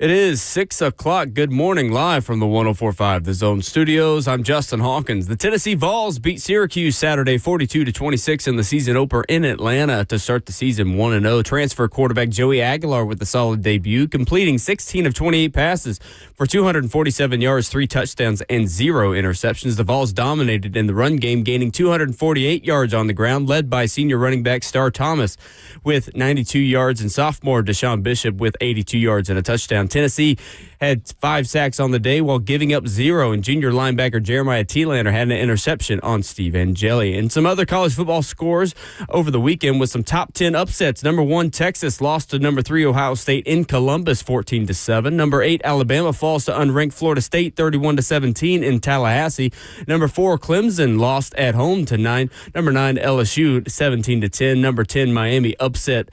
It is 6 o'clock. Good morning, live from the 104.5 The Zone Studios. I'm Justin Hawkins. The Tennessee Vols beat Syracuse Saturday 42-26 in the season opener in Atlanta to start the season 1-0. Transfer quarterback Joey Aguilar with a solid debut, completing 16 of 28 passes for 247 yards, 3 touchdowns, and 0 interceptions. The Vols dominated in the run game, gaining 248 yards on the ground, led by senior running back Star Thomas with 92 yards and sophomore Deshaun Bishop with 82 yards and a touchdown. Tennessee had 5 sacks on the day while giving up 0, and junior linebacker Jeremiah Thielander had an interception on Steve Angeli. And some other college football scores over the weekend with some top 10 upsets. Number 1, Texas lost to number 3, Ohio State in Columbus 14-7. Number 8, Alabama falls to unranked Florida State 31-17 in Tallahassee. Number 4, Clemson lost at home to number 9, LSU 17-10. Number 10, Miami upset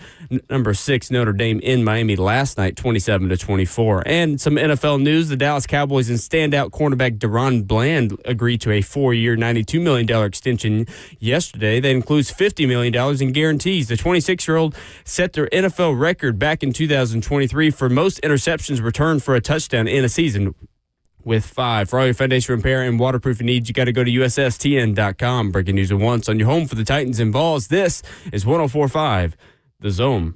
number 6, Notre Dame in Miami last night 27-24. And some NFL news, the Dallas Cowboys and standout cornerback Deron Bland agreed to a 4-year, $92 million extension yesterday. That includes $50 million in guarantees. The 26-year-old set their NFL record back in 2023 for most interceptions returned for a touchdown in a season, with 5. For all your foundation repair and waterproofing needs, you got to go to USSTN.com. Breaking news at once on your home for the Titans and Vols. This is 104.5 The Zone.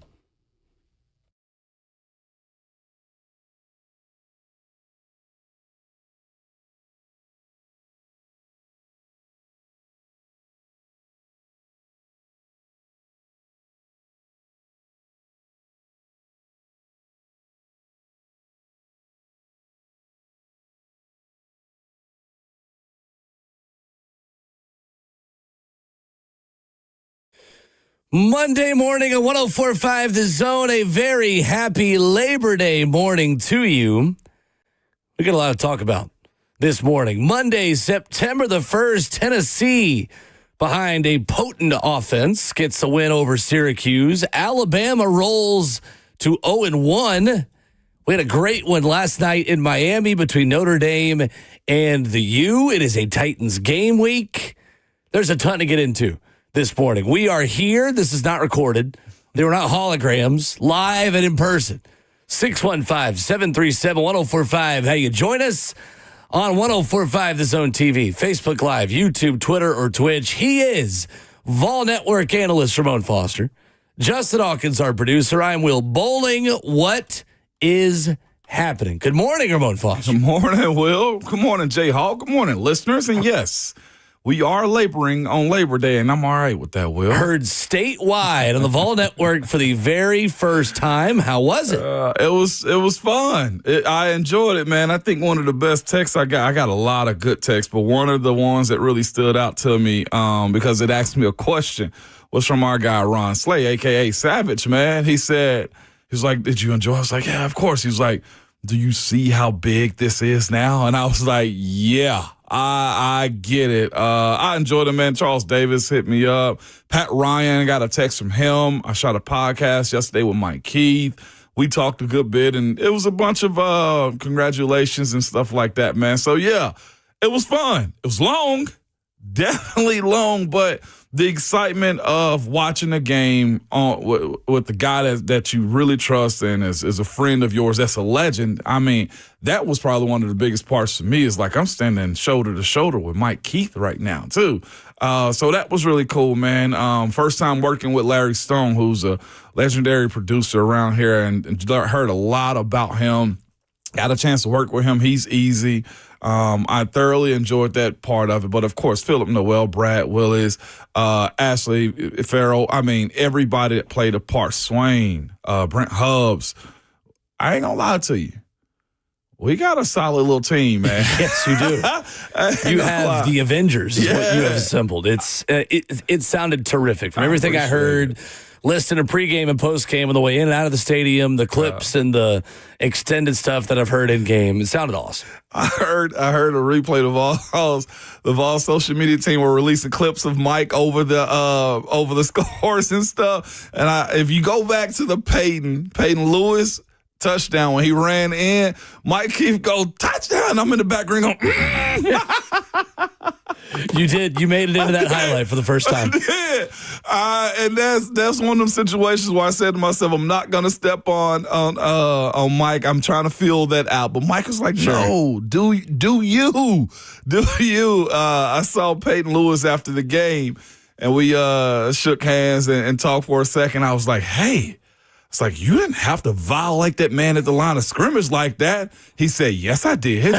Monday morning at 104.5 The Zone. A very happy Labor Day morning to you. We got a lot to talk about this morning. Monday, September the 1st, Tennessee, behind a potent offense, gets the win over Syracuse. Alabama rolls to 0-1. We had a great one last night in Miami between Notre Dame and the U. It is a Titans game week. There's a ton to get into this morning. We are here. This is not recorded. They were not holograms, live and in person. 615-737-1045. How you join us on 104.5 The Zone TV, Facebook Live, YouTube, Twitter, or Twitch. He is Vol Network analyst Ramon Foster. Justin Hawkins, our producer. I'm Will Bowling. What is happening? Good morning, Ramon Foster. Good morning, Will. Good morning, Jay Hall. Good morning, listeners. And yes, we are laboring on Labor Day, and I'm all right with that, Will. Heard statewide on the Vol Network for the very first time. How was it? It was fun. I enjoyed it, man. I think one of the best texts I got a lot of good texts, but one of the ones that really stood out to me because it asked me a question was from our guy, Ron Slay, a.k.a. Savage, man. He was like, did you enjoy it? I was like, yeah, of course. He was like, do you see how big this is now? And I was like, yeah. I get it. I enjoyed it, man. Charles Davis hit me up. Pat Ryan, got a text from him. I shot a podcast yesterday with Mike Keith. We talked a good bit, and it was a bunch of congratulations and stuff like that, man. So, yeah, it was fun. It was long, definitely long, but the excitement of watching a game with the guy that you really trust and is a friend of yours, that's a legend. I mean, that was probably one of the biggest parts for me is like I'm standing shoulder to shoulder with Mike Keith right now, too. So that was really cool, man. First time working with Larry Stone, who's a legendary producer around here, and heard a lot about him. Got a chance to work with him. He's easy. I thoroughly enjoyed that part of it. But, of course, Philip Noel, Brad Willis, Ashley Farrell, I mean, everybody that played a part, Swain, Brent Hubbs. I ain't going to lie to you. We got a solid little team, man. Yes, you do. You have the Avengers is what you have assembled. It sounded terrific. From everything I heard, listening to pregame and postgame on the way in and out of the stadium, the clips and the extended stuff that I've heard in game, it sounded awesome. I heard a replay of the Vols social media team were releasing clips of Mike over the scores and stuff. And if you go back to the Peyton Lewis touchdown when he ran in, Mike Keith go touchdown. I'm in the background going, You did. You made it into that highlight for the first time. And that's one of them situations where I said to myself, I'm not gonna step on Mike. I'm trying to feel that out. But Mike was like, no, do you. I saw Peyton Lewis after the game, and we shook hands and talked for a second. I was like, hey. It's like, you didn't have to violate that man at the line of scrimmage like that. He said, yes, I did.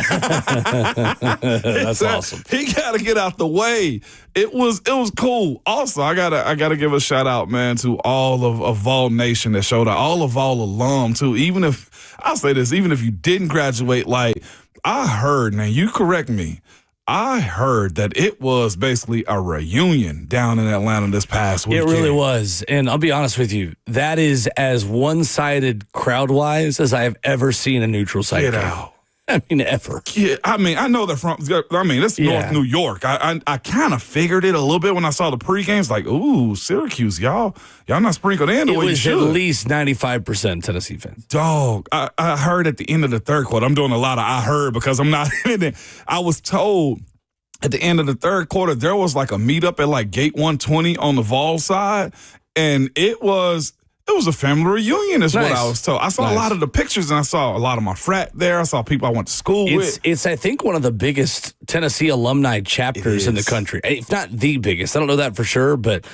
That's awesome. He got to get out the way. It was cool. Also, I gotta give a shout out, man, to all of Vol Nation that showed up, all of Vol alum too. Even if I'll say this, even if you didn't graduate, like I heard, now you correct me. I heard that it was basically a reunion down in Atlanta this past weekend. It really was. And I'll be honest with you, that is as one-sided crowd-wise as I have ever seen a neutral site. Get out. I mean, ever. Yeah, I mean, I know they're from, it's North New York. I kind of figured it a little bit when I saw the pre-games, like, ooh, Syracuse, y'all not sprinkled in the way you should. It was at least 95% Tennessee fans. Dog, I heard at the end of the third quarter, I'm doing a lot of I heard because I'm not in it. I was told at the end of the third quarter, there was like a meetup at like Gate 120 on the Vols side, and it was a family reunion is what I was told. I saw a lot of the pictures, and I saw a lot of my frat there. I saw people I went to school with. It's, I think, one of the biggest Tennessee alumni chapters in the country. If not the biggest. I don't know that for sure, but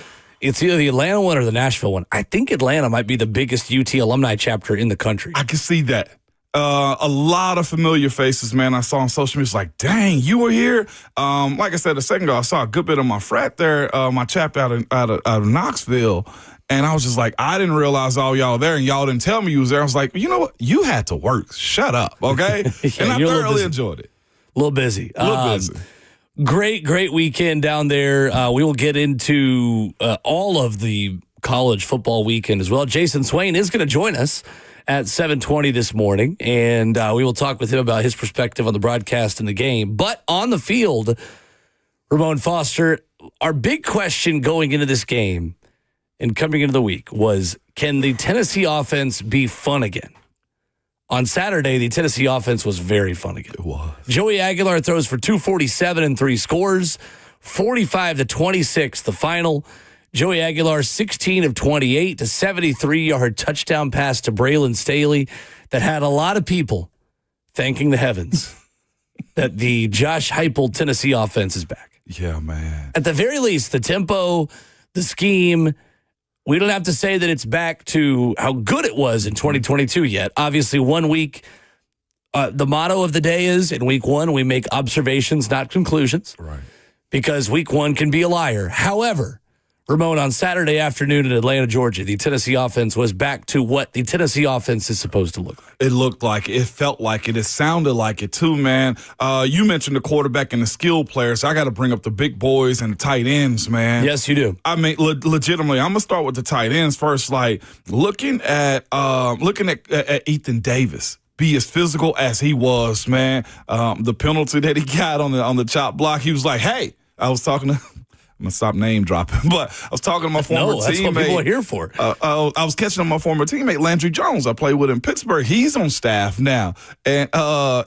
it's either the Atlanta one or the Nashville one. I think Atlanta might be the biggest UT alumni chapter in the country. I can see that. A lot of familiar faces, man, I saw on social media. It's like, dang, you were here? Like I said a second ago, I saw a good bit of my frat there, my chap out of Knoxville. And I was just like, I didn't realize all y'all there, and y'all didn't tell me you was there. I was like, you know what? You had to work. Shut up, okay? And I thoroughly enjoyed it. A little busy. Great weekend down there. We will get into all of the college football weekend as well. Jason Swain is going to join us at 7:20 this morning, and we will talk with him about his perspective on the broadcast and the game. But on the field, Ramon Foster, our big question going into this game and coming into the week was, can the Tennessee offense be fun again? On Saturday, the Tennessee offense was very fun again. It was. Joey Aguilar throws for 247 and 3 scores, 45-26 the final. Joey Aguilar, 16 of 28 to 73-yard touchdown pass to Braylon Staley that had a lot of people thanking the heavens that the Josh Heupel Tennessee offense is back. Yeah, man. At the very least, the tempo, the scheme, we don't have to say that it's back to how good it was in 2022 yet. Obviously, 1 week, the motto of the day is, in week one, we make observations, not conclusions. Right. Because week one can be a liar. However, Ramon, on Saturday afternoon in Atlanta, Georgia, the Tennessee offense was back to what the Tennessee offense is supposed to look like. It looked like it. It felt like it. It sounded like it, too, man. You mentioned the quarterback and the skill players. I got to bring up the big boys and the tight ends, man. Yes, you do. I mean, legitimately, I'm going to start with the tight ends first. Like, looking at Ethan Davis be as physical as he was, man. The penalty that he got on the chop block, he was like, hey, I was talking to – I'm going to stop name dropping, but I was talking to my former teammate. That's what people are here for. I was catching up my former teammate, Landry Jones. I played with in Pittsburgh. He's on staff now. And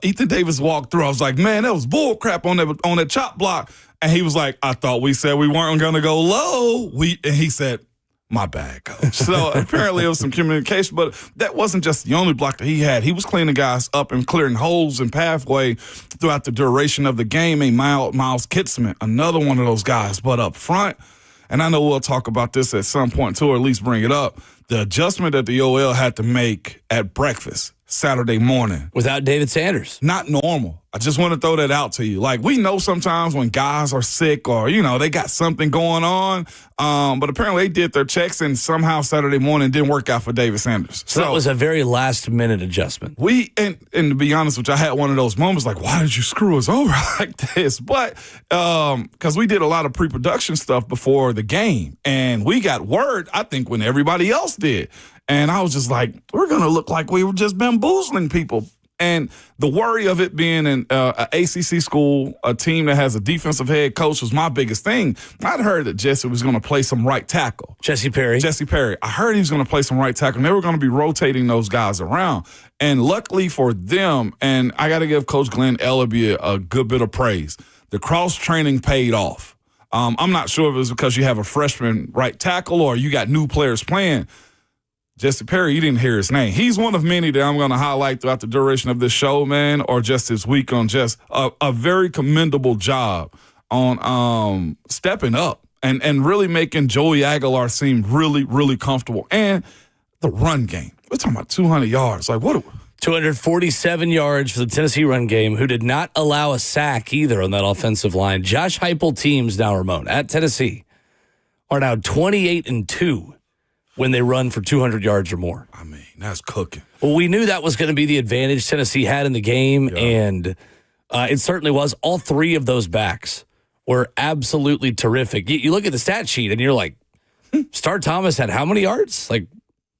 Ethan Davis walked through. I was like, man, that was bull crap on that chop block. And he was like, I thought we said we weren't going to go low. And he said, my bad, coach. So apparently it was some communication, but that wasn't just the only block that he had. He was cleaning guys up and clearing holes and pathway throughout the duration of the game. And Miles Kitzman, another one of those guys. But up front, and I know we'll talk about this at some point too, or at least bring it up, the adjustment that the OL had to make at breakfast Saturday morning. Without David Sanders. Not normal. I just want to throw that out to you. Like, we know sometimes when guys are sick or, they got something going on, but apparently they did their checks and somehow Saturday morning didn't work out for David Sanders. So that was a very last-minute adjustment. And to be honest with you, I had one of those moments like, why did you screw us over like this? But because we did a lot of pre-production stuff before the game, and we got word, I think, when everybody else did. And I was just like, we're going to look like we were just bamboozling people. And the worry of it being an ACC school, a team that has a defensive head coach, was my biggest thing. I'd heard that Jesse was going to play some right tackle. Jesse Perry. I heard he was going to play some right tackle, and they were going to be rotating those guys around. And luckily for them, and I got to give Coach Glenn Ellaby a good bit of praise, the cross-training paid off. I'm not sure if it was because you have a freshman right tackle or you got new players playing. Jesse Perry, you didn't hear his name. He's one of many that I'm going to highlight throughout the duration of this show, man, or just this week on just a very commendable job on stepping up and really making Joey Aguilar seem really, really comfortable. And the run game. We're talking about 200 yards. Like, what? 247 yards for the Tennessee run game, who did not allow a sack either on that offensive line. Josh Heupel teams now, Ramon, at Tennessee, are now 28-2 when they run for 200 yards or more. I mean, that's cooking. Well, we knew that was going to be the advantage Tennessee had in the game, and it certainly was. All three of those backs were absolutely terrific. You look at the stat sheet, and you're like, Star Thomas had how many yards? Like,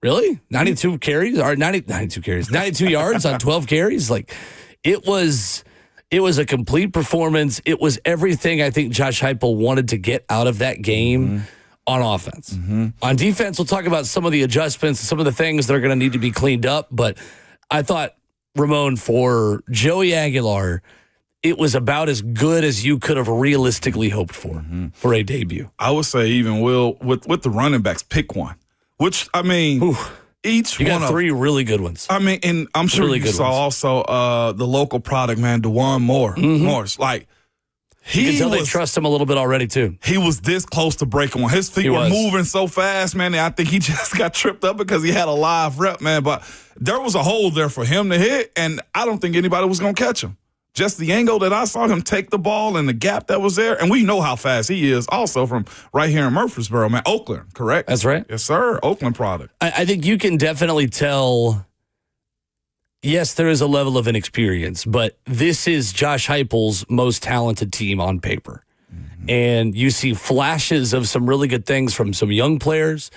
really? 92 carries? Or 92 carries. 92 yards on 12 carries? Like, it was a complete performance. It was everything I think Josh Heupel wanted to get out of that game on offense. On defense, we'll talk about some of the adjustments, some of the things that are going to need to be cleaned up. But I thought, Ramon, for Joey Aguilar, it was about as good as you could have realistically hoped for a debut. I would say even, Will, with the running backs, pick one. Which, I mean, each you one got three really good ones. I mean, and I'm sure really you good saw ones. also the local product, man, DeJuan Morris. Like, You can tell they trust him a little bit already, too. He was this close to breaking one. His feet were moving so fast, man. I think he just got tripped up because he had a live rep, man. But there was a hole there for him to hit, and I don't think anybody was going to catch him. Just the angle that I saw him take the ball and the gap that was there. And we know how fast he is also from right here in Murfreesboro, man. Oakland, correct? That's right. Yes, sir. Oakland product. I think you can definitely tell, yes, there is a level of inexperience, but this is Josh Heupel's most talented team on paper. And you see flashes of some really good things from some young players.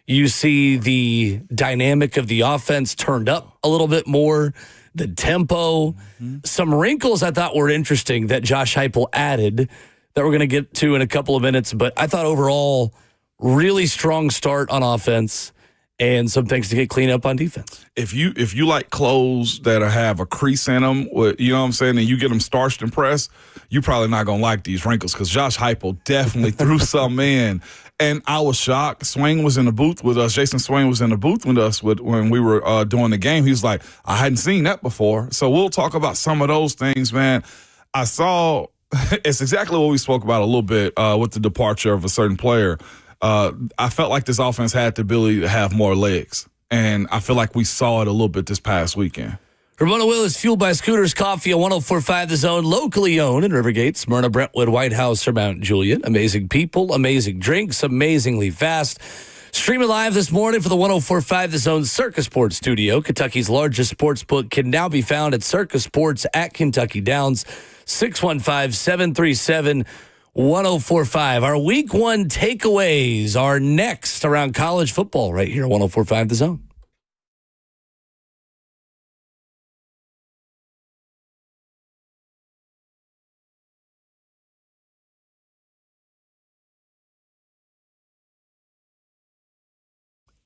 You see the dynamic of the offense turned up a little bit more. The tempo, some wrinkles I thought were interesting that Josh Heupel added that we're going to get to in a couple of minutes. But I thought overall, really strong start on offense and some things to get cleaned up on defense. If you like clothes that have a crease in them, you know what I'm saying, and you get them starched and pressed, you're probably not going to like these wrinkles because Josh Heupel definitely threw some in. And I was shocked. Swain was in the booth with us. Jason Swain was in the booth with us when we were doing the game. He was like, I hadn't seen that before. So we'll talk about some of those things, man. I saw it's exactly what we spoke about a little bit with the departure of a certain player. I felt like this offense had the ability to have more legs. And I feel like we saw it a little bit this past weekend. Ramona Will is fueled by Scooters Coffee on 104.5 The Zone, locally owned in Rivergate, Smyrna, Brentwood, White House, or Mount Juliet. Amazing people, amazing drinks, amazingly fast. Streaming live this morning for the 104.5 The Zone Circus Sports Studio. Kentucky's largest sports book can now be found at Circus Sports at Kentucky Downs, 615-737-1045. Our week one takeaways are next around college football right here at 104.5 The Zone.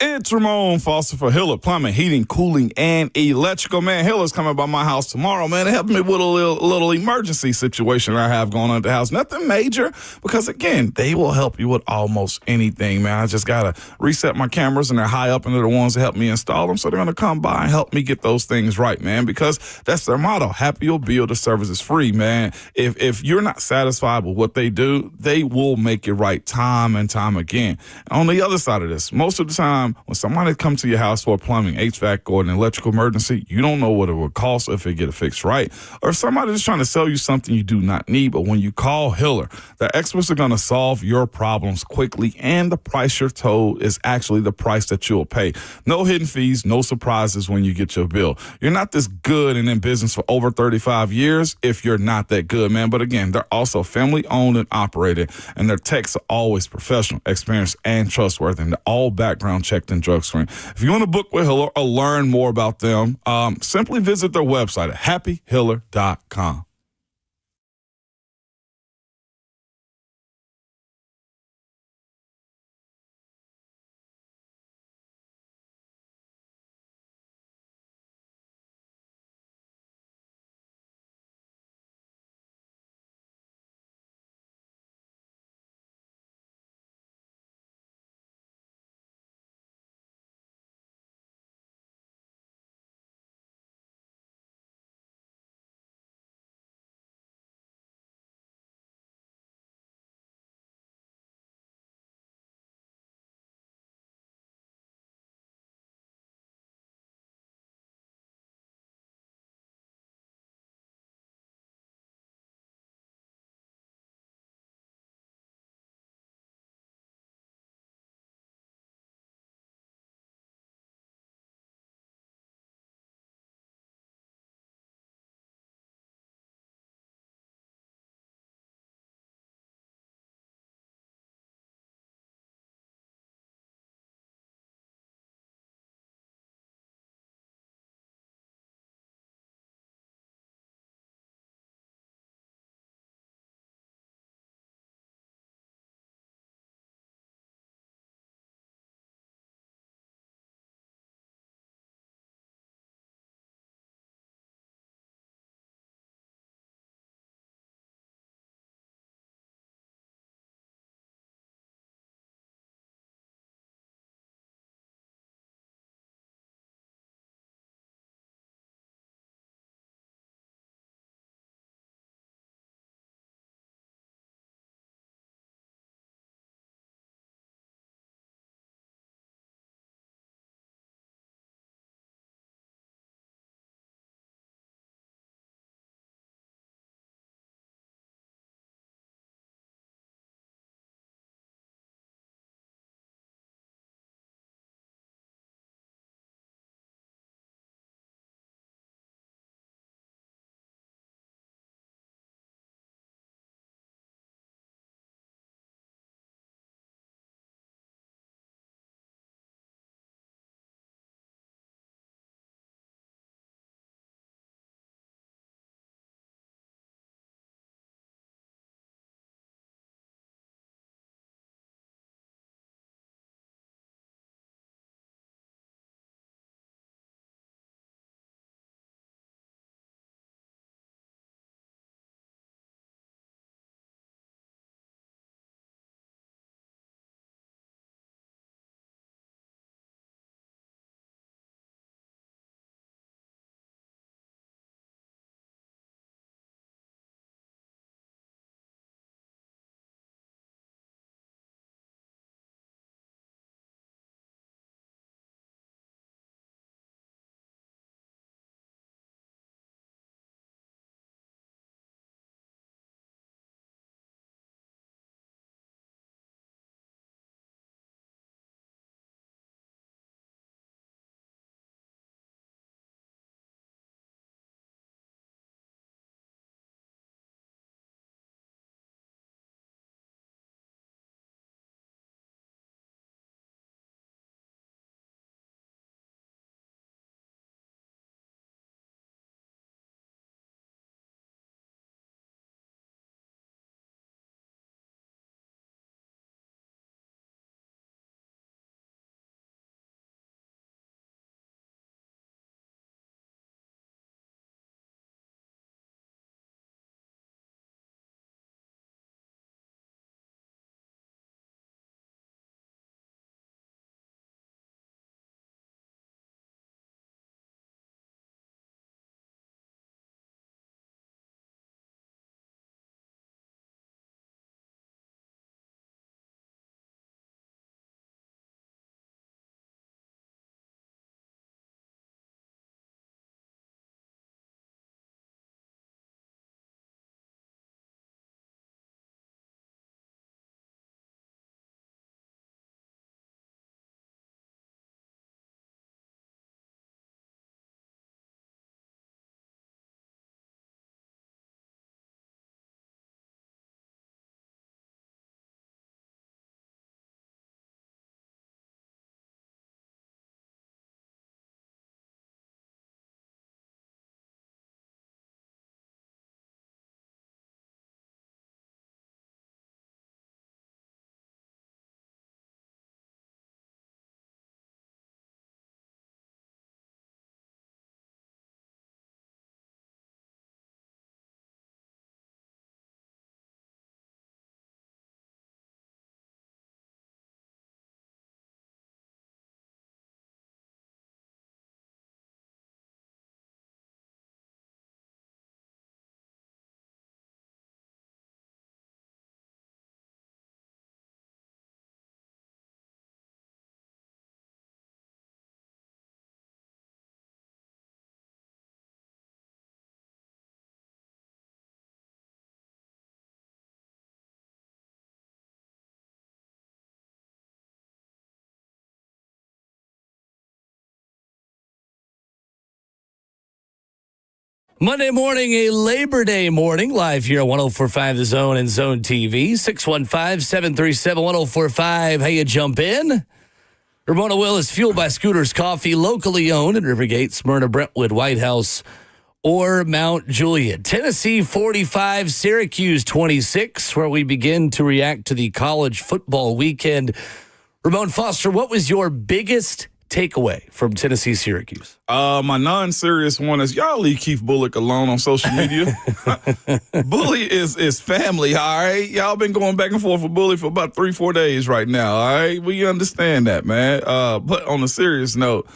It's Ramon Foster for Hiller Plumbing, Heating, Cooling, and Electrical. Man, Hiller's coming by my house tomorrow, man. They helped me with a little emergency situation I have going on at the house. Nothing major because, again, they will help you with almost anything, man. I just got to reset my cameras, and they're high up, and they're the ones that help me install them. So they're going to come by and help me get those things right, man, because that's their motto. Happy you'll bill, the service is free, man. If you're not satisfied with what they do, they will make it right time and time again. And on the other side of this, most of the time, when somebody comes to your house for a plumbing, HVAC, or an electrical emergency, you don't know what it would cost if it get it fixed right. Or if somebody's just trying to sell you something you do not need. But when you call Hiller, the experts are going to solve your problems quickly, and the price you're told is actually the price that you'll pay. No hidden fees, no surprises when you get your bill. You're not this good and in business for over 35 years if you're not that good, man. But again, they're also family owned and operated, and their techs are always professional, experienced, and trustworthy. And they're all background checked and drug screen. If you want to book with Hiller or learn more about them, simply visit their website at happyhiller.com. Monday morning, a Labor Day morning, live here on 104.5 The Zone and Zone TV. 615-737-1045. How you jump in? Ramona Will is fueled by Scooters Coffee, locally owned in Rivergate, Smyrna, Brentwood, White House, or Mount Juliet. Tennessee 45, Syracuse 26, where we begin to react to the college football weekend. Ramon Foster, what was your biggest takeaway from Tennessee Syracuse? My non-serious one is y'all leave Keith Bullock alone on social media. Bully is family, all right? Y'all been going back and forth with Bully for about 3-4 days right now, all right? We understand that, man. But on a serious note,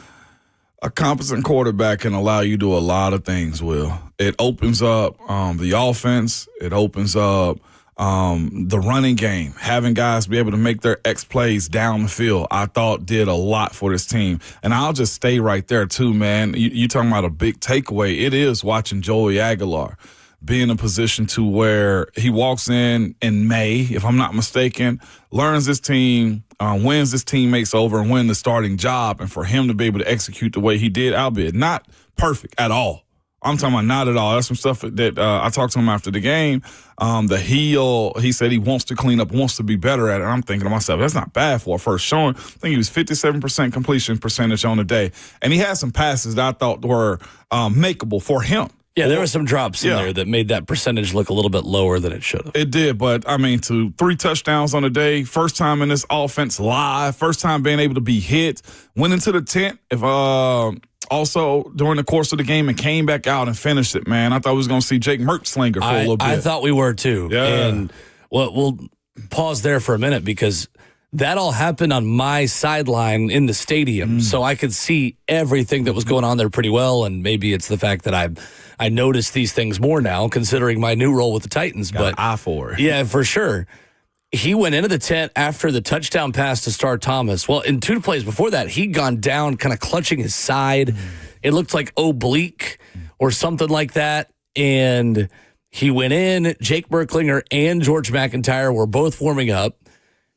a competent quarterback can allow you to do a lot of things, Will. It opens up the offense. It opens up the running game, having guys be able to make their X plays down the field, I thought did a lot for this team. And I'll just stay right there too, man. You talking about a big takeaway. It is watching Joey Aguilar be in a position to where he walks in May, if I'm not mistaken, learns this team, wins his teammates over and win the starting job. And for him to be able to execute the way he did, albeit not perfect at all. I'm talking about not at all. That's some stuff that I talked to him after the game. He said he wants to clean up, wants to be better at it. And I'm thinking to myself, that's not bad for a first showing. I think he was 57% completion percentage on the day. And he had some passes that I thought were makeable for him. Yeah, there were some drops in there that made that percentage look a little bit lower than it should have. It did, but, I mean, to 3 touchdowns on the day, first time in this offense live, first time being able to be hit, went into the tent. Also, during the course of the game and came back out and finished it, man. I thought we was going to see Jake Mertzlinger for a little bit. I thought we were too. Yeah. And we'll pause there for a minute because that all happened on my sideline in the stadium. So I could see everything that was going on there pretty well. And maybe it's the fact that I noticed these things more now, considering my new role with the Titans. Got an eye for it. Yeah, for sure. He went into the tent after the touchdown pass to Star Thomas. Well, in 2 plays before that, he'd gone down kind of clutching his side. It looked like oblique or something like that. And he went in. Jake Mertzlinger and George McIntyre were both warming up.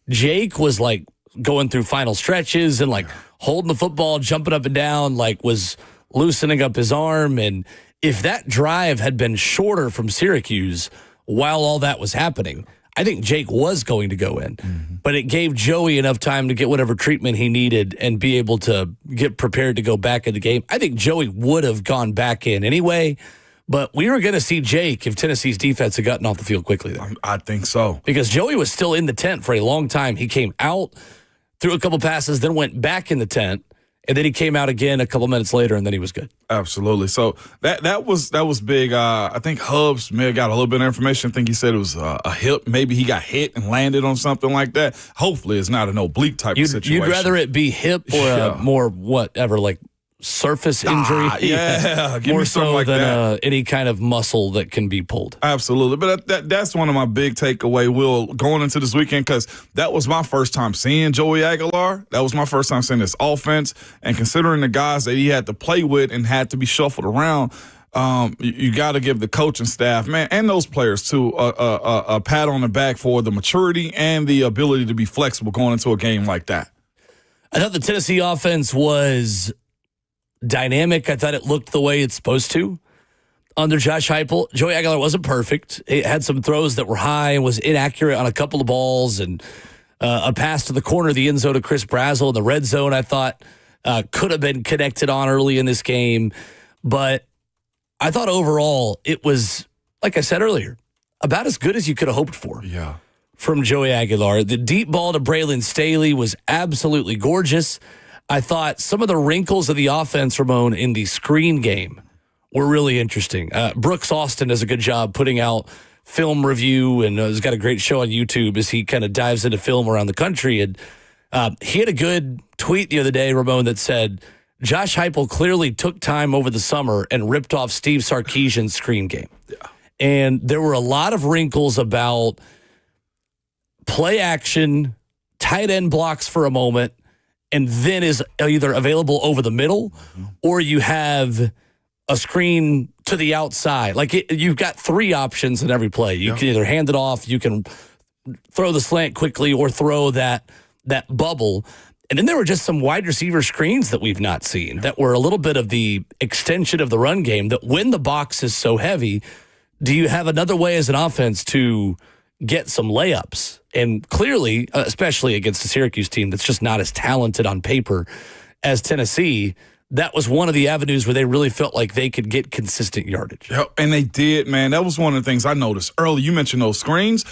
Jake was like going through final stretches and like holding the football, jumping up and down, like was loosening up his arm. And if that drive had been shorter from Syracuse while all that was happening, I think Jake was going to go in, but it gave Joey enough time to get whatever treatment he needed and be able to get prepared to go back in the game. I think Joey would have gone back in anyway, but we were going to see Jake if Tennessee's defense had gotten off the field quickly there. I think so. Because Joey was still in the tent for a long time. He came out, threw a couple passes, then went back in the tent, and then he came out again a couple minutes later, and then he was good. Absolutely. So that was big. I think Hubs may have got a little bit of information. I think he said it was a hip. Maybe he got hit and landed on something like that. Hopefully it's not an oblique type of situation. You'd rather it be hip or a more whatever, like surface injury? Yeah. Give more me something so like than that. any kind of muscle that can be pulled. Absolutely. But that's one of my big takeaway, Will, going into this weekend, because that was my first time seeing Joey Aguilar. That was my first time seeing this offense. And considering the guys that he had to play with and had to be shuffled around, you got to give the coaching staff, man, and those players, too, a pat on the back for the maturity and the ability to be flexible going into a game like that. I thought the Tennessee offense was dynamic. I thought it looked the way it's supposed to under Josh Heupel. Joey Aguilar wasn't perfect. He had some throws that were high and was inaccurate on a couple of balls, and a pass to the corner of the end zone to Chris Brazzell in the red zone I thought could have been connected on early in this game. But I thought overall it was, like I said earlier, about as good as you could have hoped for. Yeah. From Joey Aguilar. The deep ball to Braylon Staley was absolutely gorgeous. I thought some of the wrinkles of the offense, Ramon, in the screen game were really interesting. Brooks Austin does a good job putting out film review and has got a great show on YouTube as he kind of dives into film around the country. And he had a good tweet the other day, Ramon, that said, Josh Heupel clearly took time over the summer and ripped off Steve Sarkisian's screen game. Yeah. And there were a lot of wrinkles about play action, tight end blocks for a moment, and then is either available over the middle or you have a screen to the outside. Like you've got 3 options in every play. You can either hand it off, you can throw the slant quickly, or throw that bubble. And then there were just some wide receiver screens that we've not seen that were a little bit of the extension of the run game, that when the box is so heavy, do you have another way as an offense to get some layups? And clearly, especially against the Syracuse team that's just not as talented on paper as Tennessee, that was one of the avenues where they really felt like they could get consistent yardage. Yep, and they did, man. That was one of the things I noticed early. You mentioned those screens.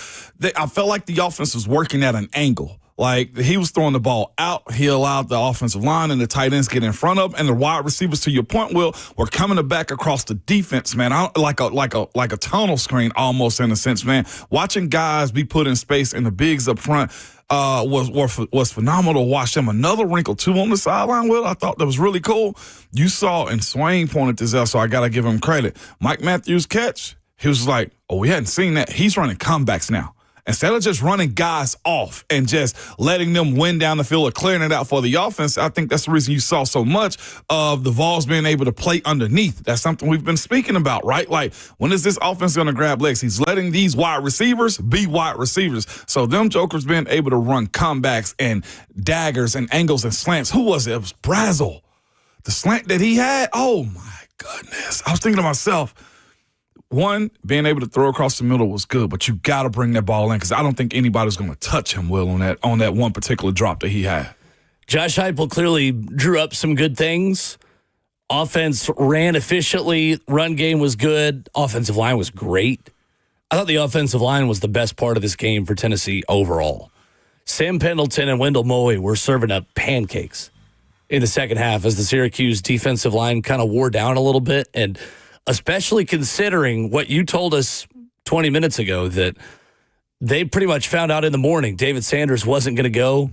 I felt like the offense was working at an angle. Like, he was throwing the ball out. He allowed the offensive line and the tight ends get in front of, and the wide receivers, to your point, Will, were coming back across the defense, man. Like a tunnel screen almost, in a sense, man. Watching guys be put in space and the bigs up front was phenomenal to watch them. Another wrinkle, too, on the sideline, Will, I thought that was really cool. You saw, and Swain pointed this out, so I got to give him credit. Mike Matthews' catch, he was like, oh, we hadn't seen that. He's running comebacks now. Instead of just running guys off and just letting them win down the field or clearing it out for the offense, I think that's the reason you saw so much of the Vols being able to play underneath. That's something we've been speaking about, right? Like, when is this offense going to grab legs? He's letting these wide receivers be wide receivers. So them jokers being able to run comebacks and daggers and angles and slants. Who was it? It was Brazel. The slant that he had, oh, my goodness. I was thinking to myself, one, being able to throw across the middle was good, but you got to bring that ball in because I don't think anybody's going to touch him, Will, on that one particular drop that he had. Josh Heupel clearly drew up some good things. Offense ran efficiently. Run game was good. Offensive line was great. I thought the offensive line was the best part of this game for Tennessee overall. Sam Pendleton and Wendell Moe were serving up pancakes in the second half as the Syracuse defensive line kind of wore down a little bit, and especially considering what you told us 20 minutes ago, that they pretty much found out in the morning David Sanders wasn't going to go,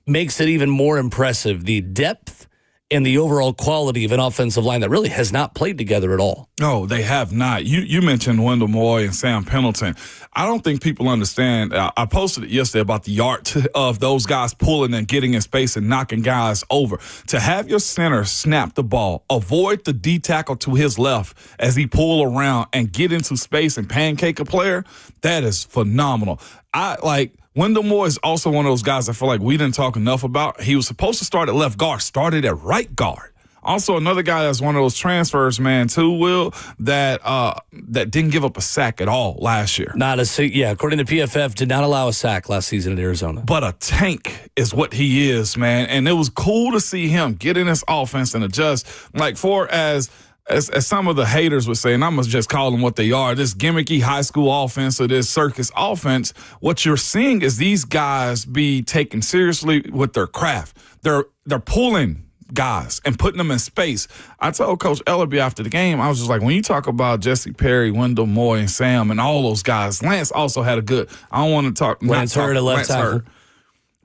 makes it even more impressive. The depth and the overall quality of an offensive line that really has not played together at all. No, they have not. You mentioned Wendell Moy and Sam Pendleton. I don't think people understand. I posted it yesterday about the art of those guys pulling and getting in space and knocking guys over. To have your center snap the ball, avoid the D tackle to his left as he pull around and get into space and pancake a player, that is phenomenal. Wendell Moore is also one of those guys I feel like we didn't talk enough about. He was supposed to start at left guard, started at right guard. Also, another guy that's one of those transfers, man, too, Will, that didn't give up a sack at all last year. According to PFF, did not allow a sack last season in Arizona. But a tank is what he is, man. And it was cool to see him get in this offense and adjust. As some of the haters would say, and I'm going to just call them what they are, this gimmicky high school offense or this circus offense, what you're seeing is these guys be taken seriously with their craft. They're pulling guys and putting them in space. I told Coach Ellerby after the game, I was just like, when you talk about Jesse Perry, Wendell Moy, and Sam and all those guys, Lance also had I don't want to talk. Lance Hurd at left tackle.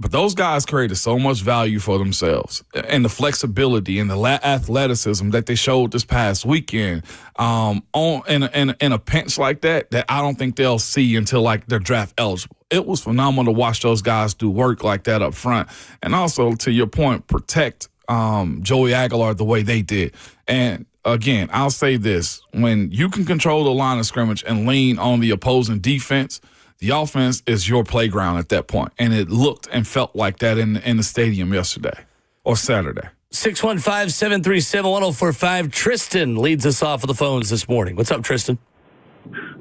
But those guys created so much value for themselves, and the flexibility and the athleticism that they showed this past weekend in a pinch like that I don't think they'll see until like they're draft eligible. It was phenomenal to watch those guys do work like that up front, and also to your point, protect Joey Aguilar the way they did. And again, I'll say this: when you can control the line of scrimmage and lean on the opposing defense, the offense is your playground at that point, and it looked and felt like that in the stadium yesterday or Saturday. 615-737-1045. Tristan leads us off of the phones this morning. What's up, Tristan?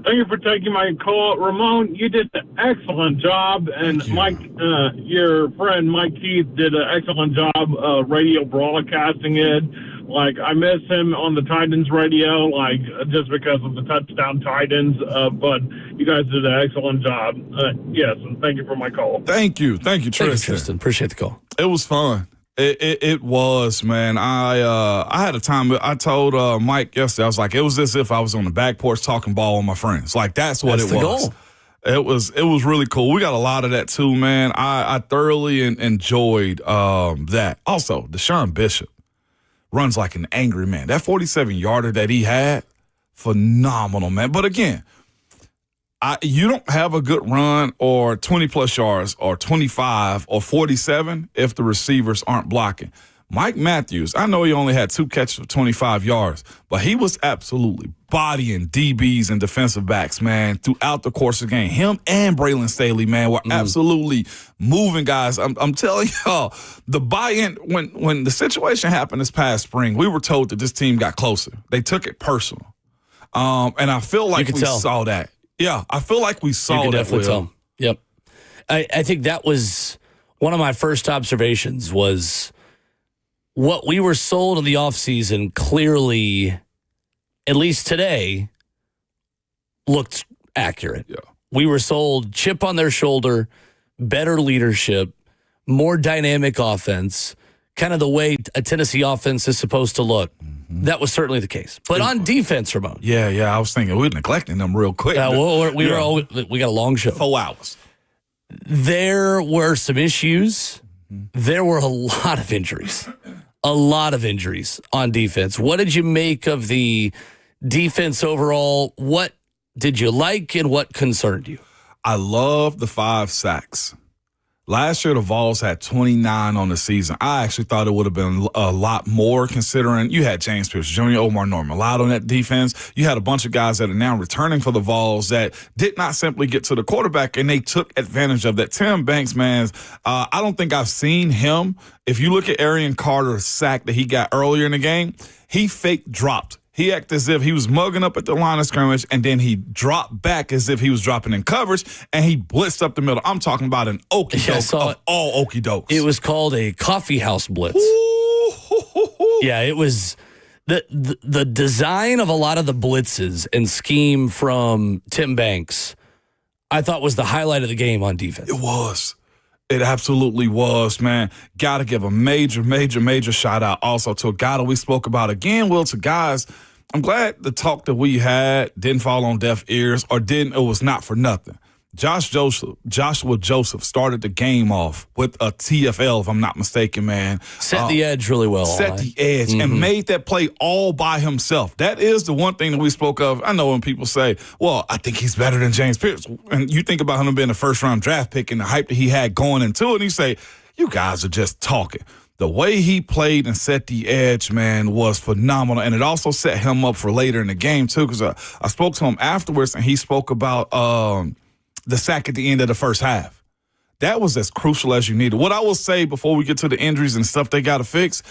Thank you for taking my call. Ramon, you did an excellent job, and Mike, your friend Mike Keith did an excellent job radio broadcasting it. Like, I miss him on the Titans radio, just because of the touchdown Titans, but you guys did an excellent job. Yes, and thank you for my call. Thank you, Tristan. Thank you, Tristan. Appreciate the call. It was fun. It was, man. I had a time. I told Mike yesterday, I was like, it was as if I was on the back porch talking ball with my friends. Like, that's what it was. Goal. It was really cool. We got a lot of that too, man. I thoroughly enjoyed that. Also, Deshaun Bishop runs like an angry man. That 47-yarder that he had, phenomenal, man. But again, you don't have a good run or 20-plus yards or 25 or 47 if the receivers aren't blocking. Mike Matthews, I know he only had 2 catches for 25 yards, but he was absolutely bodying DBs and defensive backs, man, throughout the course of the game. Him and Braylon Staley, man, were absolutely moving guys. I'm telling y'all, the buy-in, when the situation happened this past spring, we were told that this team got closer. They took it personal. And I feel like we saw that. Yeah, I feel like we saw that. You can definitely tell. Yep. I think that was one of my first observations was what we were sold in the offseason clearly, at least today, looked accurate. Yeah. We were sold chip on their shoulder, better leadership, more dynamic offense, kind of the way a Tennessee offense is supposed to look. Mm-hmm. That was certainly the case. But on defense, Ramon. Yeah, I was thinking we're neglecting them real quick. We got a long show. 4 hours. There were some issues. There were a lot of injuries. A lot of injuries on defense. What did you make of the defense overall? What did you like and what concerned you? I love the 5 sacks. Last year, the Vols had 29 on the season. I actually thought it would have been a lot more considering you had James Pierce Jr., Omar Norman, a lot on that defense. You had a bunch of guys that are now returning for the Vols that did not simply get to the quarterback, and they took advantage of that. Tim Banks, man, I don't think I've seen him. If you look at Arian Carter's sack that he got earlier in the game, he fake dropped. He acted as if he was mugging up at the line of scrimmage, and then he dropped back as if he was dropping in coverage, and he blitzed up the middle. I'm talking about an okey-doke of all okey-dokes. It was called a coffee house blitz. Yeah, it was the design of a lot of the blitzes and scheme from Tim Banks, I thought was the highlight of the game on defense. It was. It absolutely was, man. Got to give a major shout out also to a guy that we spoke about again, Will, to guys. I'm glad the talk that we had didn't fall on deaf ears it was not for nothing. Joshua Joseph started the game off with a TFL, if I'm not mistaken, man. Set the edge really well. Set the edge and made that play all by himself. That is the one thing that we spoke of. I know when people say, well, I think he's better than James Pierce. And you think about him being a first-round draft pick and the hype that he had going into it, and you say, you guys are just talking. The way he played and set the edge, man, was phenomenal. And it also set him up for later in the game, too, because I spoke to him afterwards, and he spoke about the sack at the end of the first half. That was as crucial as you needed. What I will say before we get to the injuries and stuff they got to fix,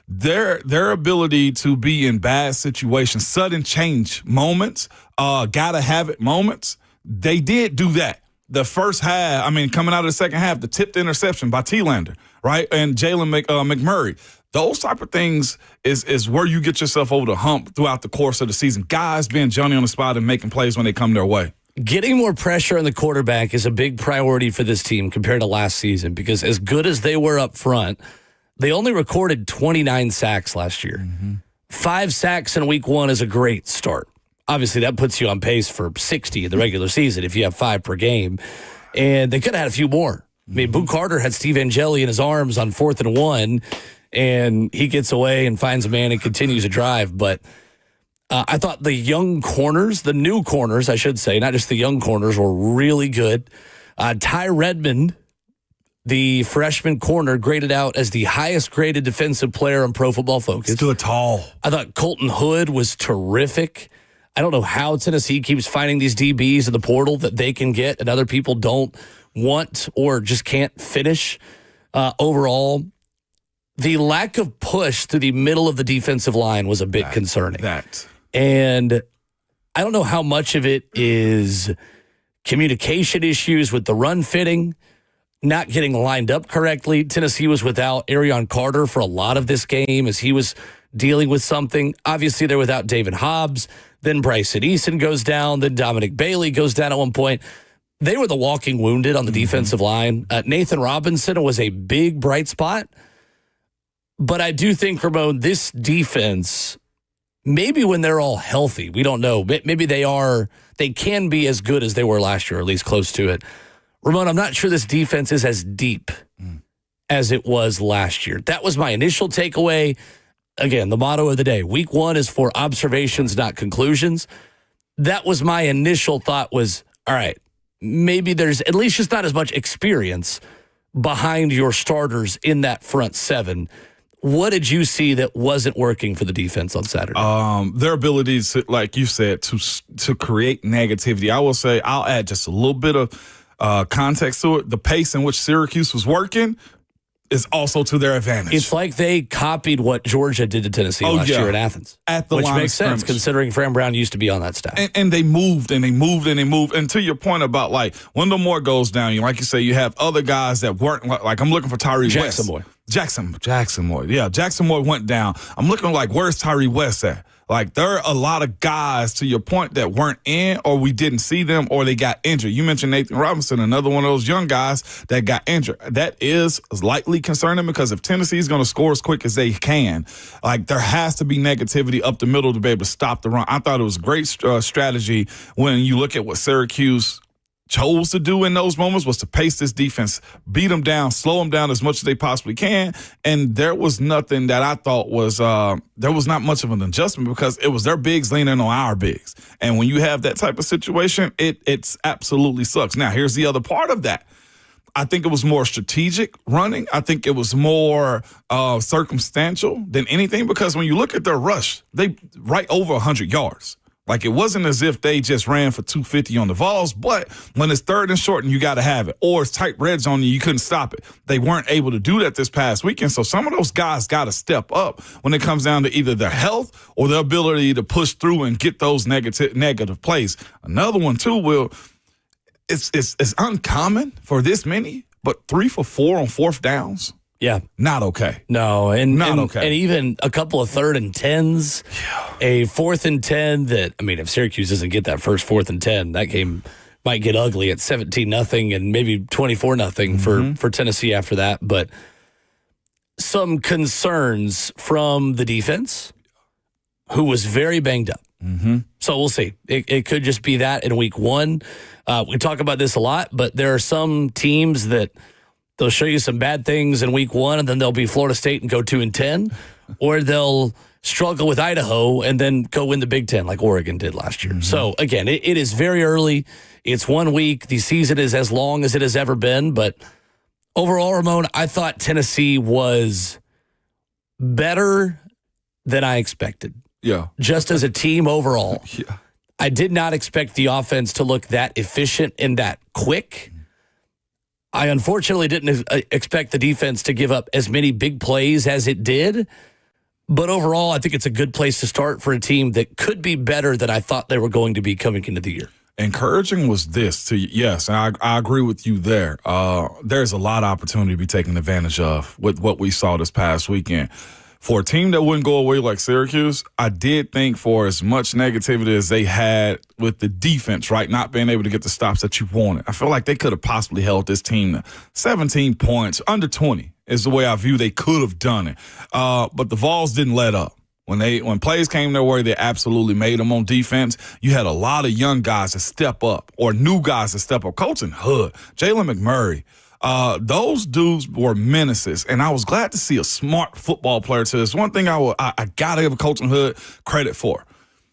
their ability to be in bad situations, sudden change moments, gotta have it moments, they did do that. The first half, coming out of the second half, the tipped interception by T-Lander, right? And Jalen McMurray. Those type of things is where you get yourself over the hump throughout the course of the season. Guys being Johnny on the spot and making plays when they come their way. Getting more pressure on the quarterback is a big priority for this team compared to last season because as good as they were up front, they only recorded 29 sacks last year. 5 sacks in week 1 is a great start. Obviously, that puts you on pace for 60 in the regular season if you have 5 per game. And they could have had a few more. Boo Carter had Steve Angeli in his arms on 4th and 1, and he gets away and finds a man and continues to drive. But I thought the young corners, the new corners, I should say, not just the young corners, were really good. Ty Redmond, the freshman corner, graded out as the highest graded defensive player on Pro Football Focus. Stood tall. I thought Colton Hood was terrific. I don't know how Tennessee keeps finding these DBs in the portal that they can get and other people don't want or just can't finish. Overall, the lack of push through the middle of the defensive line was a bit concerning. And I don't know how much of it is communication issues with the run fitting, not getting lined up correctly. Tennessee was without Arion Carter for a lot of this game as he was dealing with something. Obviously, they're without David Hobbs. Then Bryson Eason goes down. Then Dominic Bailey goes down at one point. They were the walking wounded on the defensive line. Nathan Robinson was a big bright spot. But I do think, Ramon, this defense, maybe when they're all healthy, we don't know. Maybe they can be as good as they were last year, or at least close to it. Ramon, I'm not sure this defense is as deep as it was last year. That was my initial takeaway. Again, the motto of the day, week 1 is for observations, not conclusions. That was my initial thought was, all right, maybe there's at least just not as much experience behind your starters in that front 7. What did you see that wasn't working for the defense on Saturday? Their ability to, like you said, to create negativity. I will say, I'll add just a little bit of context to it. The pace in which Syracuse was working is also to their advantage. It's like they copied what Georgia did to Tennessee last year in Athens. At the which line makes of scrimmage. sense considering Fran Brown used to be on that staff. And they moved and they moved and they moved. And to your point about like Wendell Moore goes down, like you say, you have other guys that weren't like I'm looking for Tyree Jackson West. Moore. Jackson Moore. Yeah, Jackson Moore went down. I'm looking like, where's Tyree West at? Like, there are a lot of guys, to your point, that weren't in, or we didn't see them, or they got injured. You mentioned Nathan Robinson, another one of those young guys that got injured. That is lightly concerning because if Tennessee's going to score as quick as they can, like, there has to be negativity up the middle to be able to stop the run. I thought it was a great strategy when you look at what Syracuse chose to do in those moments was to pace this defense, beat them down, slow them down as much as they possibly can. And there was nothing that I thought was there was not much of an adjustment because it was their bigs leaning on our bigs. And when you have that type of situation, it's absolutely sucks. Now, here's the other part of that. I think it was more strategic running. I think it was more circumstantial than anything because when you look at their rush, they right over 100 yards. Like, it wasn't as if they just ran for 250 on the Vols, but when it's third and short and you got to have it, or it's tight red zone and you couldn't stop it. They weren't able to do that this past weekend. So some of those guys got to step up when it comes down to either their health or their ability to push through and get those negative plays. Another one, too, Will, it's uncommon for this many, but 3 for 4 on fourth downs. Yeah. Not okay. No, and okay. And even a couple of 3rd and 10s, a 4th and 10 that, I mean, if Syracuse doesn't get that first 4th and 10, that game might get ugly at 17-0 and maybe 24-0 for Tennessee after that. But some concerns from the defense, who was very banged up. Mm-hmm. So we'll see. It could just be that in week one. We talk about this a lot, but there are some teams that they'll show you some bad things in week one, and then they'll be Florida State and go 2-10, or they'll struggle with Idaho and then go win the Big Ten like Oregon did last year. Mm-hmm. So, again, it is very early. It's 1 week. The season is as long as it has ever been. But overall, Ramon, I thought Tennessee was better than I expected. Yeah. Just as a team overall. Yeah. I did not expect the offense to look that efficient and that quick. I unfortunately didn't expect the defense to give up as many big plays as it did. But overall, I think it's a good place to start for a team that could be better than I thought they were going to be coming into the year. Encouraging was this to yes, and I agree with you there. There's a lot of opportunity to be taken advantage of with what we saw this past weekend. For a team that wouldn't go away like Syracuse, I did think for as much negativity as they had with the defense, right, not being able to get the stops that you wanted, I feel like they could have possibly held this team to 17 points, under 20 is the way I view they could have done it. But the Vols didn't let up. When plays came their way, they absolutely made them on defense. You had a lot of young guys to step up or new guys to step up. Colton Hood, Jalen McMurray. Those dudes were menaces, and I was glad to see a smart football player to this. One thing I got to give Colton Hood credit for.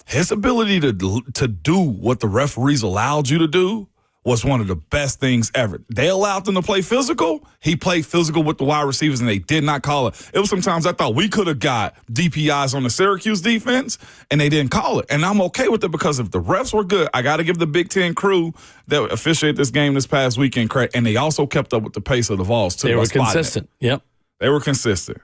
His ability to do what the referees allowed you to do was one of the best things ever. They allowed them to play physical. He played physical with the wide receivers, and they did not call it. It was sometimes I thought we could have got DPIs on the Syracuse defense, and they didn't call it. And I'm okay with it because if the refs were good, I got to give the Big Ten crew that officiated this game this past weekend credit. And they also kept up with the pace of the Vols, too. They were consistent. Yep. They were consistent.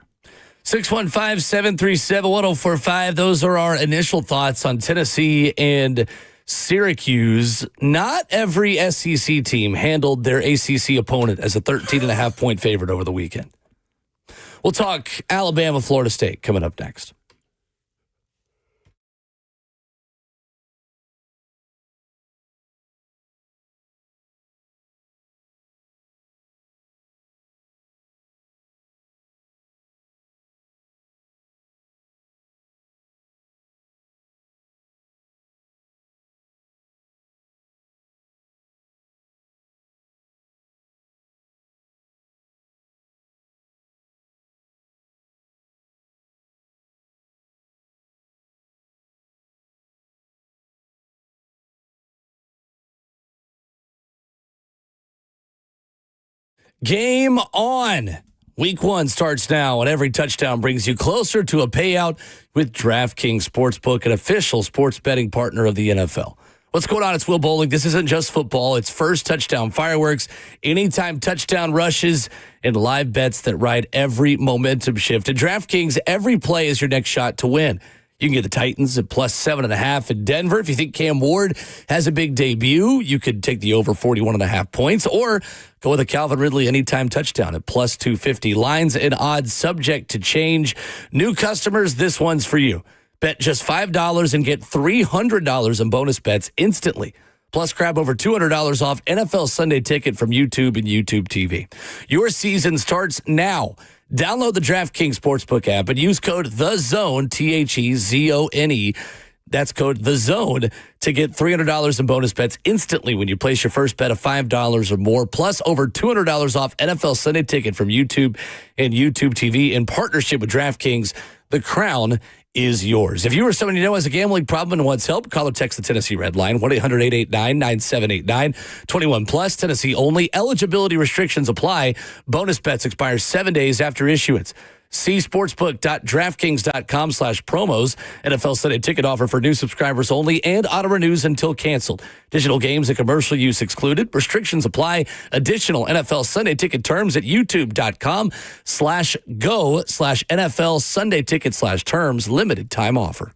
615-737-1045. Those are our initial thoughts on Tennessee and Syracuse. Not every SEC team handled their ACC opponent as a 13.5-point favorite over the weekend. We'll talk Alabama, Florida State coming up next. Game on Week 1 starts now, and every touchdown brings you closer to a payout with DraftKings Sportsbook, an official sports betting partner of the NFL. What's going on? It's Will Bowling. This isn't just football. It's first touchdown fireworks, anytime touchdown rushes, and live bets that ride every momentum shift. At DraftKings, every play is your next shot to win. You can get the Titans at plus 7.5 in Denver. If you think Cam Ward has a big debut, you could take the over 41.5 points, or go with a Calvin Ridley anytime touchdown at plus 250. Lines and odds subject to change. New customers, this one's for you. Bet just $5 and get $300 in bonus bets instantly. Plus, grab over $200 off NFL Sunday Ticket from YouTube and YouTube TV. Your season starts now. Download the DraftKings Sportsbook app and use code THEZONE, THEZONE. That's code THEZONE to get $300 in bonus bets instantly when you place your first bet of $5 or more. Plus, over $200 off NFL Sunday Ticket from YouTube and YouTube TV in partnership with DraftKings. The crown is yours. If you or someone you know has a gambling problem and wants help, call or text the Tennessee Red Line, 1-800-889-9789. 21 plus, Tennessee only. Eligibility restrictions apply. Bonus bets expire 7 days after issuance. See sportsbook.draftkings.com/promos. NFL Sunday Ticket offer for new subscribers only and auto renews until canceled. Digital games and commercial use excluded. Restrictions apply. Additional NFL Sunday Ticket terms at youtube.com/go/NFL Sunday Ticket/terms. Limited time offer.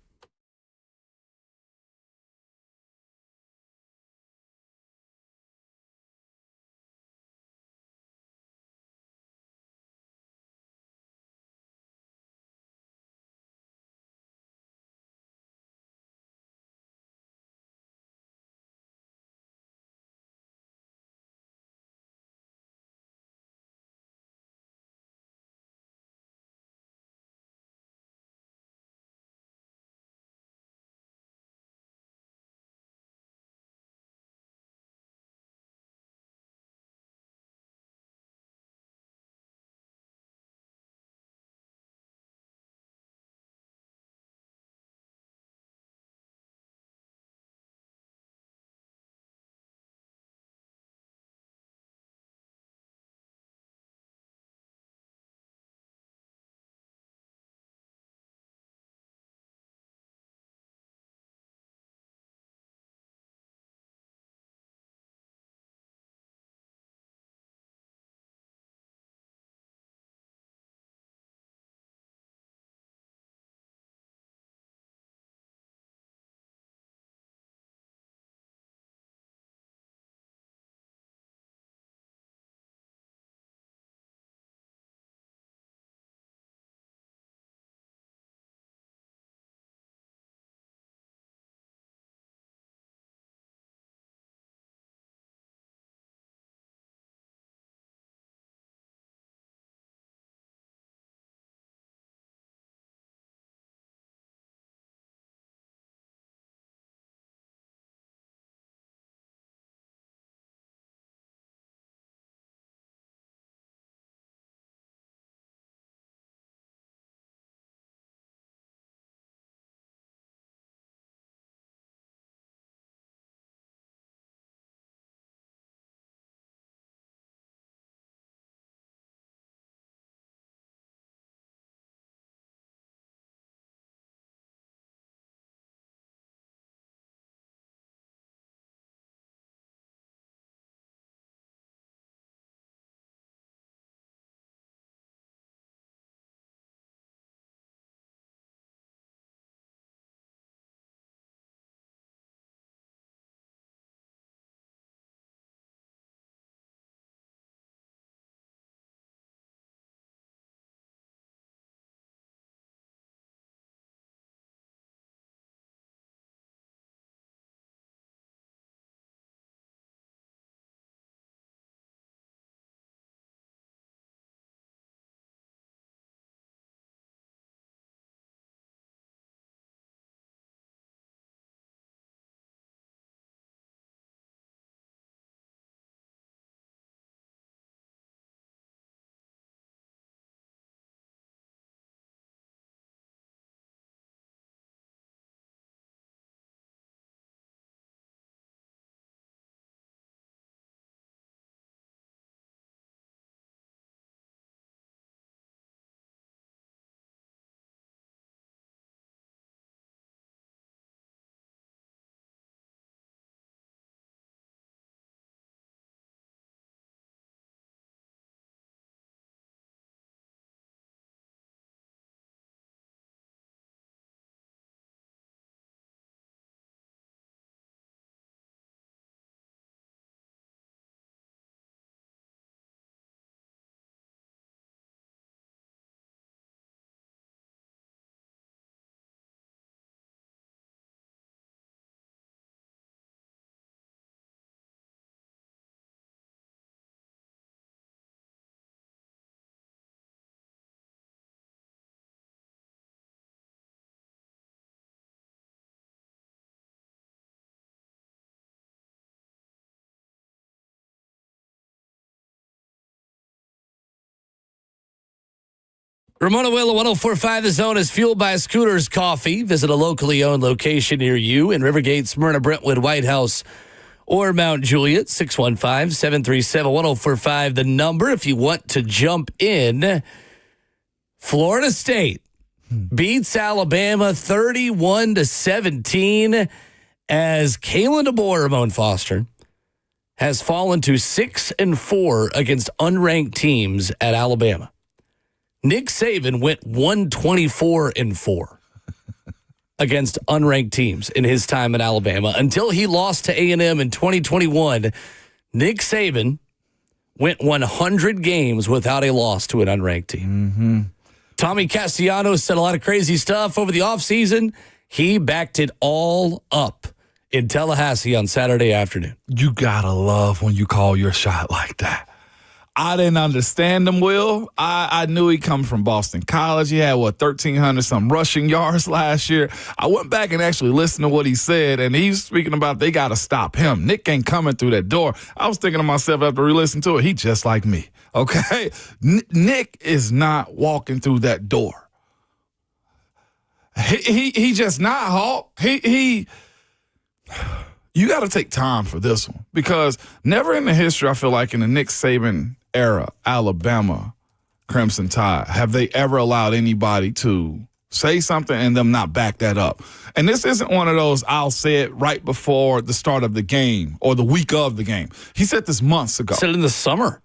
Ramona Willow 104.5 The Zone is fueled by Scooters Coffee. Visit a locally owned location near you in Rivergate, Smyrna, Brentwood, White House, or Mount Juliet. 615-737-1045 the number if you want to jump in. Florida State beats Alabama 31-17 as Kalen DeBoer, Ramon Foster, has fallen to 6-4 against unranked teams at Alabama. Nick Saban went 124-4 against unranked teams in his time at Alabama until he lost to A&M in 2021. Nick Saban went 100 games without a loss to an unranked team. Tommy Castellanos said a lot of crazy stuff over the offseason. He backed it all up in Tallahassee on Saturday afternoon. You gotta love when you call your shot like that. I didn't understand him, Will. I knew he come from Boston College. He had, 1,300-some rushing yards last year. I went back and actually listened to what he said, and he's speaking about they got to stop him. Nick ain't coming through that door. I was thinking to myself after we listened to it, he just like me, okay? Nick is not walking through that door. He just not, Hawk. You got to take time for this one because never in the history, I feel like in the Nick Saban era, Alabama, Crimson Tide, have they ever allowed anybody to say something and them not back that up. And this isn't one of those I'll say it right before the start of the game or the week of the game. He said this months ago. Said it in the summer.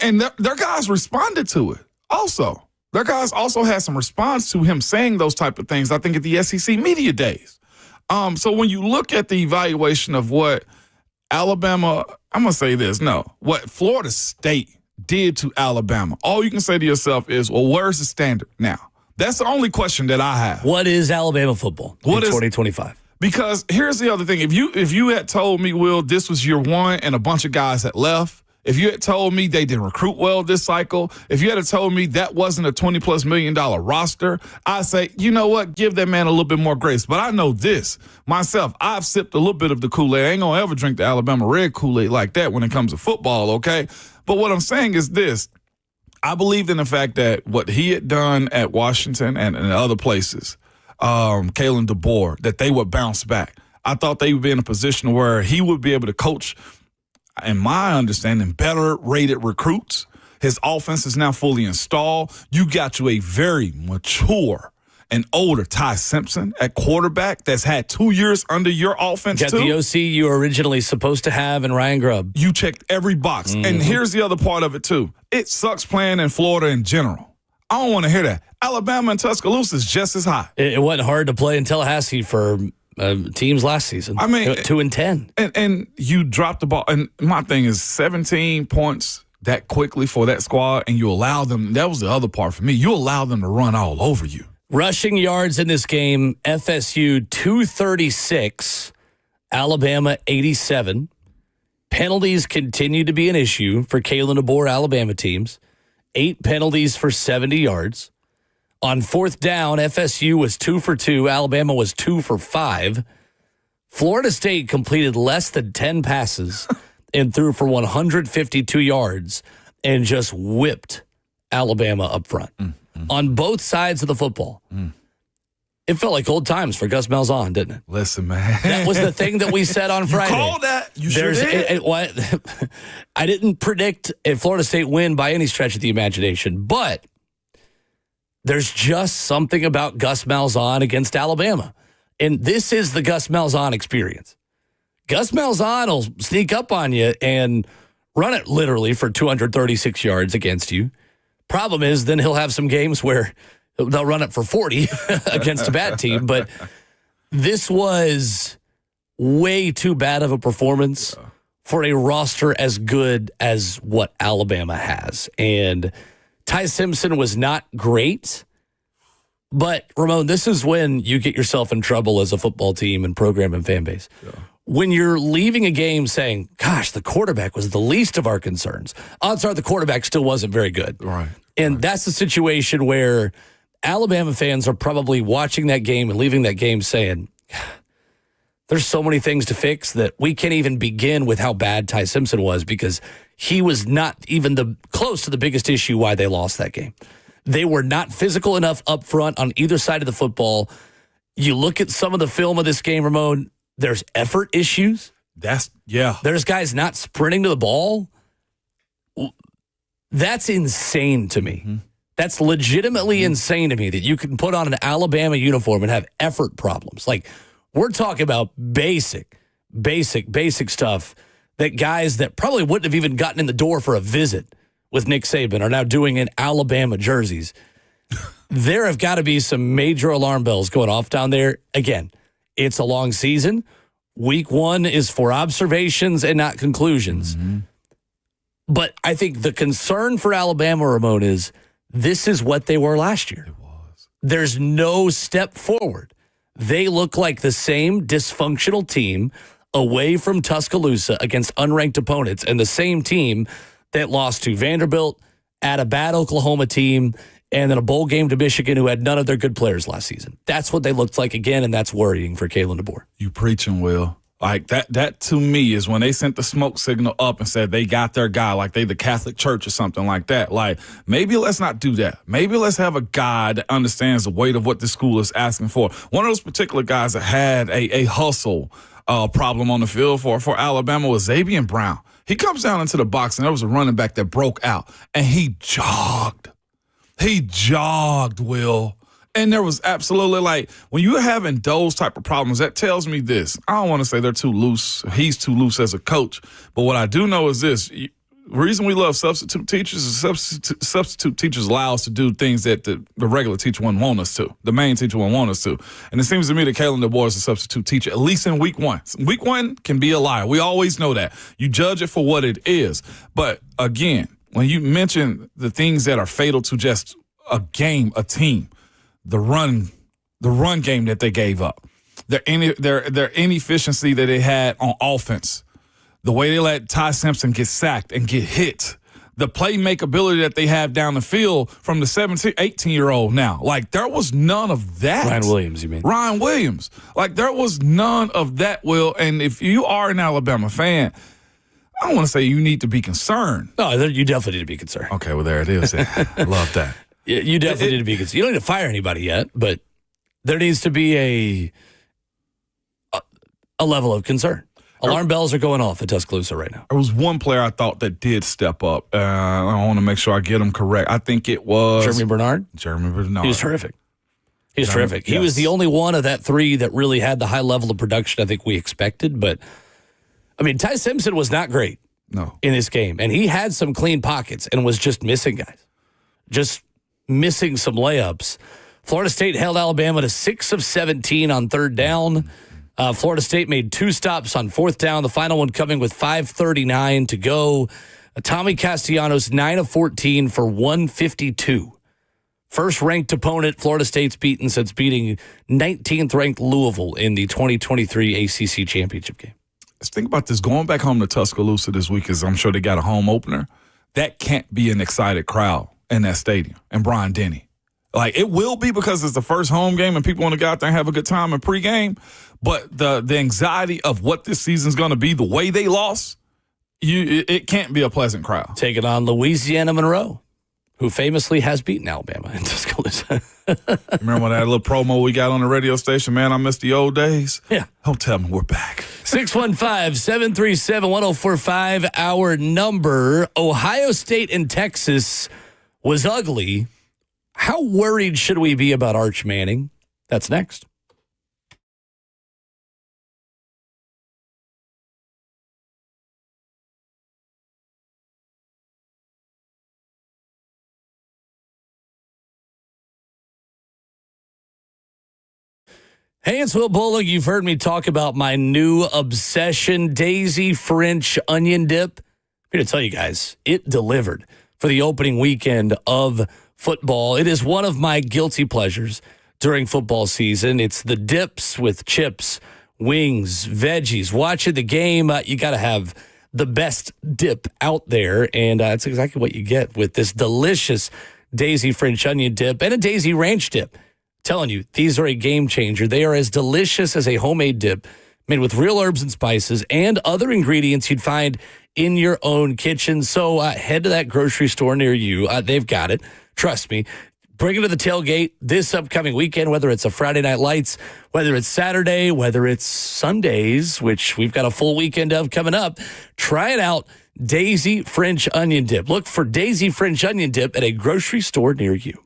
And their guys responded to it also. Their guys also had some response to him saying those type of things, I think, at the SEC media days. So when you look at the evaluation of what Alabama, I'm going to say this, what Florida State did to Alabama, all you can say to yourself is, well, where's the standard now? That's the only question that I have. What is Alabama football in 2025? Because here's the other thing. If you had told me, Will, this was year one and a bunch of guys had left, if you had told me they didn't recruit well this cycle, if you had told me that wasn't a $20+ million roster, I'd say, you know what, give that man a little bit more grace. But I know this myself. I've sipped a little bit of the Kool-Aid. I ain't going to ever drink the Alabama red Kool-Aid like that when it comes to football, okay? But what I'm saying is this. I believed in the fact that what he had done at Washington and other places, Kalen DeBoer, that they would bounce back. I thought they would be in a position where he would be able to coach, in my understanding, better rated recruits. His offense is now fully installed. You got you a very mature and older Ty Simpson at quarterback that's had 2 years under your offense, got too. The OC you were originally supposed to have in Ryan Grubb. You checked every box. Mm-hmm. And here's the other part of it, too. It sucks playing in Florida in general. I don't want to hear that. Alabama and Tuscaloosa is just as high. It wasn't hard to play in Tallahassee for teams last season. I mean, 2-10. And you dropped the ball. And my thing is 17 points that quickly for that squad, and you allow them. That was the other part for me. You allow them to run all over you. Rushing yards in this game, FSU 236, Alabama 87. Penalties continue to be an issue for Kalen DeBoer Alabama teams. 8 penalties for 70 yards. On fourth down, FSU was 2 for 2. Alabama was 2 for 5. Florida State completed less than 10 passes and threw for 152 yards and just whipped Alabama up front. On both sides of the football. It felt like old times for Gus Malzahn, didn't it? Listen, man. That was the thing that we said on Friday. You called that. You sure did. I didn't predict a Florida State win by any stretch of the imagination, but there's just something about Gus Malzahn against Alabama. And this is the Gus Malzahn experience. Gus Malzahn will sneak up on you and run it literally for 236 yards against you. Problem is, then he'll have some games where they'll run it for 40 against a bad team. But this was way too bad of a performance for a roster as good as what Alabama has. And Ty Simpson was not great. But, Ramon, this is when you get yourself in trouble as a football team and program and fan base. Yeah. When you're leaving a game saying, gosh, the quarterback was the least of our concerns, odds are the quarterback still wasn't very good. Right. And that's the situation where Alabama fans are probably watching that game and leaving that game saying, there's so many things to fix that we can't even begin with how bad Ty Simpson was because he was not even close to the biggest issue why they lost that game. They were not physical enough up front on either side of the football. You look at some of the film of this game, Ramon, there's effort issues. There's guys not sprinting to the ball. That's insane to me. Mm-hmm. That's legitimately insane to me that you can put on an Alabama uniform and have effort problems. Like, we're talking about basic stuff that guys that probably wouldn't have even gotten in the door for a visit with Nick Saban are now doing in Alabama jerseys. There have got to be some major alarm bells going off down there. Again, it's a long season. Week 1 is for observations and not conclusions. Mm-hmm. But I think the concern for Alabama, Ramon, is this is what they were last year. It was. There's no step forward. They look like the same dysfunctional team away from Tuscaloosa against unranked opponents, and the same team that lost to Vanderbilt, at a bad Oklahoma team, and then a bowl game to Michigan, who had none of their good players last season. That's what they looked like again, and that's worrying for Kalen DeBoer. You preaching, Will. Like that to me is when they sent the smoke signal up and said they got their guy, like they the Catholic Church or something like that. Like, maybe let's not do that. Maybe let's have a guy that understands the weight of what the school is asking for. One of those particular guys that had a hustle problem on the field for Alabama was Xavier Brown. He comes down into the box, and there was a running back that broke out, and he jogged. He jogged, Will. And there was absolutely, like, when you're having those type of problems, that tells me this. I don't want to say they're too loose. He's too loose as a coach. But what I do know is this. The reason we love substitute teachers is substitute teachers allow us to do things that the regular teacher wouldn't want us to. The main teacher wouldn't want us to. And it seems to me that Kalen DeBoer is a substitute teacher, at least in week 1. Week 1 can be a lie. We always know that. You judge it for what it is. But, again, when you mention the things that are fatal to just a game, a team, the run game that they gave up, their inefficiency that they had on offense, the way they let Ty Simpson get sacked and get hit, the playmakeability that they have down the field from the 17, 18-year-old now. Like, there was none of that. Ryan Williams, you mean? Ryan Williams. Like, there was none of that, Will. And if you are an Alabama fan, I don't want to say you need to be concerned. No, you definitely need to be concerned. Okay, well, there it is. Love that. You definitely need to be concerned. You don't need to fire anybody yet, but there needs to be a level of concern. Alarm bells are going off at Tuscaloosa right now. There was one player I thought that did step up. I want to make sure I get him correct. I think it was Jeremy Bernard. He was terrific. He was the only one of that 3 that really had the high level of production I think we expected. But, I mean, Ty Simpson was not great in this game. And he had some clean pockets and was just missing guys. Just missing some layups. Florida State held Alabama to 6 of 17 on third down. Florida State made 2 stops on fourth down, the final one coming with 5:39 to go. Tommy Castellanos, 9 of 14 for 152. First-ranked opponent Florida State's beaten since beating 19th-ranked Louisville in the 2023 ACC Championship game. Let's think about this. Going back home to Tuscaloosa this week, is I'm sure they got a home opener. That can't be an excited crowd in that stadium, and Brian Denny. Like, it will be because it's the first home game and people want to go out there and have a good time in pregame. But the anxiety of what this season's going to be, the way they lost, it can't be a pleasant crowd. Taking on Louisiana Monroe, who famously has beaten Alabama in Tuscaloosa. Remember that little promo we got on the radio station? Man, I miss the old days. Yeah. Don't tell me we're back. 615-737-1045, our number. Ohio State and Texas was ugly. How worried should we be about Arch Manning? That's next. Hey, it's Will Bullock. You've heard me talk about my new obsession, Daisy French onion dip. I'm here to tell you guys, it delivered for the opening weekend of football. It is one of my guilty pleasures during football season. It's the dips with chips, wings, veggies. Watching the game, you got to have the best dip out there, and that's exactly what you get with this delicious Daisy French onion dip and a Daisy Ranch dip. Telling you, these are a game changer. They are as delicious as a homemade dip made with real herbs and spices and other ingredients you'd find in your own kitchen. So head to that grocery store near you. They've got it. Trust me. Bring it to the tailgate this upcoming weekend, whether it's a Friday Night Lights, whether it's Saturday, whether it's Sundays, which we've got a full weekend of coming up. Try it out, Daisy French Onion Dip. Look for Daisy French Onion Dip at a grocery store near you.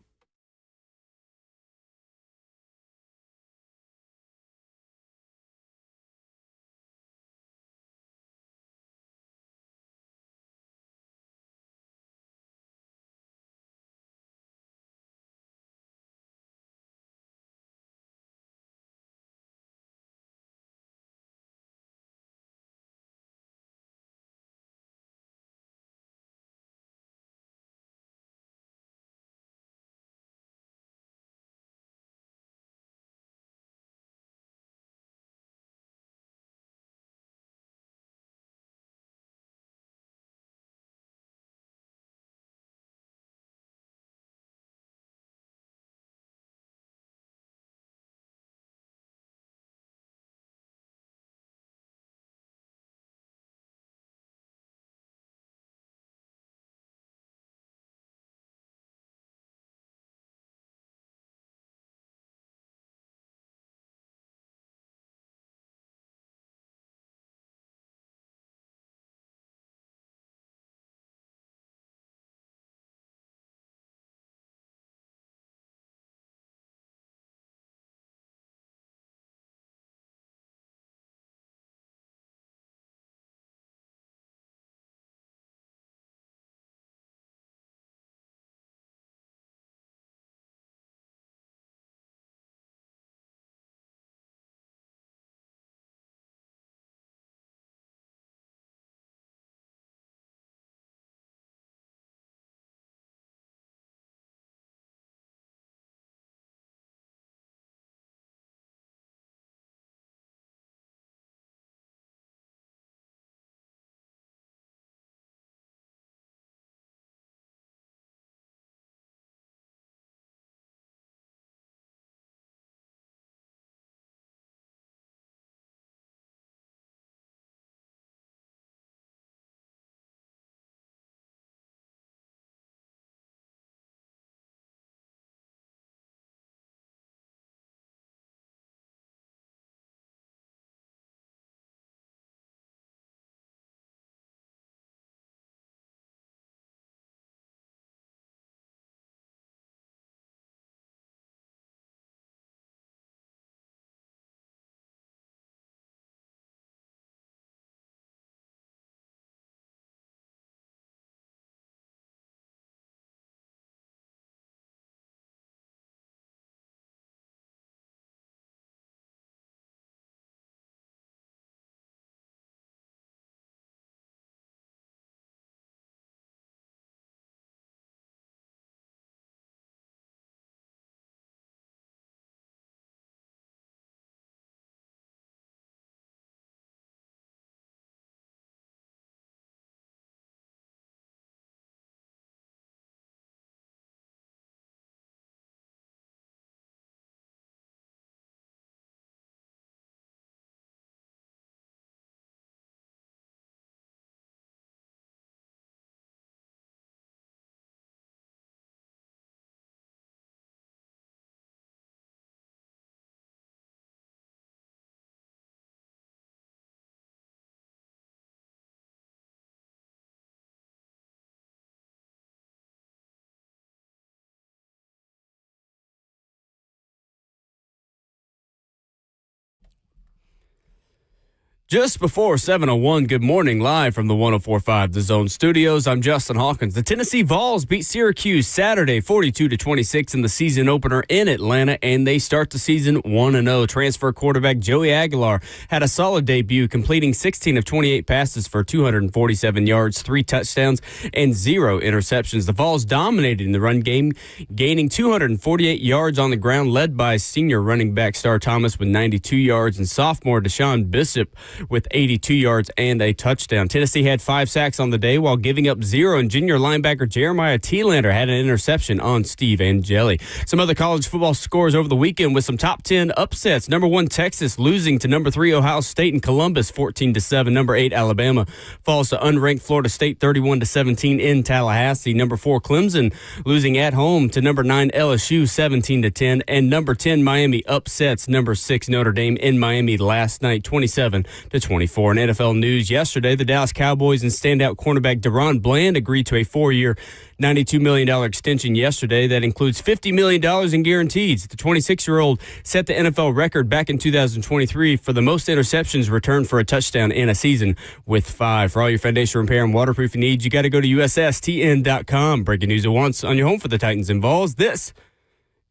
Just before 7:01, good morning, live from the 104.5 The Zone Studios. I'm Justin Hawkins. The Tennessee Vols beat Syracuse Saturday 42-26 in the season opener in Atlanta, and they start the season 1-0. Transfer quarterback Joey Aguilar had a solid debut, completing 16 of 28 passes for 247 yards, 3 touchdowns, and 0 interceptions. The Vols dominated in the run game, gaining 248 yards on the ground, led by senior running back Star Thomas with 92 yards, and sophomore Deshaun Bishop with 82 yards and a touchdown. Tennessee had 5 sacks on the day while giving up 0, and junior linebacker Jeremiah Thielander had an interception on Steve Angeli. Some other college football scores over the weekend with some top 10 upsets. Number 1, Texas losing to number 3, Ohio State in Columbus 14-7. Number 8, Alabama falls to unranked Florida State 31-17 in Tallahassee. Number 4, Clemson losing at home to number 9, LSU 17-10. And number 10, Miami upsets number 6, Notre Dame in Miami last night 27-24. In NFL news yesterday, the Dallas Cowboys and standout cornerback Deron Bland agreed to a 4-year, $92 million extension yesterday that includes $50 million in guarantees. The 26-year-old set the NFL record back in 2023 for the most interceptions returned for a touchdown in a season with 5. For all your foundation repair and waterproofing needs, you got to go to USSTN.com. Breaking news at once on your home for the Titans and Vols. This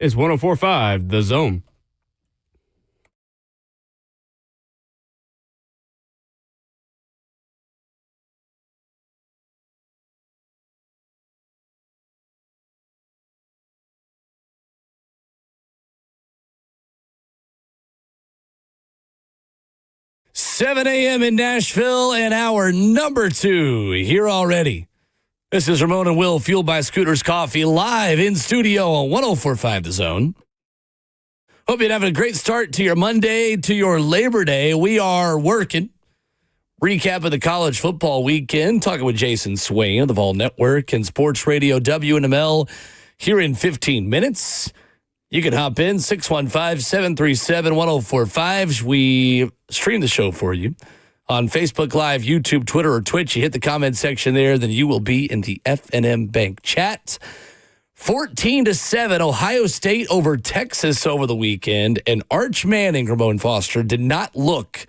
is 104.5 The Zone. $7 a.m. in Nashville and hour number 2 here already. This is Ramon and Will, fueled by Scooters Coffee, live in studio on 104.5 The Zone. Hope you're having a great start to your Monday, to your Labor Day. We are working. Recap of the college football weekend, talking with Jason Swain of the Vol Network and Sports Radio WNML here in 15 minutes. You can hop in, 615-737-1045. We stream the show for you on Facebook Live, YouTube, Twitter, or Twitch. You hit the comment section there, then you will be in the FNM Bank chat. 14-7, Ohio State over Texas over the weekend, and Arch Manning, Ramon Foster, did not look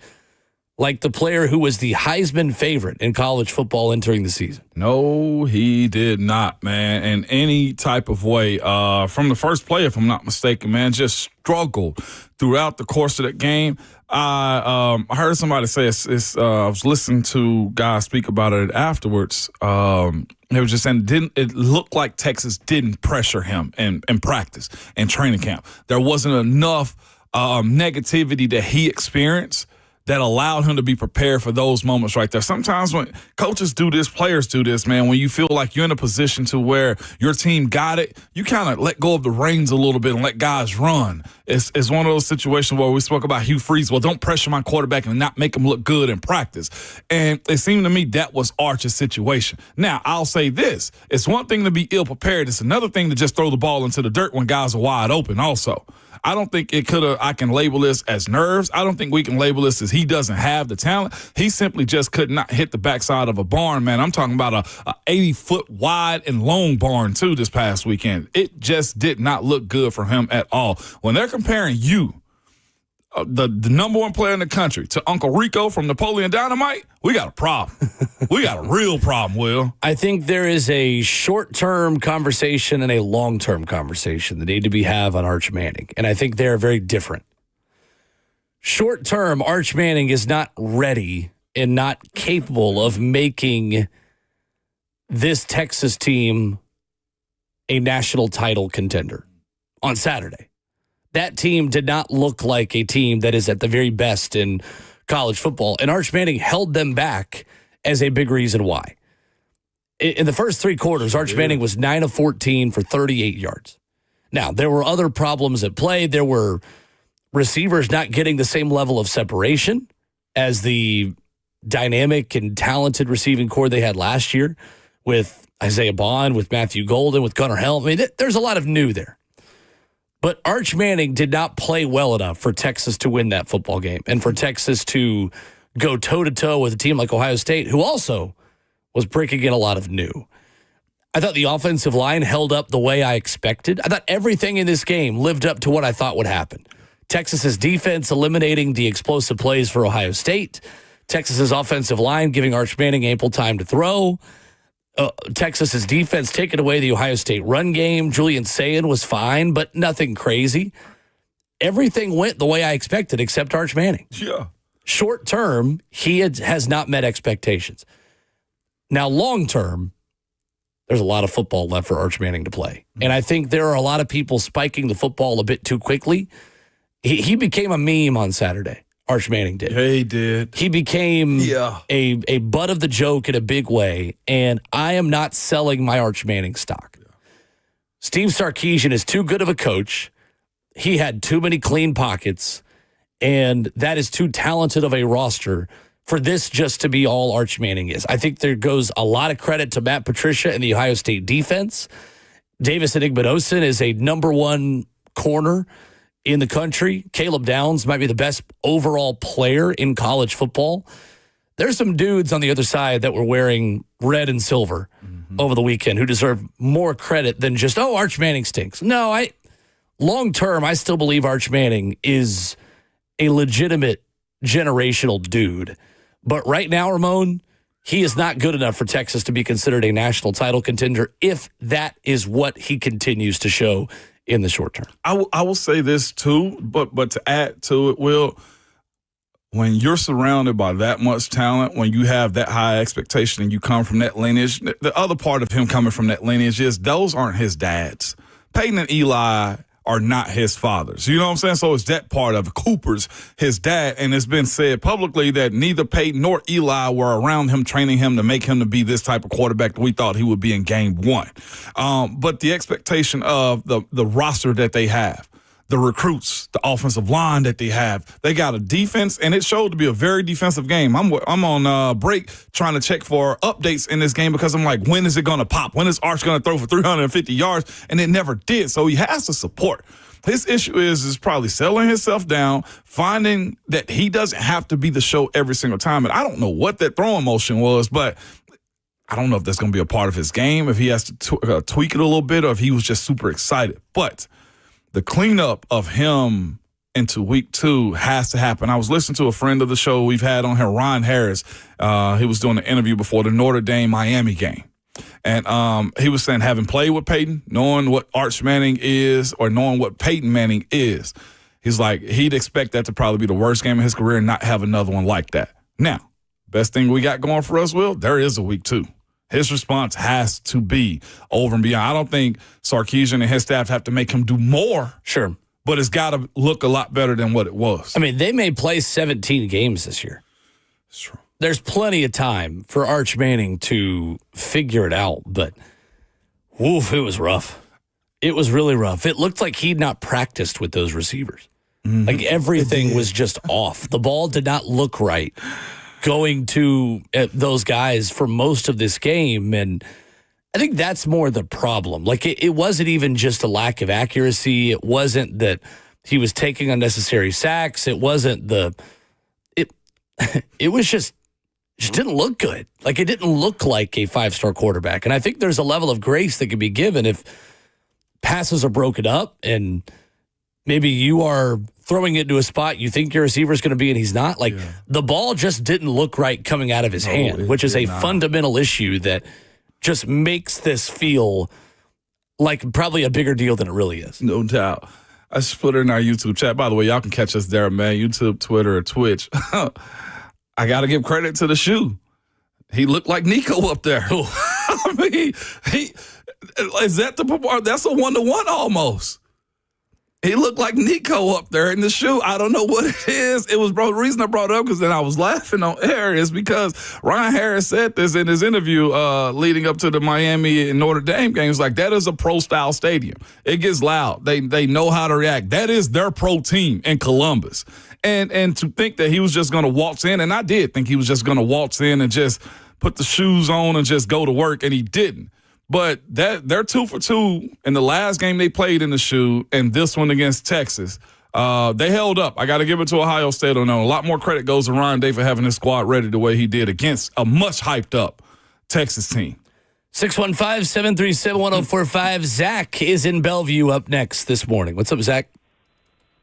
like the player who was the Heisman favorite in college football entering the season. No, he did not, man, in any type of way. From the first play, if I'm not mistaken, man, just struggled throughout the course of that game. I heard somebody say I was listening to guys speak about it afterwards. They were just saying it looked like Texas didn't pressure him in practice and training camp. There wasn't enough negativity that he experienced that allowed him to be prepared for those moments right there. Sometimes when coaches do this, players do this, man, when you feel like you're in a position to where your team got it, you kind of let go of the reins a little bit and let guys run. It's one of those situations where we spoke about Hugh Freeze. Well, don't pressure my quarterback and not make him look good in practice. And it seemed to me that was Arch's situation. Now, I'll say this. It's one thing to be ill-prepared. It's another thing to just throw the ball into the dirt when guys are wide open also. I don't think I can label this as nerves. I don't think we can label this as he doesn't have the talent. He simply just could not hit the backside of a barn, man. I'm talking about a 80-foot wide and long barn, too, this past weekend. It just did not look good for him at all. When they're comparing you, the number 1 player in the country, to Uncle Rico from Napoleon Dynamite, we got a problem. We got a real problem, Will. I think there is a short-term conversation and a long-term conversation that need to be had on Arch Manning, and I think they're very different. Short-term, Arch Manning is not ready and not capable of making this Texas team a national title contender on Saturday. That team did not look like a team that is at the very best in college football, and Arch Manning held them back as a big reason why. In the first 3 quarters, Arch Manning was 9 of 14 for 38 yards. Now, there were other problems at play. There were receivers not getting the same level of separation as the dynamic and talented receiving core they had last year with Isaiah Bond, with Matthew Golden, with Gunnar Helm. I mean, there's a lot of new there. But Arch Manning did not play well enough for Texas to win that football game and for Texas to go toe-to-toe with a team like Ohio State, who also was breaking in a lot of new. I thought the offensive line held up the way I expected. I thought everything in this game lived up to what I thought would happen. Texas's defense eliminating the explosive plays for Ohio State. Texas's offensive line giving Arch Manning ample time to throw. Texas's defense taking away the Ohio State run game. Julian Sayin was fine, but nothing crazy. Everything went the way I expected except Arch Manning. Yeah. Short term, he has not met expectations. Now, long term, there's a lot of football left for Arch Manning to play. And I think there are a lot of people spiking the football a bit too quickly. He became a meme on Saturday. Arch Manning did. Yeah, he did. He became a butt of the joke in a big way, and I am not selling my Arch Manning stock. Yeah. Steve Sarkisian is too good of a coach. He had too many clean pockets, and that is too talented of a roster for this just to be all Arch Manning is. I think there goes a lot of credit to Matt Patricia and the Ohio State defense. Davis Enigmadosin is a number one corner in the country. Caleb Downs might be the best overall player in college football. There's some dudes on the other side that were wearing red and silver over the weekend who deserve more credit than just, Arch Manning stinks. No, long term, I still believe Arch Manning is a legitimate generational dude. But right now, Ramon, he is not good enough for Texas to be considered a national title contender if that is what he continues to show in the short term. I will say this too, but to add to it, Will, when you're surrounded by that much talent, when you have that high expectation and you come from that lineage, the other part of him coming from that lineage is those aren't his dads. Peyton and Eli are not his fathers. You know what I'm saying? So it's that part of Cooper's his dad, and it's been said publicly that neither Peyton nor Eli were around him training him to make him to be this type of quarterback that we thought he would be in game one. But the expectation of the roster that they have, the recruits, the offensive line that they have, they got a defense, and it showed to be a very defensive game. I'm on break trying to check for updates in this game because I'm like, when is it going to pop? When is Arch going to throw for 350 yards? And it never did. So he has to support. His issue is probably settling himself down, finding that he doesn't have to be the show every single time. And I don't know what that throwing motion was, but I don't know if that's going to be a part of his game, if he has to tweak it a little bit, or if he was just super excited. But the cleanup of him into week 2 has to happen. I was listening to a friend of the show we've had on here, Ron Harris. He was doing an interview before the Notre Dame-Miami game. And he was saying, having played with Peyton, knowing what Arch Manning is or knowing what Peyton Manning is, he's like, he'd expect that to probably be the worst game of his career and not have another one like that. Now, best thing we got going for us, Will, there is a week 2. His response has to be over and beyond. I don't think Sarkisian and his staff have to make him do more. Sure. But it's got to look a lot better than what it was. I mean, they may play 17 games this year. It's true. There's plenty of time for Arch Manning to figure it out, but woof, it was rough. It was really rough. It looked like he'd not practiced with those receivers. Mm-hmm. Like everything was just off. The ball did not look right going to those guys for most of this game, and I think that's more the problem. Like it wasn't even just a lack of accuracy. It wasn't that he was taking unnecessary sacks. It wasn't it was just didn't look good. Like it didn't look like a 5-star quarterback. And I think there's a level of grace that can be given if passes are broken up and maybe you are throwing it to a spot you think your receiver is going to be and he's not. Like the ball just didn't look right coming out of his hand, which is a fundamental issue that just makes this feel like probably a bigger deal than it really is. No doubt. I just put it in our YouTube chat. By the way, y'all can catch us there, man. YouTube, Twitter, or Twitch. I got to give credit to the shoe. He looked like Nico up there. I mean, is that that's a 1-to-1 almost. He looked like Nico up there in the shoe. I don't know what it is. It was the reason I brought it up because then I was laughing on air is because Ryan Harris said this in his interview leading up to the Miami and Notre Dame games. Like, that is a pro-style stadium. It gets loud. They know how to react. That is their pro team in Columbus. And to think that he was just going to waltz in, and I did think he was just going to waltz in and just put the shoes on and just go to work, and he didn't. But they're 2 for 2 in the last game they played in the shoe and this one against Texas. They held up. I got to give it to Ohio State on that. A lot more credit goes to Ryan Day for having his squad ready the way he did against a much hyped up Texas team. 615-737-1045. Zach is in Bellevue up next this morning. What's up, Zach?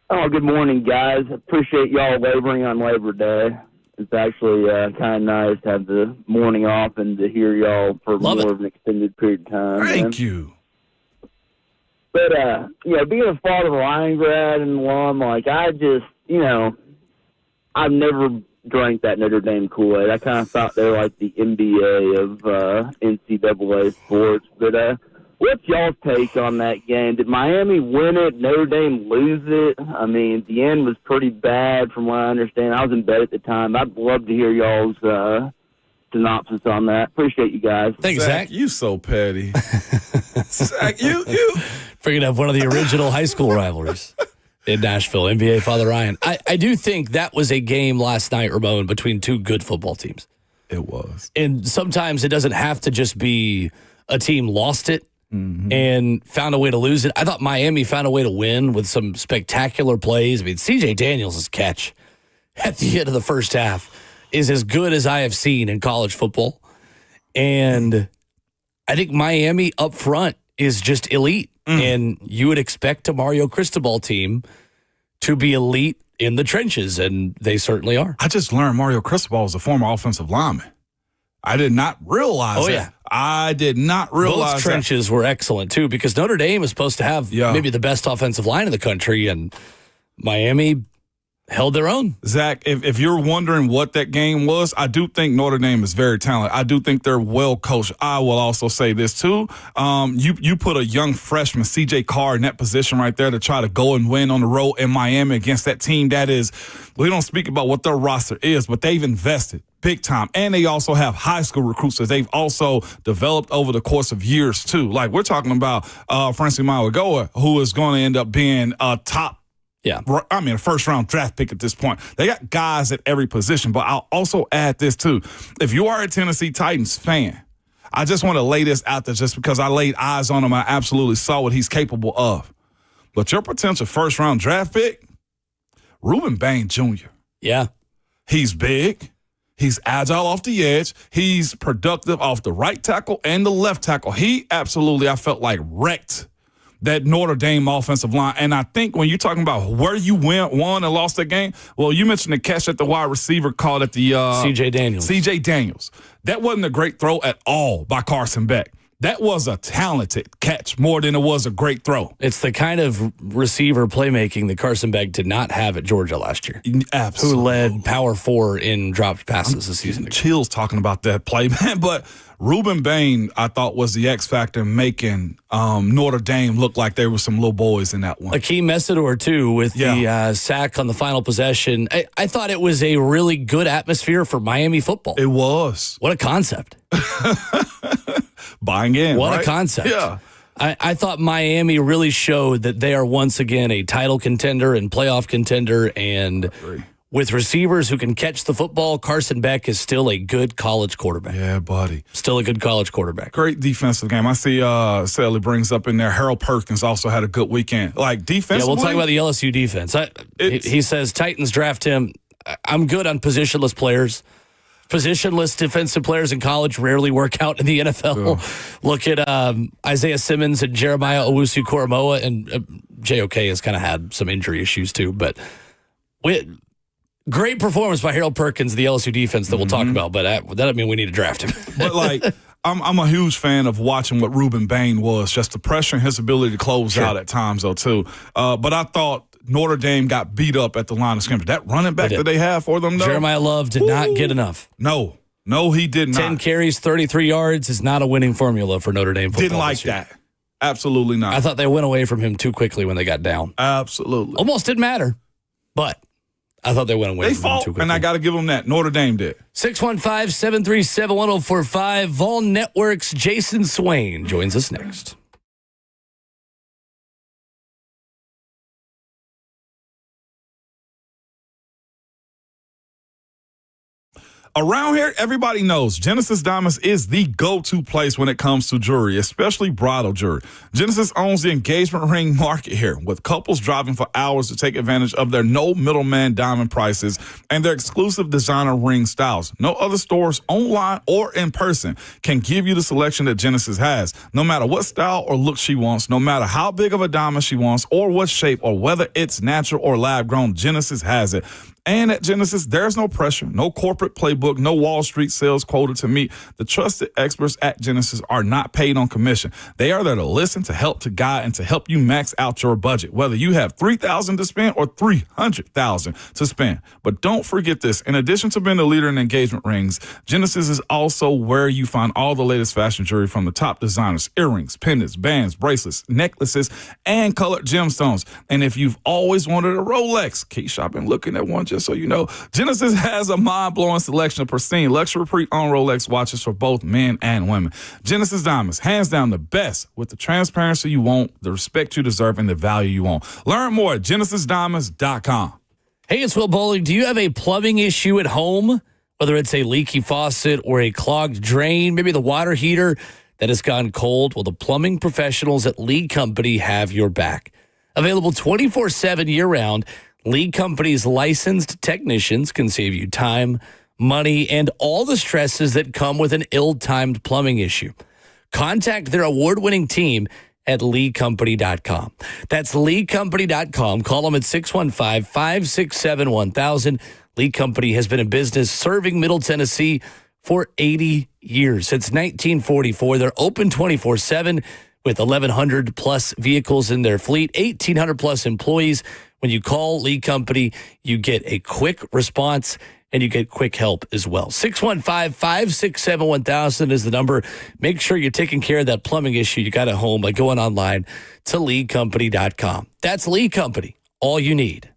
Oh, good morning, guys. Appreciate y'all laboring on Labor Day. It's actually kind of nice to have the morning off and to hear y'all for more of an extended period of time. Thank you. But, being a father of a Lion grad and alum, like, I just, I've never drank that Notre Dame Kool-Aid. I kind of thought they were like the NBA of NCAA sports. But What's y'all's take on that game? Did Miami win it, Notre Dame lose it? I mean, the end was pretty bad from what I understand. I was in bed at the time. I'd love to hear y'all's synopsis on that. Appreciate you guys. Thanks, Zach. You so petty. Zach, you. Bringing up one of the original high school rivalries in Nashville, NBA Father Ryan. I do think that was a game last night, Ramon, between two good football teams. It was. And sometimes it doesn't have to just be a team lost it and found a way to lose it. I thought Miami found a way to win with some spectacular plays. I mean, C.J. Daniels' catch at the end of the first half is as good as I have seen in college football. And I think Miami up front is just elite. And you would expect a Mario Cristobal team to be elite in the trenches, and they certainly are. I just learned Mario Cristobal was a former offensive lineman. I did not realize that. Yeah. I did not realize Both trenches were excellent, too, because Notre Dame is supposed to have maybe the best offensive line in the country, and Miami held their own. Zach, if you're wondering what that game was, I do think Notre Dame is very talented. I do think they're well coached. I will also say this, too. You put a young freshman, C.J. Carr, in that position right there to try to go and win on the road in Miami against that team that is, we don't speak about what their roster is, but they've invested big time. And they also have high school recruits that they've also developed over the course of years, too. Like, we're talking about Francis Mauigoa, who is going to end up being a top, a first-round draft pick at this point. They got guys at every position, but I'll also add this, too. If you are a Tennessee Titans fan, I just want to lay this out there just because I laid eyes on him. I absolutely saw what he's capable of. But your potential first-round draft pick, Reuben Bain Jr. Yeah. He's big. He's agile off the edge. He's productive off the right tackle and the left tackle. He absolutely, I felt like, wrecked that Notre Dame offensive line. And I think when you're talking about where you won and lost that game, well, you mentioned the catch that the wide receiver called at the C.J. Daniels. C.J. Daniels. That wasn't a great throw at all by Carson Beck. That was a talented catch more than it was a great throw. It's the kind of receiver playmaking that Carson Beck did not have at Georgia last year. Absolutely. Who led Power 4 in dropped passes this season. Chills talking about that play, man. But Reuben Bain, I thought, was the X factor making Notre Dame look like there were some little boys in that one. Akeem Messidor, too, with the sack on the final possession. I thought it was a really good atmosphere for Miami football. It was. What a concept. Buying in. What right? a concept. Yeah. I thought Miami really showed that they are once again a title contender and playoff contender. And with receivers who can catch the football, Carson Beck is still a good college quarterback. Yeah, buddy. Still a good college quarterback. Great defensive game. I see Sally brings up in there, Harold Perkins also had a good weekend. Like, defensively. Yeah, we'll talk about the LSU defense. He says Titans draft him. I'm good on positionless players. Positionless defensive players in college rarely work out in the NFL. Yeah. Look at Isaiah Simmons and Jeremiah Owusu-Koramoah, and JOK has kind of had some injury issues too. But great performance by Harold Perkins, the LSU defense that we'll talk about. But that doesn't mean we need to draft him. But like, I'm a huge fan of watching what Reuben Bain was, just the pressure and his ability to close out at times though too. But I thought Notre Dame got beat up at the line of scrimmage. That running back that they have for them, though, Jeremiah Love did not get enough. No, he did not. 10 carries, 33 yards is not a winning formula for Notre Dame football. Didn't like that. Absolutely not. I thought they went away from him too quickly when they got down. Absolutely. Almost didn't matter, but I thought they went away from him too quickly. And I got to give them that. Notre Dame did. 615-737-1045. Vol Network's Jason Swain joins us next. Around here, everybody knows Genesis Diamonds is the go-to place when it comes to jewelry, especially bridal jewelry. Genesis owns the engagement ring market here, with couples driving for hours to take advantage of their no middleman diamond prices and their exclusive designer ring styles. No other stores, online or in person, can give you the selection that Genesis has. No matter what style or look she wants, no matter how big of a diamond she wants, or what shape, or whether it's natural or lab-grown, Genesis has it. And at Genesis, there's no pressure, no corporate playbook, no Wall Street sales quota to meet. The trusted experts at Genesis are not paid on commission. They are there to listen, to help, to guide, and to help you max out your budget, whether you have $3,000 to spend or $300,000 to spend. But don't forget this. In addition to being a leader in engagement rings, Genesis is also where you find all the latest fashion jewelry from the top designers, earrings, pendants, bands, bracelets, necklaces, and colored gemstones. And if you've always wanted a Rolex, keep shopping looking at one just so you know. Genesis has a mind-blowing selection of pristine luxury pre-owned Rolex watches for both men and women. Genesis Diamonds, hands down the best, with the transparency you want, the respect you deserve, and the value you want. Learn more at genesisdiamonds.com. Hey, it's Will Bowling. Do you have a plumbing issue at home? Whether it's a leaky faucet or a clogged drain, maybe the water heater that has gone cold, well, the plumbing professionals at Lee Company have your back. Available 24/7 year-round, Lee Company's licensed technicians can save you time, money, and all the stresses that come with an ill-timed plumbing issue. Contact their award-winning team at leecompany.com. That's leecompany.com. Call them at 615-567-1000. Lee Company has been in business serving Middle Tennessee for 80 years. Since 1944, they're open 24/7 with 1,100 plus vehicles in their fleet, 1,800 plus employees. When you call Lee Company, you get a quick response and you get quick help as well. 615-567-1000 is the number. Make sure you're taking care of that plumbing issue you got at home by going online to leecompany.com. That's Lee Company, all you need.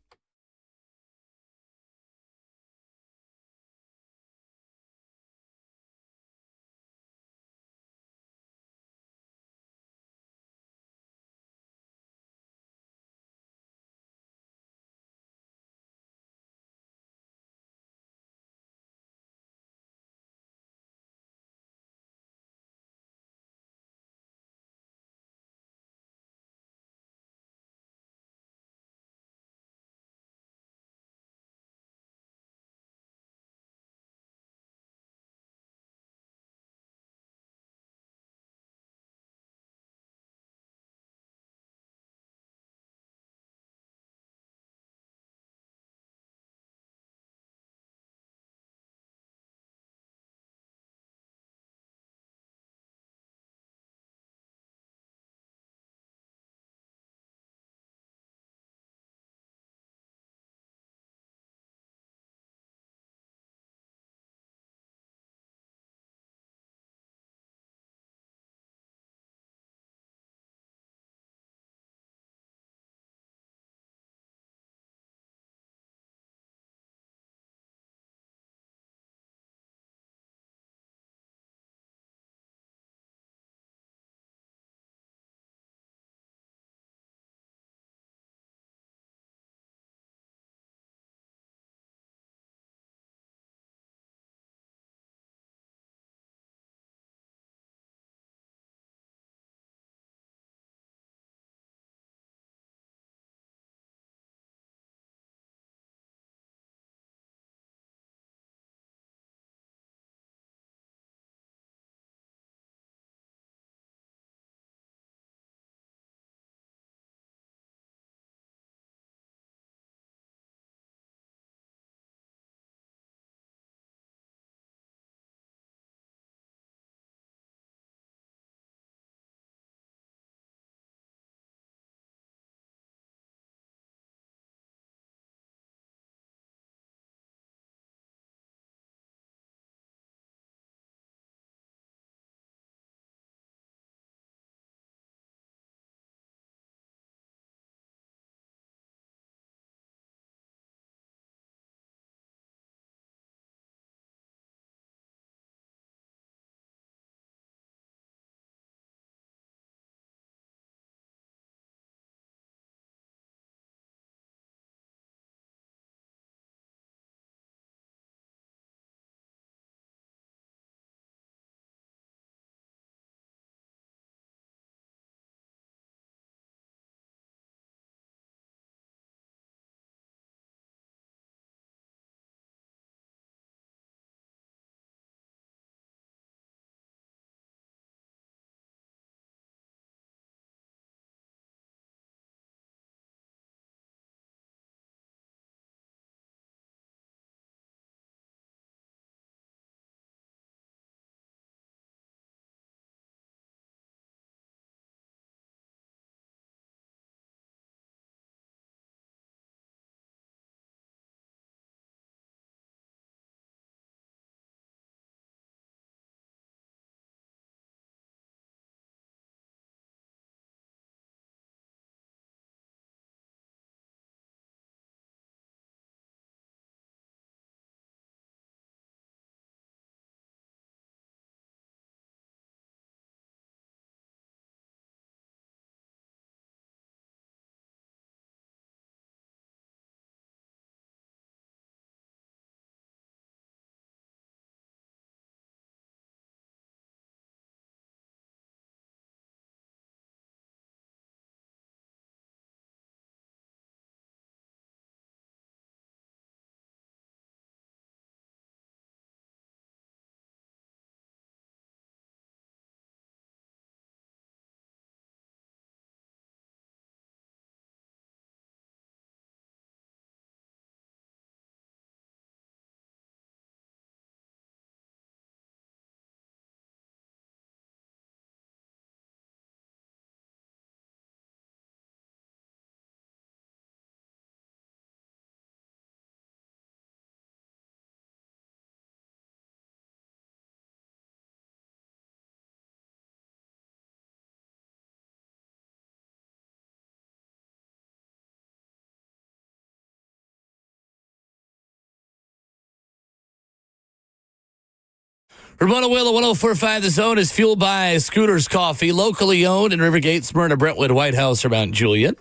Ramona Willa, 104.5 The Zone is fueled by Scooters Coffee, locally owned in Rivergate, Smyrna, Brentwood, White House, or Mount Juliet.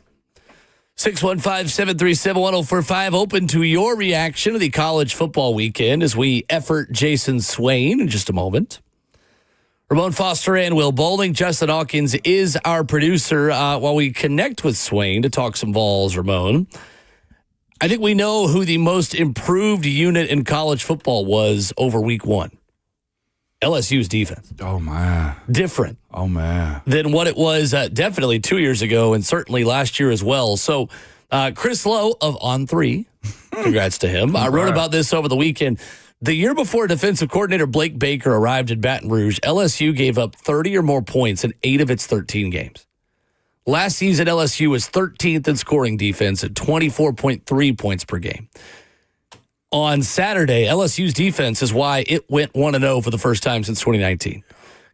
615-737-1045, open to your reaction to the college football weekend as we effort Jason Swain in just a moment. Ramon Foster and Will Bowling. Justin Hawkins is our producer. While we connect with Swain to talk some Vols, Ramon, I think we know who the most improved unit in college football was over week one. LSU's defense. Oh, man. Different. Oh, man. Than what it was definitely 2 years ago and certainly last year as well. So Chris Lowe of On3, congrats to him. I wrote about this over the weekend. The year before defensive coordinator Blake Baker arrived in Baton Rouge, LSU gave up 30 or more points in 8 of its 13 games. Last season, LSU was 13th in scoring defense at 24.3 points per game. On Saturday, LSU's defense is why it went 1-0 for the first time since 2019.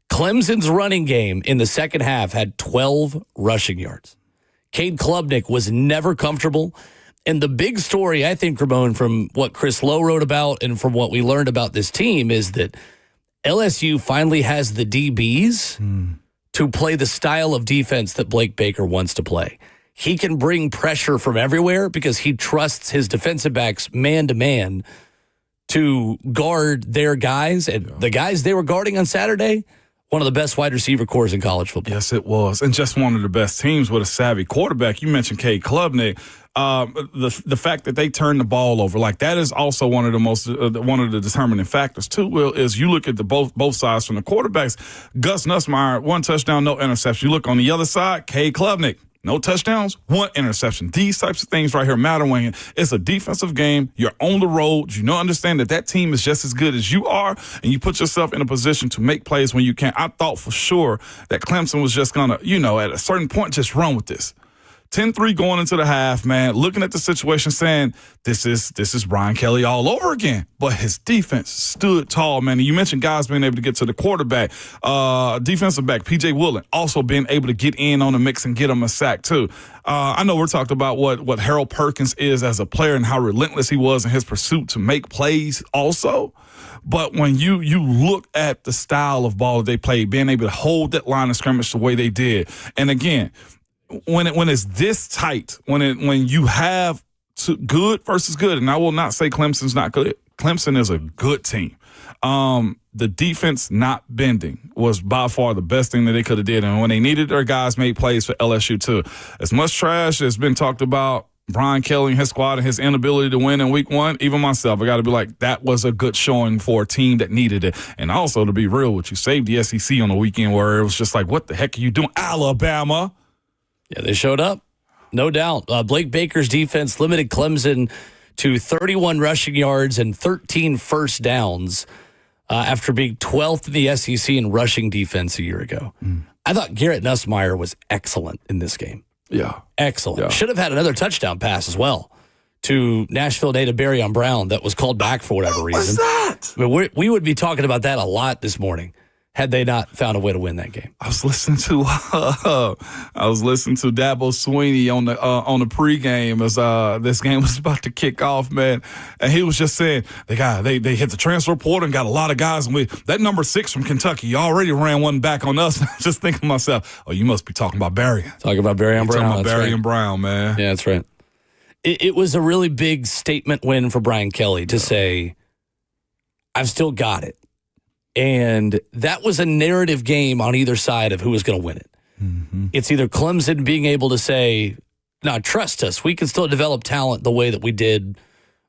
Clemson's running game in the second half had 12 rushing yards. Cade Klubnik was never comfortable. And the big story, I think, Ramon, from what Chris Lowe wrote about and from what we learned about this team is that LSU finally has the DBs to play the style of defense that Blake Baker wants to play. He can bring pressure from everywhere because he trusts his defensive backs man-to-man to guard their guys. And the guys they were guarding on Saturday, one of the best wide receiver cores in college football. Yes, it was. And just one of the best teams with a savvy quarterback. You mentioned Cade Klubnik. The fact that they turned the ball over, like that is also one of the most one of the determining factors too. Will is you look at the both sides from the quarterbacks. Gus Nussmeier, 1 touchdown, no interception. You look on the other side, Cade Klubnik. No touchdowns, 1 interception. These types of things right here matter when it's a defensive game. You're on the road. You know, understand that team is just as good as you are, and you put yourself in a position to make plays when you can. I thought for sure that Clemson was just going to, at a certain point, just run with this. 10-3 going into the half, man, looking at the situation saying, this is Brian Kelly all over again. But his defense stood tall, man. And you mentioned guys being able to get to the quarterback. Defensive back, P.J. Woolen, also being able to get in on the mix and get him a sack, too. I know we're talking about what Harold Perkins is as a player and how relentless he was in his pursuit to make plays also. But when you look at the style of ball that they played, being able to hold that line of scrimmage the way they did, and again, when it's this tight, when you have good versus good, and I will not say Clemson's not good. Clemson is a good team. The defense not bending was by far the best thing that they could have did. And when they needed their guys, made plays for LSU too. As much trash has been talked about Brian Kelly and his squad and his inability to win in week one, even myself, I got to be like, that was a good showing for a team that needed it. And also, to be real with you, saved the SEC on the weekend where it was just like, what the heck are you doing, Alabama? Yeah, they showed up, no doubt. Blake Baker's defense limited Clemson to 31 rushing yards and 13 first downs after being 12th in the SEC in rushing defense a year ago. I thought Garrett Nussmeier was excellent in this game. Yeah. Excellent. Yeah. Should have had another touchdown pass as well to Nashville native Barryon Brown that was called back for whatever reason. What's that? I mean, we would be talking about that a lot this morning had they not found a way to win that game. I was listening to Dabo Swinney on the pregame as this game was about to kick off, man, and he was just saying they hit the transfer portal and got a lot of guys, and that number 6 from Kentucky already ran one back on us. Just thinking to myself, oh, you must be talking about Barryon. Talking about Barryon Brown. Talking about Barryon Brown, man. Yeah, that's right. It was a really big statement win for Brian Kelly to say, I've still got it. And that was a narrative game on either side of who was going to win it. Mm-hmm. It's either Clemson being able to say, no, trust us. We can still develop talent the way that we did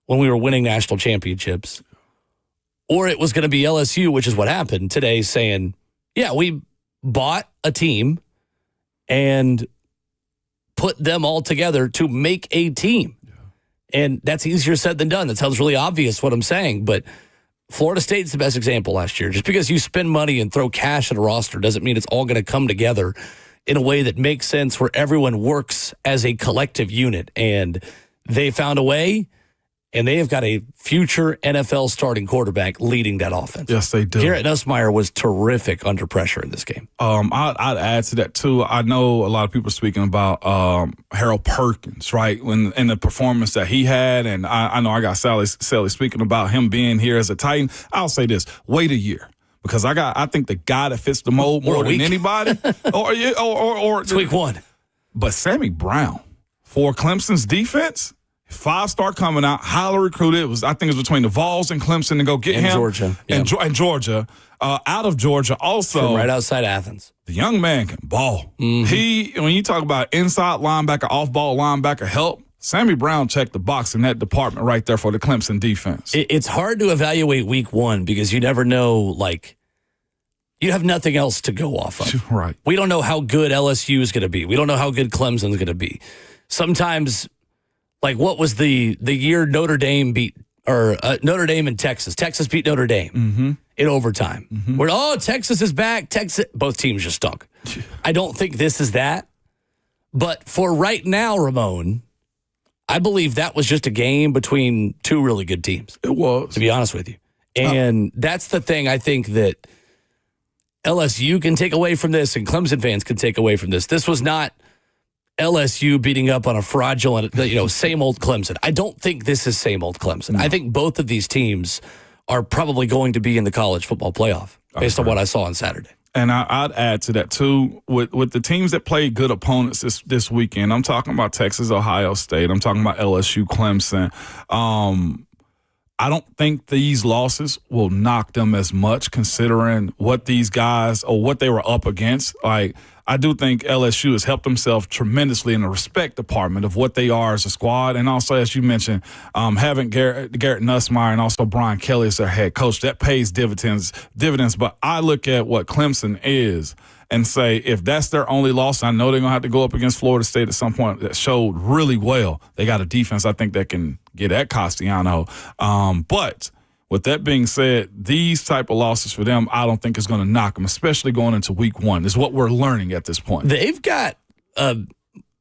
when we were winning national championships. Or it was going to be LSU, which is what happened today, saying, yeah, we bought a team and put them all together to make a team. Yeah. And that's easier said than done. That sounds really obvious what I'm saying, but Florida State's the best example last year. Just because you spend money and throw cash at a roster doesn't mean it's all going to come together in a way that makes sense where everyone works as a collective unit. And they found a way, and they have got a future NFL starting quarterback leading that offense. Yes, they do. Garrett Nussmeier was terrific under pressure in this game. I'd add to that, too. I know a lot of people speaking about Harold Perkins, right, in the performance that he had. And I know I got Sally speaking about him being here as a Titan. I'll say this, wait a year. because I think the guy that fits the mold more than anybody. It's week one. But Sammy Brown for Clemson's defense, 5-star coming out, highly recruited. I think it was between the Vols and Clemson to go get him. Georgia. And Georgia. Out of Georgia also. From right outside Athens. The young man can ball. Mm-hmm. When you talk about inside linebacker, off-ball linebacker help, Sammy Brown checked the box in that department right there for the Clemson defense. It's hard to evaluate week one because you never know, you have nothing else to go off of. Right. We don't know how good LSU is going to be. We don't know how good Clemson's going to be. Sometimes, what was the year Notre Dame beat, or Notre Dame and Texas? Texas beat Notre Dame in overtime. Where, Texas is back. Both teams just stunk. I don't think this is that. But for right now, Ramon, I believe that was just a game between two really good teams. It was. To be honest with you. And that's the thing I think that LSU can take away from this and Clemson fans can take away from this. This was not LSU beating up on a fraudulent, same old Clemson. I don't think this is same old Clemson. No. I think both of these teams are probably going to be in the college football playoff based on what I saw on Saturday. And I'd add to that, too, with the teams that played good opponents this weekend. I'm talking about Texas, Ohio State. I'm talking about LSU, Clemson. I don't think these losses will knock them as much considering what these guys or what they were up against. I do think LSU has helped themselves tremendously in the respect department of what they are as a squad. And also, as you mentioned, having Garrett Nussmeier and also Brian Kelly as their head coach, that pays dividends. But I look at what Clemson is and say, if that's their only loss, I know they're going to have to go up against Florida State at some point that showed really well. They got a defense, I think, that can get at Castellano. But with that being said, these type of losses for them, I don't think is going to knock them, especially going into week one, is what we're learning at this point. They've got a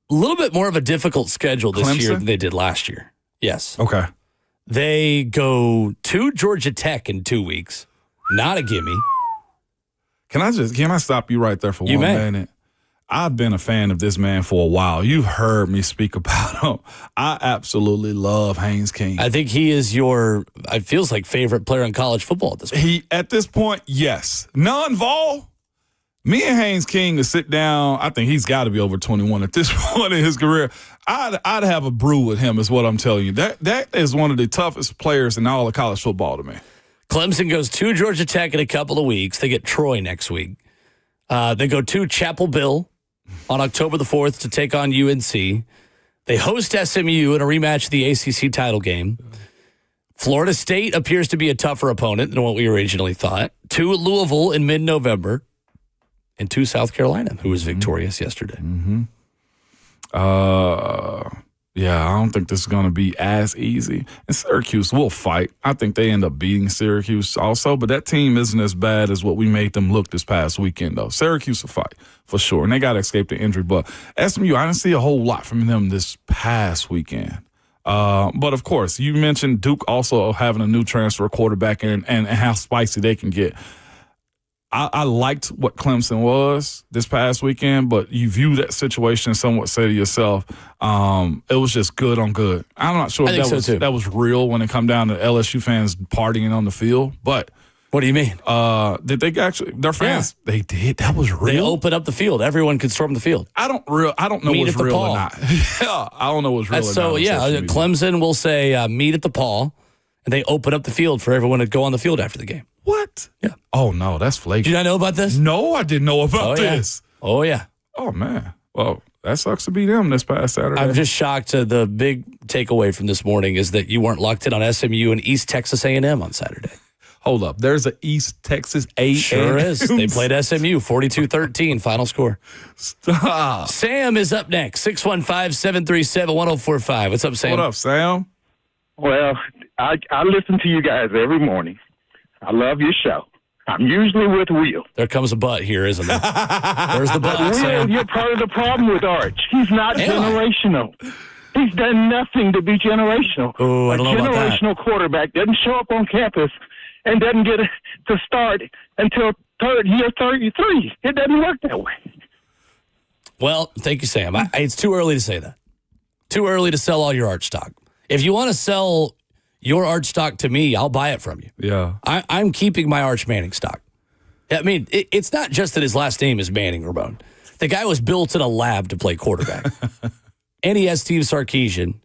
little bit more of a difficult schedule this year than they did last year. Yes. Okay. They go to Georgia Tech in 2 weeks. Not a gimme. Can I stop you right there for 1 minute? I've been a fan of this man for a while. You've heard me speak about him. I absolutely love Haynes King. I think he is it feels like, favorite player in college football at this point. At this point, yes. Non-Vol, me and Haynes King to sit down, I think he's got to be over 21 at this point in his career. I'd have a brew with him is what I'm telling you. That is one of the toughest players in all of college football to me. Clemson goes to Georgia Tech in a couple of weeks. They get Troy next week. They go to Chapel Hill on October the 4th to take on UNC. They host SMU in a rematch of the ACC title game. Florida State appears to be a tougher opponent than what we originally thought. To Louisville in mid-November. And to South Carolina, who was victorious yesterday. Yeah, I don't think this is going to be as easy. And Syracuse will fight. I think they end up beating Syracuse also, but that team isn't as bad as what we made them look this past weekend, though. Syracuse will fight, for sure, and they got to escape the injury. But SMU, I didn't see a whole lot from them this past weekend. But, of course, you mentioned Duke also having a new transfer quarterback and how spicy they can get. I liked what Clemson was this past weekend, but you view that situation and somewhat say to yourself, it was just good on good. I'm not sure if that was real when it come down to LSU fans partying on the field, but what do you mean? Did they actually? Their fans, they did. That was real. They opened up the field. Everyone could storm the field. I don't know what's real or not. Yeah, I don't know what's real or not. So Clemson will say meet at the Paul, and they open up the field for everyone to go on the field after the game. What? Yeah. Oh, no, that's flagrant. Did you not know about this? No, I didn't know about this. Oh, yeah. Oh, man. Well, that sucks to be them this past Saturday. I'm just shocked. The big takeaway from this morning is that you weren't locked in on SMU and East Texas A&M on Saturday. Hold up. There's an East Texas A&M. Sure is. They played SMU, 42-13, final score. Stop. Sam is up next, 615-737-1045. What's up, Sam? What up, Sam? Well, I listen to you guys every morning. I love your show. I'm usually with Will. There comes a butt here, isn't there? There's the butt, Will, Sam. you're part of the problem with Arch. He's not generational. He's done nothing to be generational. Oh, I don't know about that. A generational quarterback doesn't show up on campus and doesn't get to start until year 33. It doesn't work that way. Well, thank you, Sam. It's too early to say that. Too early to sell all your Arch stock. If you want to sell your Arch stock to me, I'll buy it from you. Yeah. I'm keeping my Arch Manning stock. I mean, it's not just that his last name is Manning, Ramon. The guy was built in a lab to play quarterback. And he has Steve Sarkisian.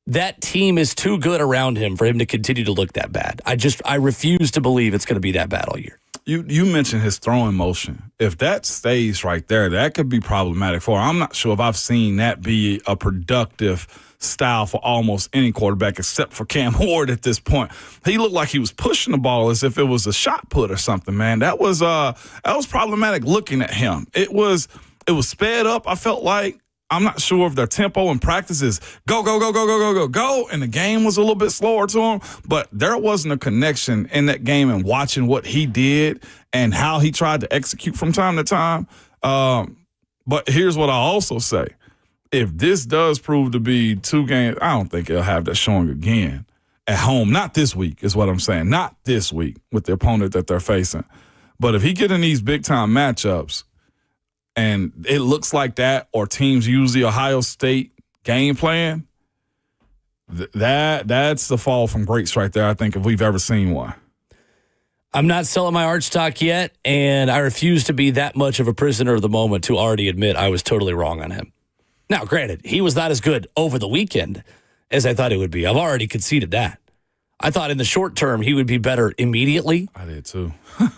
That team is too good around him for him to continue to look that bad. I refuse to believe it's going to be that bad all year. You mentioned his throwing motion. If that stays right there, that could be problematic for him. I'm not sure if I've seen that be a productive style for almost any quarterback except for Cam Ward at this point. He looked like he was pushing the ball as if it was a shot put or something, man. That was problematic looking at him. It was sped up, I felt like. I'm not sure if their tempo in practice is go, go, go, go, go, go, go, go, and the game was a little bit slower to him, but there wasn't a connection in that game and watching what he did and how he tried to execute from time to time. But here's what I also say. If this does prove to be 2 games, I don't think he'll have that showing again at home. Not this week is what I'm saying. Not this week with the opponent that they're facing. But if he get in these big-time matchups, and it looks like that, or teams use the Ohio State game plan, that's the fall from grace right there, I think, if we've ever seen one. I'm not selling my Arch stock yet, and I refuse to be that much of a prisoner of the moment to already admit I was totally wrong on him. Now, granted, he was not as good over the weekend as I thought he would be. I've already conceded that. I thought in the short term he would be better immediately. I did too.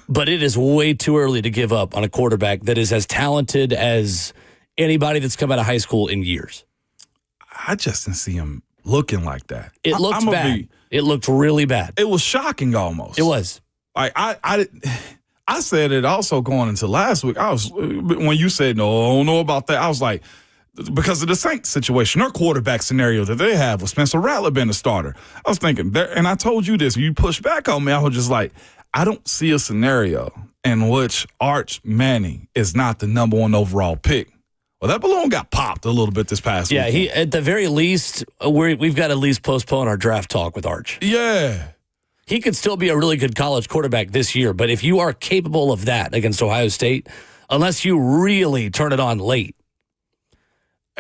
But it is way too early to give up on a quarterback that is as talented as anybody that's come out of high school in years. I just didn't see him looking like that. It looked bad. It looked really bad. It was shocking almost. It was. I said it also going into last week. When you said, no, I don't know about that, I was like, because of the Saints situation, their quarterback scenario that they have with Spencer Rattler being a starter. I was thinking, and I told you this, you pushed back on me. I was just like, I don't see a scenario in which Arch Manning is not the number 1 overall pick. Well, that balloon got popped a little bit this past week. Yeah, he at the very least, we've got to at least postpone our draft talk with Arch. Yeah. He could still be a really good college quarterback this year, but if you are capable of that against Ohio State, unless you really turn it on late,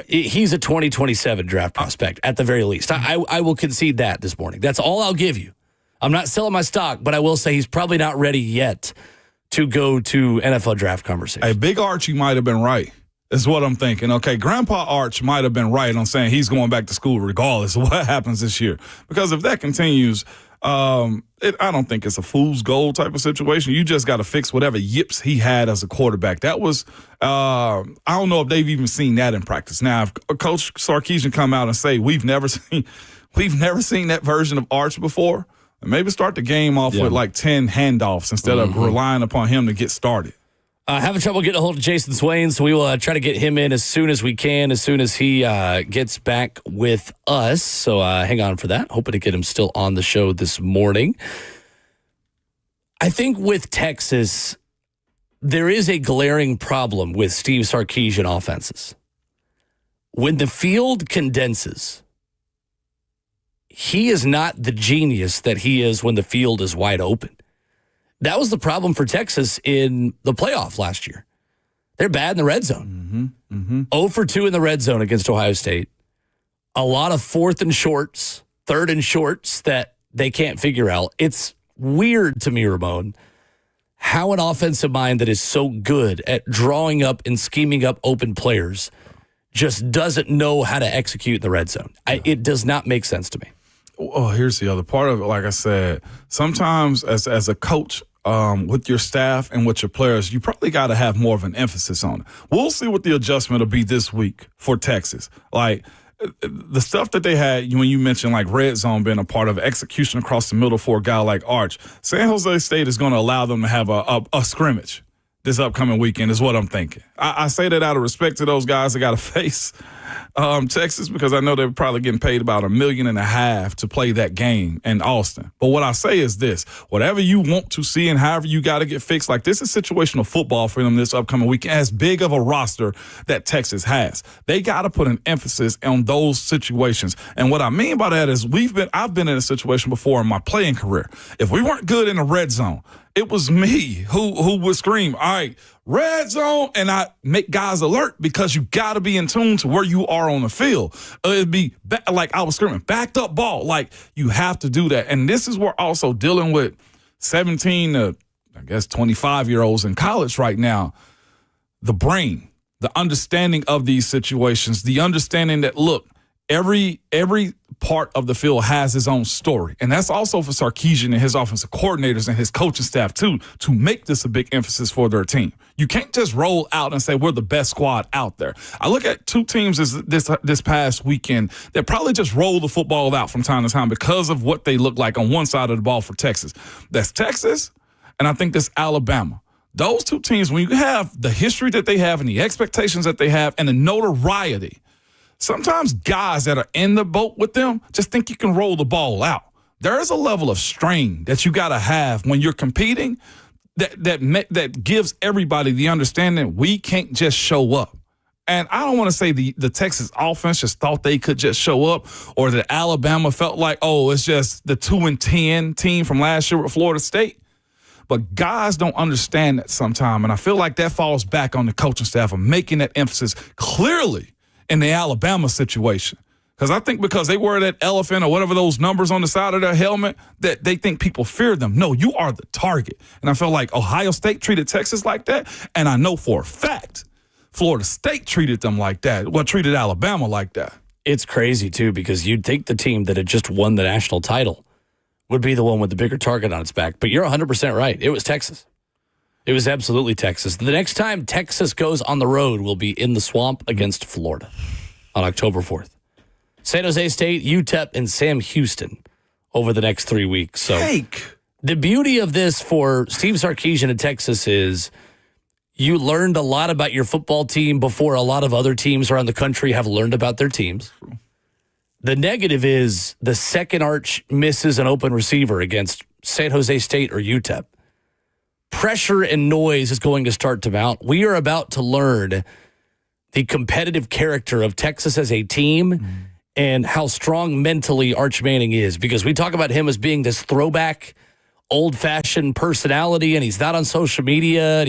he's a 2027 draft prospect at the very least. I will concede that this morning. That's all I'll give you. I'm not selling my stock, but I will say he's probably not ready yet to go to NFL draft conversation. Hey, Big Archie might have been right, is what I'm thinking. Okay, Grandpa Arch might have been right on saying he's going back to school regardless of what happens this year. Because if that continues, I don't think it's a fool's gold type of situation. You just got to fix whatever yips he had as a quarterback. That was, I don't know if they've even seen that in practice. Now, if Coach Sarkisian come out and say we've never seen that version of Arch before, and maybe start the game off with like 10 handoffs instead of relying upon him to get started. Having trouble getting a hold of Jason Swain, so we will try to get him in as soon as we can, as soon as he gets back with us. So hang on for that. Hoping to get him still on the show this morning. I think with Texas, there is a glaring problem with Steve Sarkisian offenses. When the field condenses, he is not the genius that he is when the field is wide open. That was the problem for Texas in the playoff last year. They're bad in the red zone. 0 for 2 in the red zone against Ohio State. A lot of 4th and shorts, 3rd and shorts that they can't figure out. It's weird to me, Ramon, how an offensive mind that is so good at drawing up and scheming up open players just doesn't know how to execute in the red zone. It does not make sense to me. Oh, here's the other part of it. Like I said, sometimes as a coach with your staff and with your players, you probably got to have more of an emphasis on it. We'll see what the adjustment will be this week for Texas. Like the stuff that they had when you mentioned like red zone being a part of execution across the middle for a guy like Arch, San Jose State is going to allow them to have a scrimmage this upcoming weekend is what I'm thinking. I say that out of respect to those guys that got to face Texas, because I know they're probably getting paid about $1.5 million to play that game in Austin. But what I say is this: whatever you want to see and however you got to get fixed, like this is situational football for them this upcoming weekend, as big of a roster that Texas has. They got to put an emphasis on those situations. And what I mean by that is I've been in a situation before in my playing career. If we weren't good in the red zone, it was me who would scream, all right, red zone, and I make guys alert because you got to be in tune to where you are on the field. It'd be like I was screaming, backed up ball. Like you have to do that. And this is where also dealing with 17 to I guess, 25-year-olds in college right now, the brain, the understanding of these situations, the understanding that, look, every part of the field has his own story. And that's also for Sarkisian and his offensive coordinators and his coaching staff, too, to make this a big emphasis for their team. You can't just roll out and say we're the best squad out there. I look at two teams this past weekend that probably just roll the football out from time to time because of what they look like on one side of the ball for Texas. That's Texas, and I think that's Alabama. Those two teams, when you have the history that they have and the expectations that they have and the notoriety, sometimes guys that are in the boat with them just think you can roll the ball out. There is a level of strain that you got to have when you're competing that gives everybody the understanding we can't just show up. And I don't want to say the Texas offense just thought they could just show up, or that Alabama felt like, oh, it's just the 2-10 team from last year with Florida State. But guys don't understand that sometimes, and I feel like that falls back on the coaching staff of making that emphasis clearly in the Alabama situation. Because I think because they wear that elephant or whatever those numbers on the side of their helmet, that they think people fear them. No, you are the target. And I feel like Ohio State treated Texas like that, and I know for a fact Florida State treated them like that, treated Alabama like that. It's crazy, too, because you'd think the team that had just won the national title would be the one with the bigger target on its back. But you're 100% right. It was Texas. It was absolutely Texas. The next time Texas goes on the road will be in the swamp against Florida on October 4th. San Jose State, UTEP, and Sam Houston over the next 3 weeks. So the beauty of this for Steve Sarkisian in Texas is you learned a lot about your football team before a lot of other teams around the country have learned about their teams. The negative is the second Arch misses an open receiver against San Jose State or UTEP. Pressure and noise is going to start to mount. We are about to learn the competitive character of Texas as a team and how strong mentally Arch Manning is, because we talk about him as being this throwback, old-fashioned personality, and he's not on social media.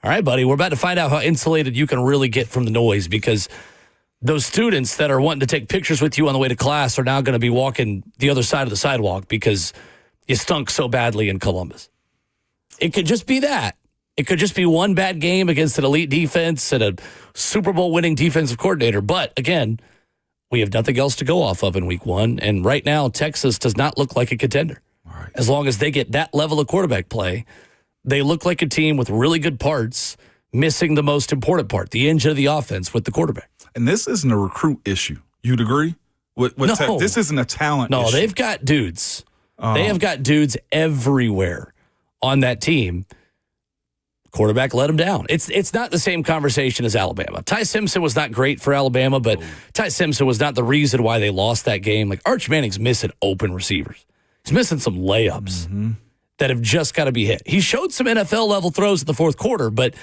All right, buddy, we're about to find out how insulated you can really get from the noise, because those students that are wanting to take pictures with you on the way to class are now going to be walking the other side of the sidewalk because you stunk so badly in Columbus. It could just be that. It could just be one bad game against an elite defense and a Super Bowl winning defensive coordinator. But again, we have nothing else to go off of in week one. And right now, Texas does not look like a contender. Right. As long as they get that level of quarterback play, they look like a team with really good parts, missing the most important part, the engine of the offense with the quarterback. And this isn't a recruit issue. You'd agree? No. This isn't a talent issue. No, they've got dudes. They have got dudes everywhere on that team. Quarterback let him down. It's not the same conversation as Alabama. Ty Simpson was not great for Alabama, but Ty Simpson was not the reason why they lost that game. Like, Arch Manning's missing open receivers. He's missing some layups that have just got to be hit. He showed some NFL-level throws in the fourth quarter, but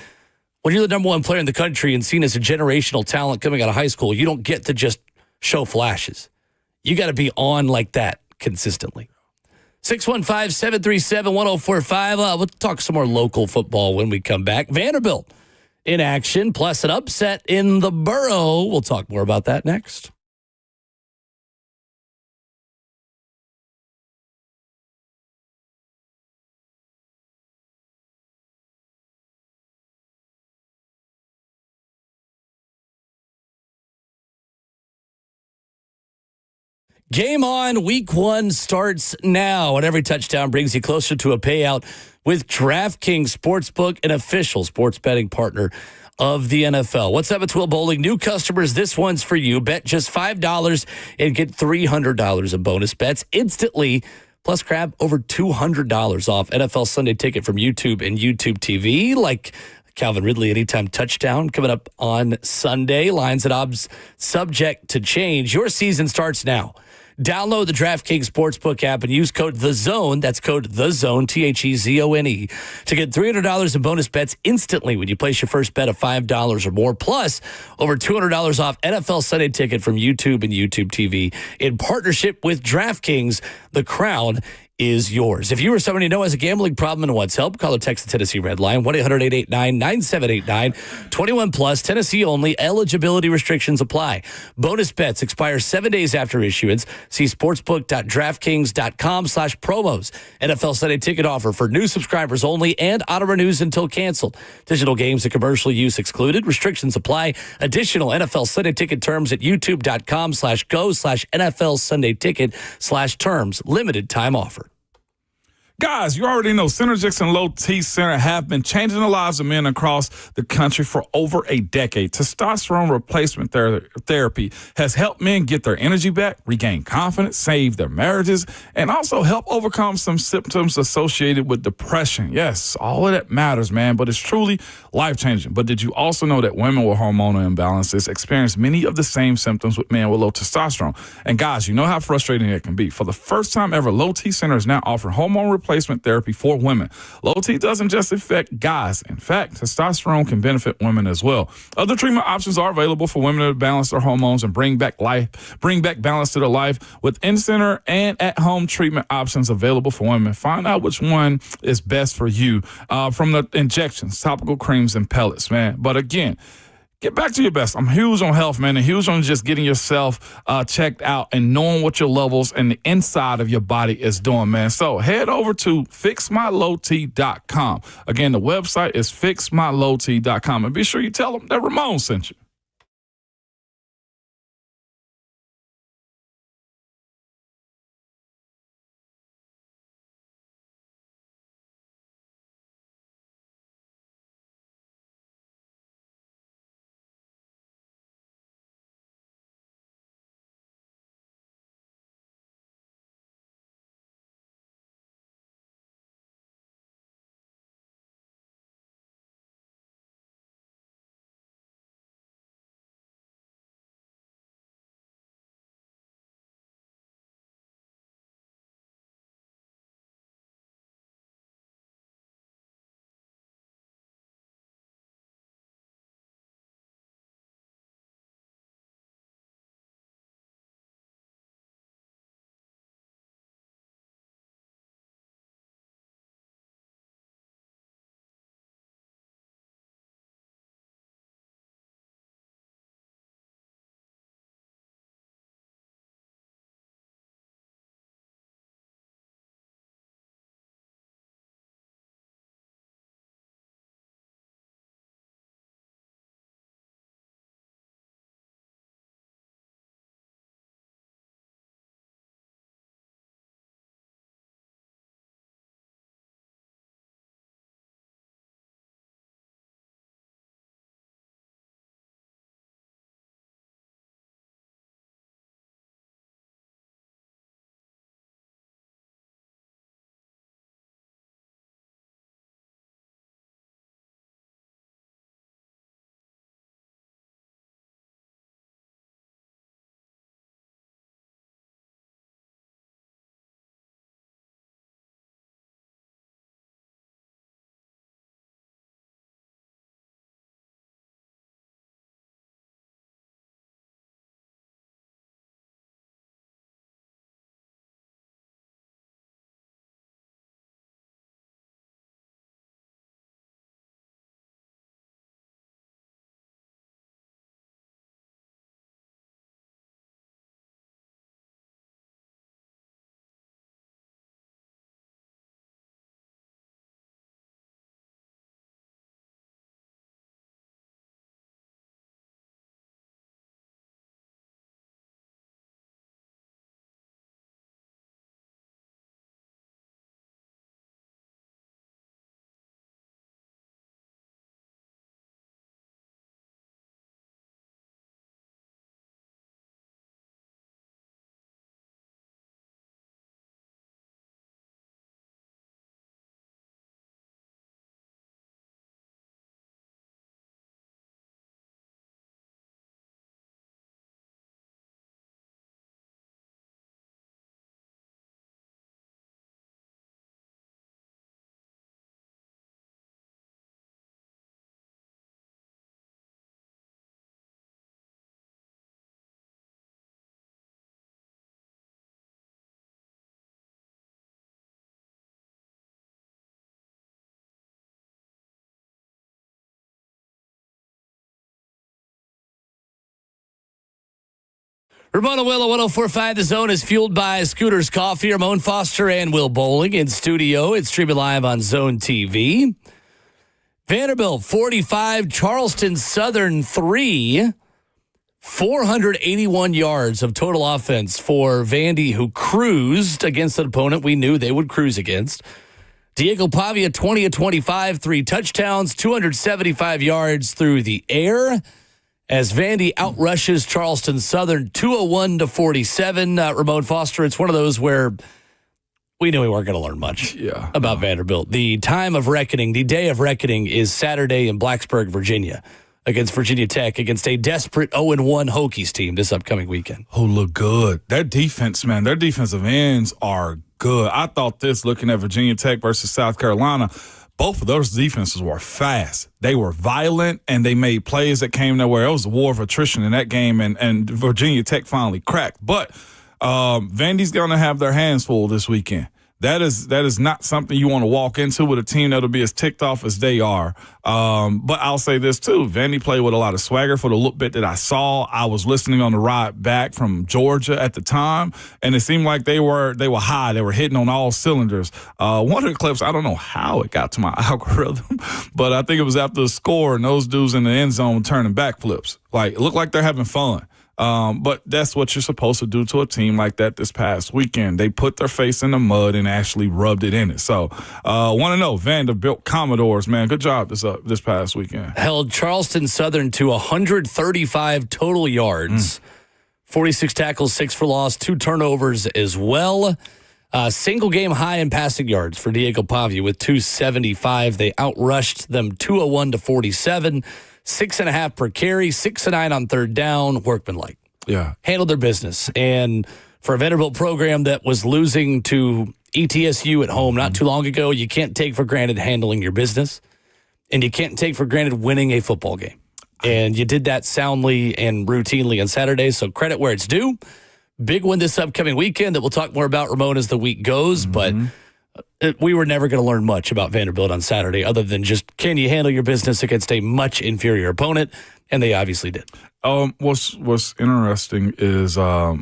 when you're the number one player in the country and seen as a generational talent coming out of high school, you don't get to just show flashes. You got to be on like that consistently. 615-737-1045. We'll talk some more local football when we come back. Vanderbilt in action, plus an upset in the Borough. We'll talk more about that next. Game on. Week one starts now, and every touchdown brings you closer to a payout with DraftKings Sportsbook, an official sports betting partner of the NFL. What's up, it's Will Bowling. New customers, this one's for you. Bet just $5 and get $300 in bonus bets instantly. Plus, grab over $200 off NFL Sunday Ticket from YouTube and YouTube TV, like Calvin Ridley anytime touchdown coming up on Sunday. Lines and odds subject to change. Your season starts now. Download the DraftKings Sportsbook app and use code THEZONE, that's code THEZONE, THEZONE, to get $300 in bonus bets instantly when you place your first bet of $5 or more, plus over $200 off NFL Sunday Ticket from YouTube and YouTube TV. In partnership with DraftKings, the crown is yours. If you or someone you know has a gambling problem and wants help, call or text the Tennessee Red Line, 1-800-889-9789. 21 plus, Tennessee only. Eligibility restrictions apply. Bonus bets expire 7 days after issuance. See sportsbook.draftkings.com/promos. NFL Sunday ticket offer for new subscribers only and auto renews until canceled. Digital games and commercial use excluded. Restrictions apply. Additional NFL Sunday ticket terms at youtube.com/go/NFL Sunday ticket/terms. Limited time offer. Guys, you already know Synergix and Low T Center have been changing the lives of men across the country for over a decade. Testosterone replacement therapy has helped men get their energy back, regain confidence, save their marriages, and also help overcome some symptoms associated with depression. Yes, all of that matters, man, but it's truly life-changing. But did you also know that women with hormonal imbalances experience many of the same symptoms with men with low testosterone? And guys, you know how frustrating it can be. For the first time ever, Low T Center is now offering hormone replacement therapy for women. Low T doesn't just affect guys. In fact, testosterone can benefit women as well. Other treatment options are available for women to balance their hormones and bring back balance to their life with in-center and at-home treatment options available for women. Find out which one is best for you from the injections, topical creams, and pellets, man. But again, get back to your best. I'm huge on health, man, and huge on just getting yourself checked out and knowing what your levels and the inside of your body is doing, man. So head over to fixmylowt.com. Again, the website is fixmylowt.com. And be sure you tell them that Ramon sent you. Ramona Willow, 104.5 The Zone is fueled by Scooters Coffee. Ramon Foster and Will Bowling in studio. It's streaming live on Zone TV. Vanderbilt 45, Charleston Southern 3. 481 yards of total offense for Vandy, who cruised against an opponent we knew they would cruise against. Diego Pavia, 20 of 25, 3 touchdowns, 275 yards through the air. As Vandy outrushes Charleston Southern 201-47. Ramon Foster, it's one of those where we knew we weren't going to learn much about Vanderbilt. The time of reckoning, the day of reckoning is Saturday in Blacksburg, Virginia, against Virginia Tech, against a desperate 0-1 Hokies team this upcoming weekend. Oh, look good. Their defense, man, their defensive ends are good. I thought this looking at Virginia Tech versus South Carolina. Both of those defenses were fast. They were violent, and they made plays that came their way. It was a war of attrition in that game, and Virginia Tech finally cracked. But Vandy's going to have their hands full this weekend. That is not something you want to walk into with a team that'll be as ticked off as they are. But I'll say this, too. Vandy played with a lot of swagger for the little bit that I saw. I was listening on the ride back from Georgia at the time, and it seemed like they were high. They were hitting on all cylinders. One of the clips, I don't know how it got to my algorithm, but I think it was after the score and those dudes in the end zone turning backflips. Like, it looked like they're having fun. But that's what you're supposed to do to a team like that this past weekend. They put their face in the mud and actually rubbed it in it. So, want to know, Vanderbilt Commodores, man, good job this past weekend. Held Charleston Southern to 135 total yards, 46 tackles, 6 for loss, 2 turnovers as well. Single game high in passing yards for Diego Pavia with 275. They outrushed them 201-47. 6.5 per carry, 6-9 on third down, workmanlike. Yeah. Handled their business. And for a Vanderbilt program that was losing to ETSU at home not too long ago, you can't take for granted handling your business, and you can't take for granted winning a football game. And you did that soundly and routinely on Saturday, so credit where it's due. Big one this upcoming weekend that we'll talk more about, Ramon, as the week goes, but we were never going to learn much about Vanderbilt on Saturday other than just, can you handle your business against a much inferior opponent? And they obviously did. What's interesting is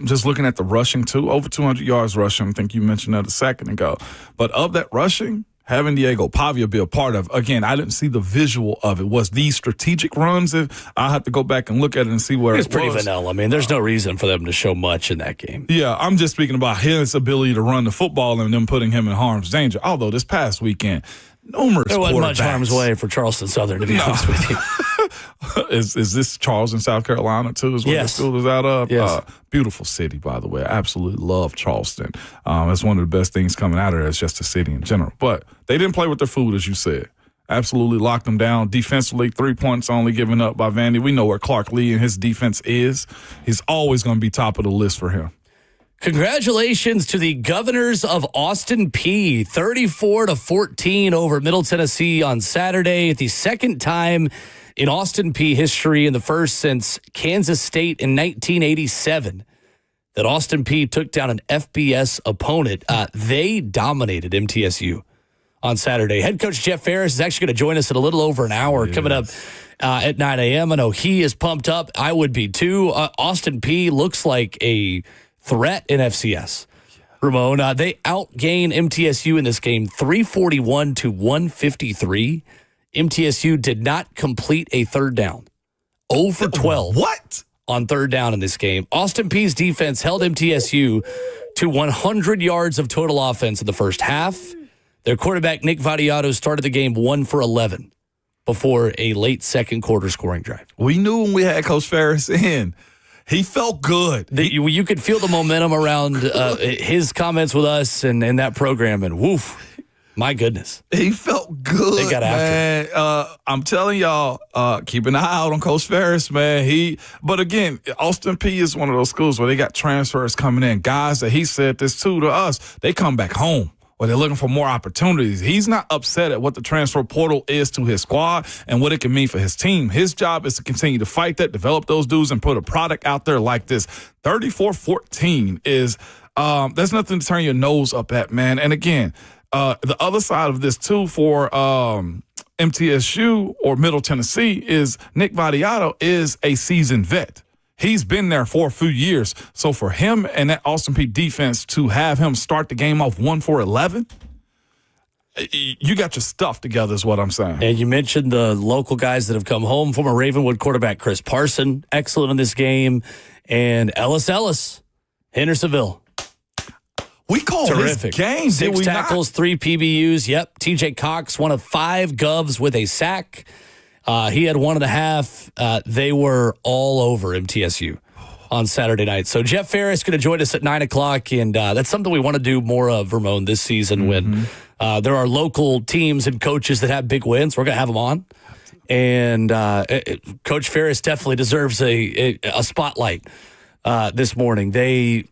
just looking at the rushing, too. Over 200 yards rushing. I think you mentioned that a second ago. But of that rushing, having Diego Pavia be a part of, again, I didn't see the visual of it. Was these strategic runs? I have to go back and look at it and see where it was. It's pretty vanilla. I mean, there's no reason for them to show much in that game. Yeah, I'm just speaking about his ability to run the football and them putting him in harm's danger. Although this past weekend, numerous there wasn't much quarterbacks. harm's way for Charleston Southern, to be honest with you. Is this Charleston, South Carolina, too, is what Yes. the school is out of? Yes. Beautiful city, by the way. I absolutely love Charleston. It's one of the best things coming out of there. It's just a city in general. But they didn't play with their food, as you said. Absolutely locked them down. Defensively, 3 points only given up by Vandy. We know where Clark Lee and his defense is. He's always going to be top of the list for him. Congratulations to the Governors of Austin Peay. 34-14 over Middle Tennessee on Saturday. The second time in Austin Peay history, and the first since Kansas State in 1987, that Austin Peay took down an FBS opponent. They dominated MTSU on Saturday. Head coach Jeff Ferris is actually going to join us in a little over an hour coming up at 9 a.m. I know he is pumped up. I would be too. Austin Peay looks like a threat in FCS. Ramon, they outgained MTSU in this game 341-153. MTSU did not complete a third down. 0 for 12. What? On third down in this game. Austin Peay's defense held MTSU to 100 yards of total offense in the first half. Their quarterback, Nick Vadiato, started the game 1 for 11 before a late second quarter scoring drive. We knew when we had Coach Ferris in. He felt good. You could feel the momentum around his comments with us and that program, and woof. My goodness. He felt good. They got after him. I'm telling y'all, keep an eye out on Coach Ferris, man. But again, Austin Peay is one of those schools where they got transfers coming in. Guys that he said this to us, they come back home or they're looking for more opportunities. He's not upset at what the transfer portal is to his squad and what it can mean for his team. His job is to continue to fight that, develop those dudes, and put a product out there like this. 34-14 is there's nothing to turn your nose up at, man. And again, the other side of this, too, for MTSU or Middle Tennessee is Nick Vadiato is a seasoned vet. He's been there for a few years. So for him and that Austin Peay defense to have him start the game off 1 for 11, you got your stuff together is what I'm saying. And you mentioned the local guys that have come home. Former Ravenwood quarterback Chris Parson, excellent in this game. And Ellis, Hendersonville. We call Terrific. his game, 6 tackles, 3 PBUs. Yep. TJ Cox, one of 5 Govs with a sack. He had 1.5. They were all over MTSU on Saturday night. So Jeff Ferris going to join us at 9 o'clock, and that's something we want to do more of, Ramon, this season when there are local teams and coaches that have big wins. We're going to have them on. And Coach Ferris definitely deserves a spotlight this morning. They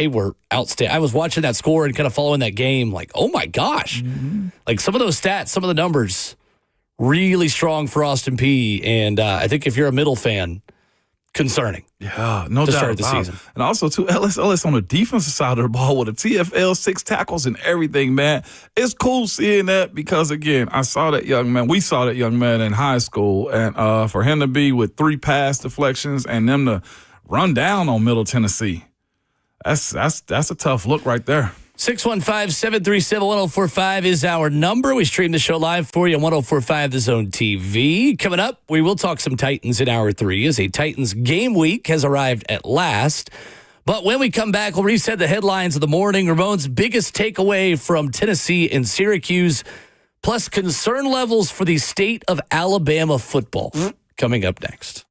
were outstanding. I was watching that score and kind of following that game like, oh, my gosh. Like some of those stats, some of the numbers, really strong for Austin Peay. And I think if you're a Middle fan, concerning. Yeah, no to doubt start the about season. It. And also, too, Ellis on the defensive side of the ball with a TFL, 6 tackles and everything, man. It's cool seeing that because, again, we saw that young man in high school, and for him to be with 3 pass deflections and them to run down on Middle Tennessee, that's a tough look right there. 615-737-1045 is our number. We stream the show live for you on 1045 The Zone TV. Coming up, we will talk some Titans in hour 3 as a Titans game week has arrived at last. But when we come back, we'll reset the headlines of the morning. Ramon's biggest takeaway from Tennessee and Syracuse, plus concern levels for the state of Alabama football. Coming up next.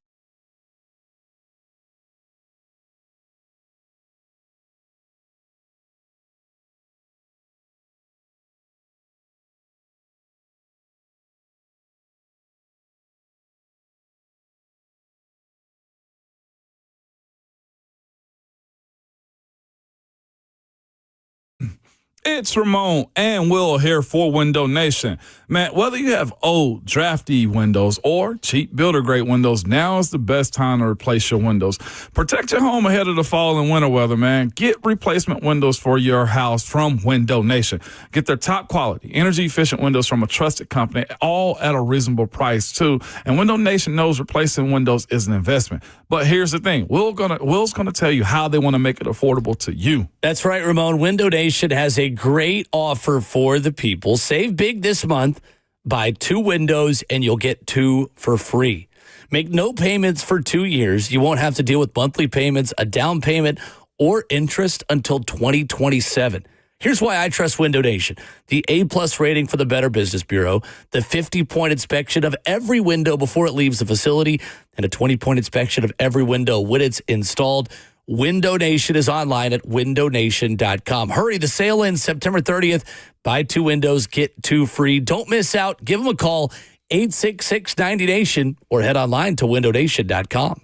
It's Ramon and Will here for Window Nation. Man, whether you have old, drafty windows or cheap builder-grade windows, now is the best time to replace your windows. Protect your home ahead of the fall and winter weather, man. Get replacement windows for your house from Window Nation. Get their top-quality, energy-efficient windows from a trusted company, all at a reasonable price, too. And Window Nation knows replacing windows is an investment. But here's the thing. Will's gonna tell you how they want to make it affordable to you. That's right, Ramon. Window Nation has a great offer for the people. Save big this month. Buy 2 windows and you'll get 2 for free. Make no payments for 2 years. You won't have to deal with monthly payments, a down payment, or interest until 2027. Here's why I trust Window Nation. The A-plus rating for the Better Business Bureau, the 50-point inspection of every window before it leaves the facility, and a 20-point inspection of every window when it's installed. Window Nation is online at windownation.com. Hurry, the sale ends September 30th. Buy 2 windows, get 2 free. Don't miss out. Give them a call, 866-90NATION, or head online to windownation.com.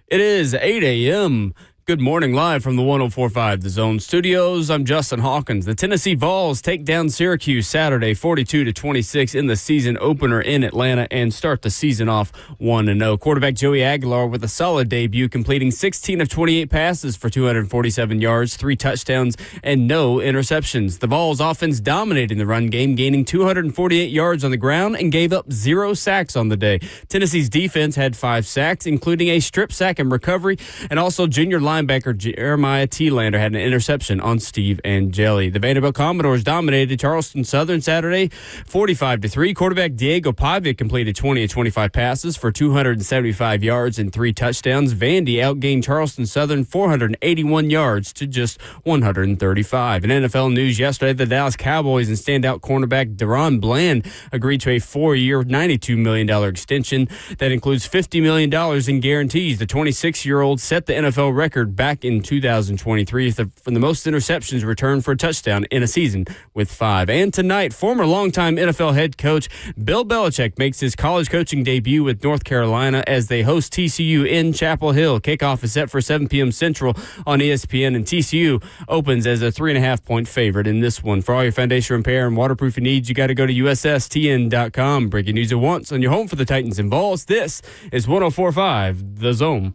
It is 8 a.m. Good morning, live from the 104.5 The Zone Studios. I'm Justin Hawkins. The Tennessee Vols take down Syracuse Saturday 42-26 in the season opener in Atlanta and start the season off 1-0. Quarterback Joey Aguilar with a solid debut, completing 16 of 28 passes for 247 yards, 3 touchdowns, and no interceptions. The Vols offense dominating the run game, gaining 248 yards on the ground and gave up 0 sacks on the day. Tennessee's defense had 5 sacks, including a strip sack and recovery, and also junior linebacker Jeremiah Thielander had an interception on Steve Angeli. The Vanderbilt Commodores dominated Charleston Southern Saturday 45-3. Quarterback Diego Pavia completed 20 of 25 passes for 275 yards and 3 touchdowns. Vandy outgained Charleston Southern 481 yards to just 135. In NFL news yesterday, the Dallas Cowboys and standout cornerback Deron Bland agreed to a 4-year, $92 million extension that includes $50 million in guarantees. The 26-year-old set the NFL record back in 2023 for the most interceptions returned for a touchdown in a season with 5. And tonight, former longtime NFL head coach Bill Belichick makes his college coaching debut with North Carolina as they host TCU in Chapel Hill. Kickoff is set for 7 p.m. Central on ESPN, and TCU opens as a 3.5-point favorite in this one. For all your foundation repair and waterproofing needs, you got to go to USSTN.com. Breaking news at once on your home for the Titans and Vols. This is 104.5 The Zone.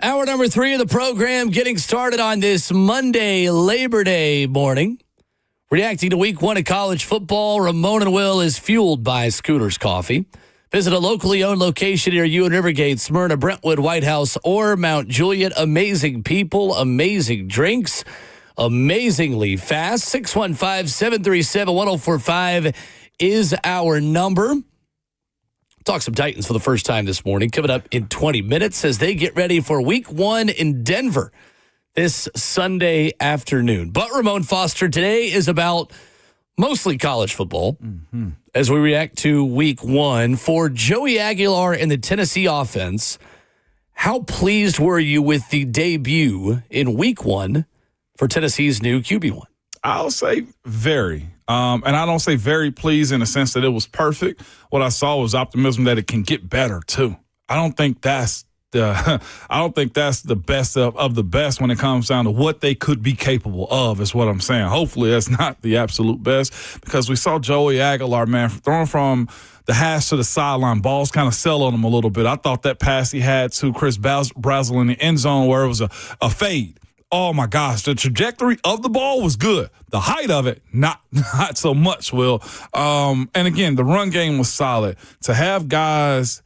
Hour number 3 of the program getting started on this Monday, Labor Day morning. Reacting to week 1 of college football, Ramon and Will is fueled by Scooter's Coffee. Visit a locally owned location near you in Rivergate, Smyrna, Brentwood, White House, or Mount Juliet. Amazing people, amazing drinks, amazingly fast. 615-737-1045 is our number. Talk some Titans for the first time this morning. Coming up in 20 minutes as they get ready for week 1 in Denver this Sunday afternoon. But Ramon Foster, today is about mostly college football as we react to week 1. For Joey Aguilar and the Tennessee offense, how pleased were you with the debut in week 1 for Tennessee's new QB1? I'll say very. And I don't say very pleased in the sense that it was perfect. What I saw was optimism that it can get better too. I don't think that's the best of the best when it comes down to what they could be capable of, is what I'm saying. Hopefully that's not the absolute best, because we saw Joey Aguilar, man, throwing from the hash to the sideline. Balls kind of sell on him a little bit. I thought that pass he had to Chris Brazel in the end zone where it was a fade. Oh, my gosh, the trajectory of the ball was good. The height of it, not so much, Will. And, again, the run game was solid. To have guys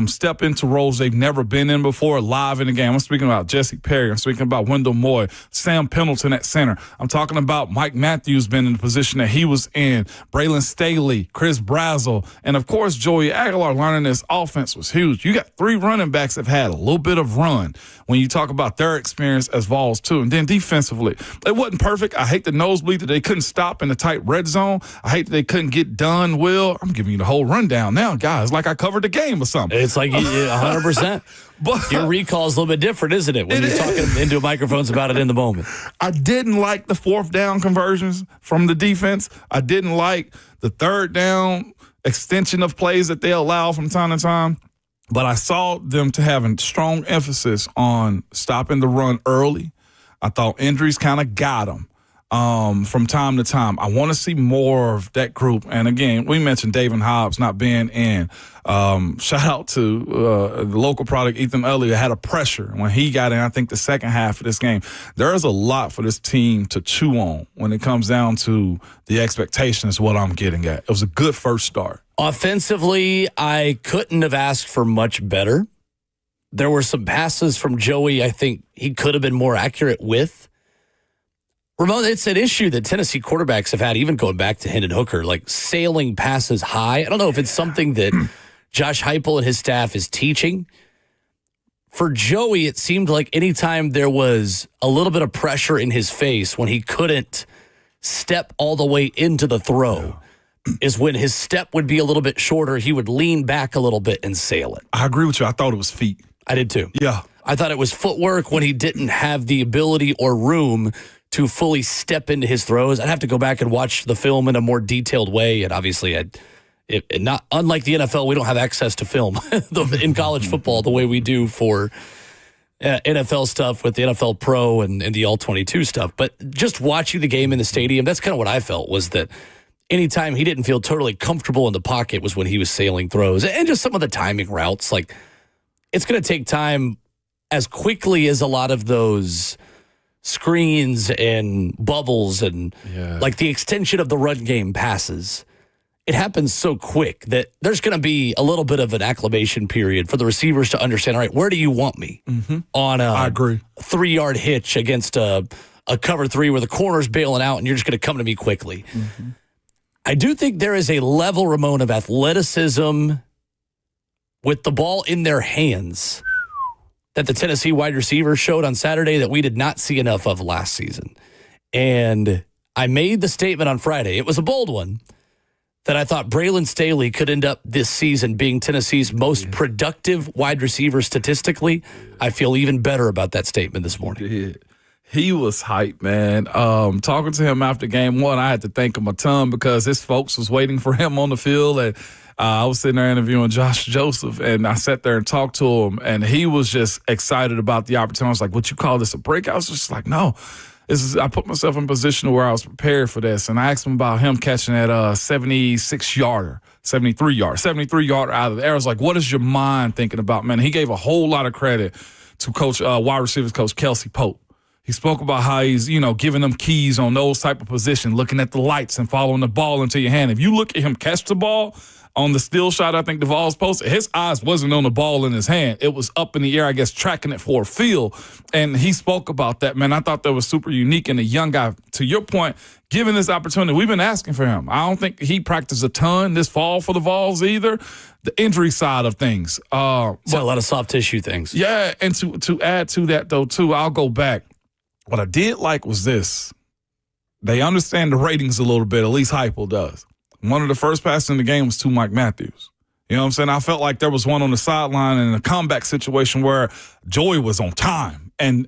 step into roles they've never been in before live in the game. I'm speaking about Jesse Perry. I'm speaking about Wendell Moy, Sam Pendleton at center. I'm talking about Mike Matthews being in the position that he was in, Braylon Staley, Chris Brazel, and, of course, Joey Aguilar learning this offense was huge. You got 3 running backs that have had a little bit of run when you talk about their experience as Vols, too. And then defensively, it wasn't perfect. I hate the nosebleed that they couldn't stop in the tight red zone. I hate that they couldn't get done, Will. I'm giving you the whole rundown now, guys, like I covered the game or something. It's like 100%. But your recall is a little bit different, isn't it, when you're talking into microphones about it in the moment? I didn't like the 4th down conversions from the defense. I didn't like the 3rd down extension of plays that they allow from time to time. But I saw them to have a strong emphasis on stopping the run early. I thought injuries kind of got them from time to time. I want to see more of that group. And, again, we mentioned David Hobbs not being in. Shout out to the local product, Ethan Elliott, had a pressure when he got in, I think, the second half of this game. There is a lot for this team to chew on when it comes down to the expectations, what I'm getting at. It was a good first start. Offensively, I couldn't have asked for much better. There were some passes from Joey I think he could have been more accurate with. Ramon, it's an issue that Tennessee quarterbacks have had, even going back to Hendon Hooker, like sailing passes high. I don't know if it's something that Josh Heupel and his staff is teaching. For Joey, it seemed like anytime there was a little bit of pressure in his face when he couldn't step all the way into the throw is when his step would be a little bit shorter. He would lean back a little bit and sail it. I agree with you. I thought it was feet. I did too. Yeah. I thought it was footwork when he didn't have the ability or room to fully step into his throws. I'd have to go back and watch the film in a more detailed way. And obviously, not unlike the NFL, we don't have access to film in college football the way we do for NFL stuff with the NFL Pro and the All-22 stuff. But just watching the game in the stadium, that's kind of what I felt, was that anytime he didn't feel totally comfortable in the pocket was when he was sailing throws. And just some of the timing routes. Like, it's going to take time as quickly as a lot of those screens and bubbles and like the extension of the run game passes. It happens so quick that there's going to be a little bit of an acclimation period for the receivers to understand, all right, where do you want me on I agree. 3-yard hitch against a cover 3 where the corner's bailing out and you're just going to come to me quickly. I do think there is a level, Ramon, of athleticism with the ball in their hands that the Tennessee wide receivers showed on Saturday that we did not see enough of last season. And I made the statement on Friday. It was a bold one, that I thought Braylon Staley could end up this season being Tennessee's most productive wide receiver statistically. I feel even better about that statement this morning. He was hype, man. Talking to him after game 1, I had to thank him a ton because his folks was waiting for him on the field. And I was sitting there interviewing Josh Joseph, and I sat there and talked to him, and he was just excited about the opportunity. I was like, "Would you call this a break?" I was just like, "No. I put myself in a position where I was prepared for this." And I asked him about him catching that 76-yarder, 73-yarder out of the air. I was like, "What is your mind thinking about, man?" He gave a whole lot of credit to wide receivers coach Kelsey Pope. He spoke about how he's, giving them keys on those type of positions, looking at the lights and following the ball into your hand. If you look at him catch the ball on the still shot, I think the Vols posted, his eyes wasn't on the ball in his hand. It was up in the air, I guess, tracking it for a field. And he spoke about that, man. I thought that was super unique. And a young guy, to your point, given this opportunity, we've been asking for him. I don't think he practiced a ton this fall for the Vols either. The injury side of things. But a lot of soft tissue things. Yeah, and to add to that, though, too, I'll go back. What I did like was this. They understand the ratings a little bit, at least Heupel does. One of the first passes in the game was to Mike Matthews. You know what I'm saying? I felt like there was one on the sideline in a comeback situation where Joey was on time. And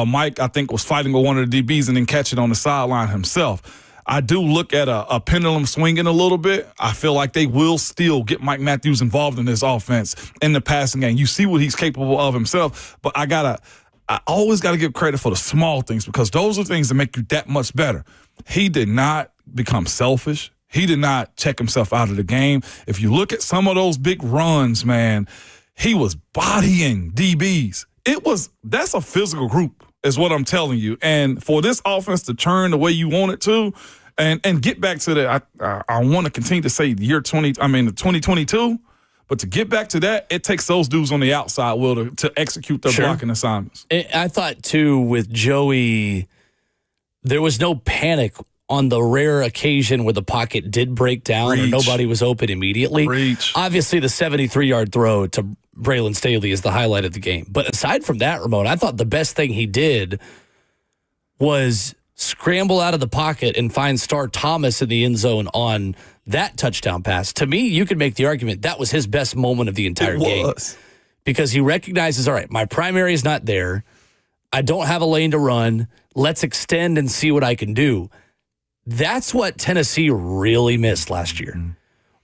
Mike, I think, was fighting with one of the DBs and then catch it on the sideline himself. I do look at a pendulum swinging a little bit. I feel like they will still get Mike Matthews involved in this offense in the passing game. You see what he's capable of himself, but I always got to give credit for the small things because those are things that make you that much better. He did not become selfish. He did not check himself out of the game. If you look at some of those big runs, man, he was bodying DBs. That's a physical group is what I'm telling you. And for this offense to turn the way you want it to and get back to that, I want to continue to say the 2022, but to get back to that, it takes those dudes on the outside, Will, to execute their blocking assignments. I thought, too, with Joey, there was no panic on the rare occasion where the pocket did break down or nobody was open immediately. Obviously, the 73-yard throw to Braylon Staley is the highlight of the game. But aside from that, Ramon, I thought the best thing he did was scramble out of the pocket and find Star Thomas in the end zone on that touchdown pass. To me, you could make the argument that was his best moment of the entire game. Because he recognizes, all right, my primary is not there. I don't have a lane to run. Let's extend and see what I can do. That's what Tennessee really missed last year,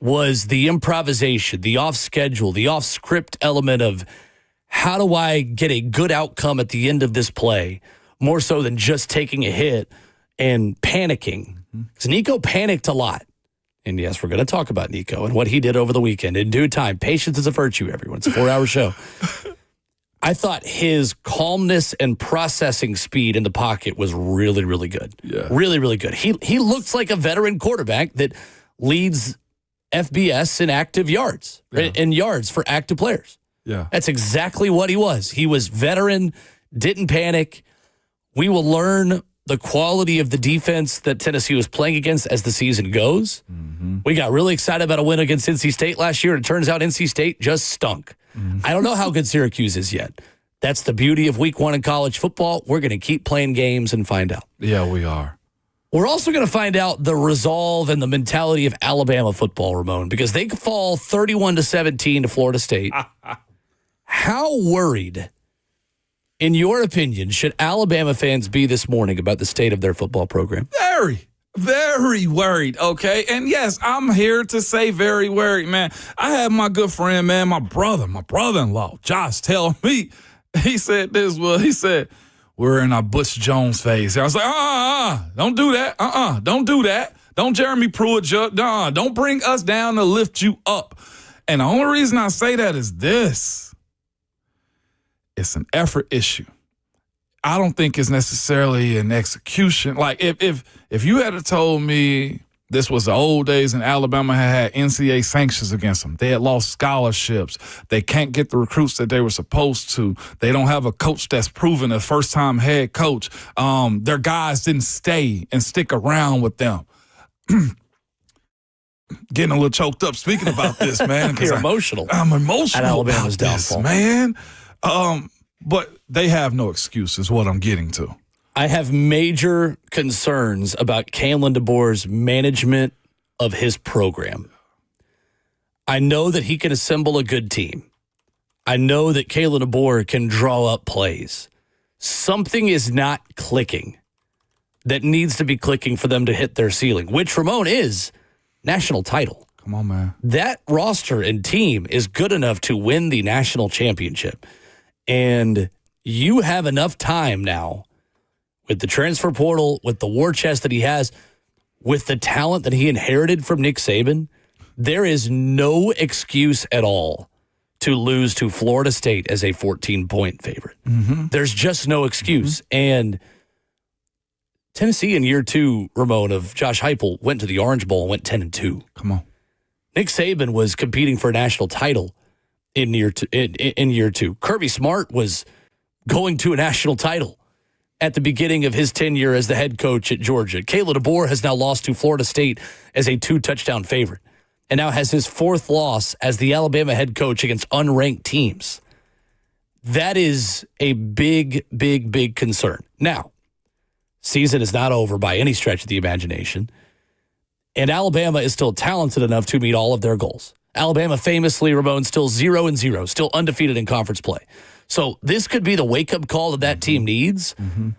was the improvisation, the off-schedule, the off-script element of how do I get a good outcome at the end of this play, more so than just taking a hit and panicking. Because Nico panicked a lot. And yes, we're going to talk about Nico and what he did over the weekend. In due time, patience is a virtue, everyone. It's a 4-hour show. I thought his calmness and processing speed in the pocket was really, really good. Yeah. Really, really good. He looks like a veteran quarterback that leads FBS in active yards, in yards for active players. Yeah. That's exactly what he was. He was veteran, didn't panic. We will learn the quality of the defense that Tennessee was playing against as the season goes. We got really excited about a win against NC State last year, and it turns out NC State just stunk. I don't know how good Syracuse is yet. That's the beauty of week 1 in college football. We're going to keep playing games and find out. Yeah, we are. We're also going to find out the resolve and the mentality of Alabama football, Ramon, because they fall 31-17 to Florida State. How worried, in your opinion, should Alabama fans be this morning about the state of their football program? Very worried, okay? And yes, I'm here to say very worried, man. I had my good friend, man, my brother-in-law, Josh, tell me, he said this, he said, we're in our Butch Jones phase. I was like, don't do that. Don't do that. Don't Jeremy Pruitt, don't bring us down to lift you up. And the only reason I say that is this. It's an effort issue. I don't think it's necessarily an execution. Like if you had told me this was the old days and Alabama had NCAA sanctions against them, they had lost scholarships, they can't get the recruits that they were supposed to, they don't have a coach that's proven a first-time head coach, their guys didn't stay and stick around with them. Getting a little choked up speaking about this, man. You're emotional. I'm emotional at Alabama's about this, downfall, man. But they have no excuse is what I'm getting to. I have major concerns about Kalen DeBoer's management of his program. I know that he can assemble a good team. I know that Kalen DeBoer can draw up plays. Something is not clicking that needs to be clicking for them to hit their ceiling, which, Ramon, is national title. Come on, man. That roster and team is good enough to win the national championship. And you have enough time now with the transfer portal, with the war chest that he has, with the talent that he inherited from Nick Saban. There is no excuse at all to lose to Florida State as a 14-point favorite. Mm-hmm. There's just no excuse. Mm-hmm. And Tennessee in year 2, Ramon, of Josh Heupel went to the Orange Bowl and went 10-2. Come on. Nick Saban was competing for a national title in year 2. Kirby Smart was going to a national title at the beginning of his tenure as the head coach at Georgia. Kalen DeBoer has now lost to Florida State as a 2-touchdown favorite and now has his 4th loss as the Alabama head coach against unranked teams. That is a big, big, big concern. Now, season is not over by any stretch of the imagination, and Alabama is still talented enough to meet all of their goals. Alabama famously, Ramon, still 0-0, still undefeated in conference play. So this could be the wake-up call that team needs. Mm-hmm.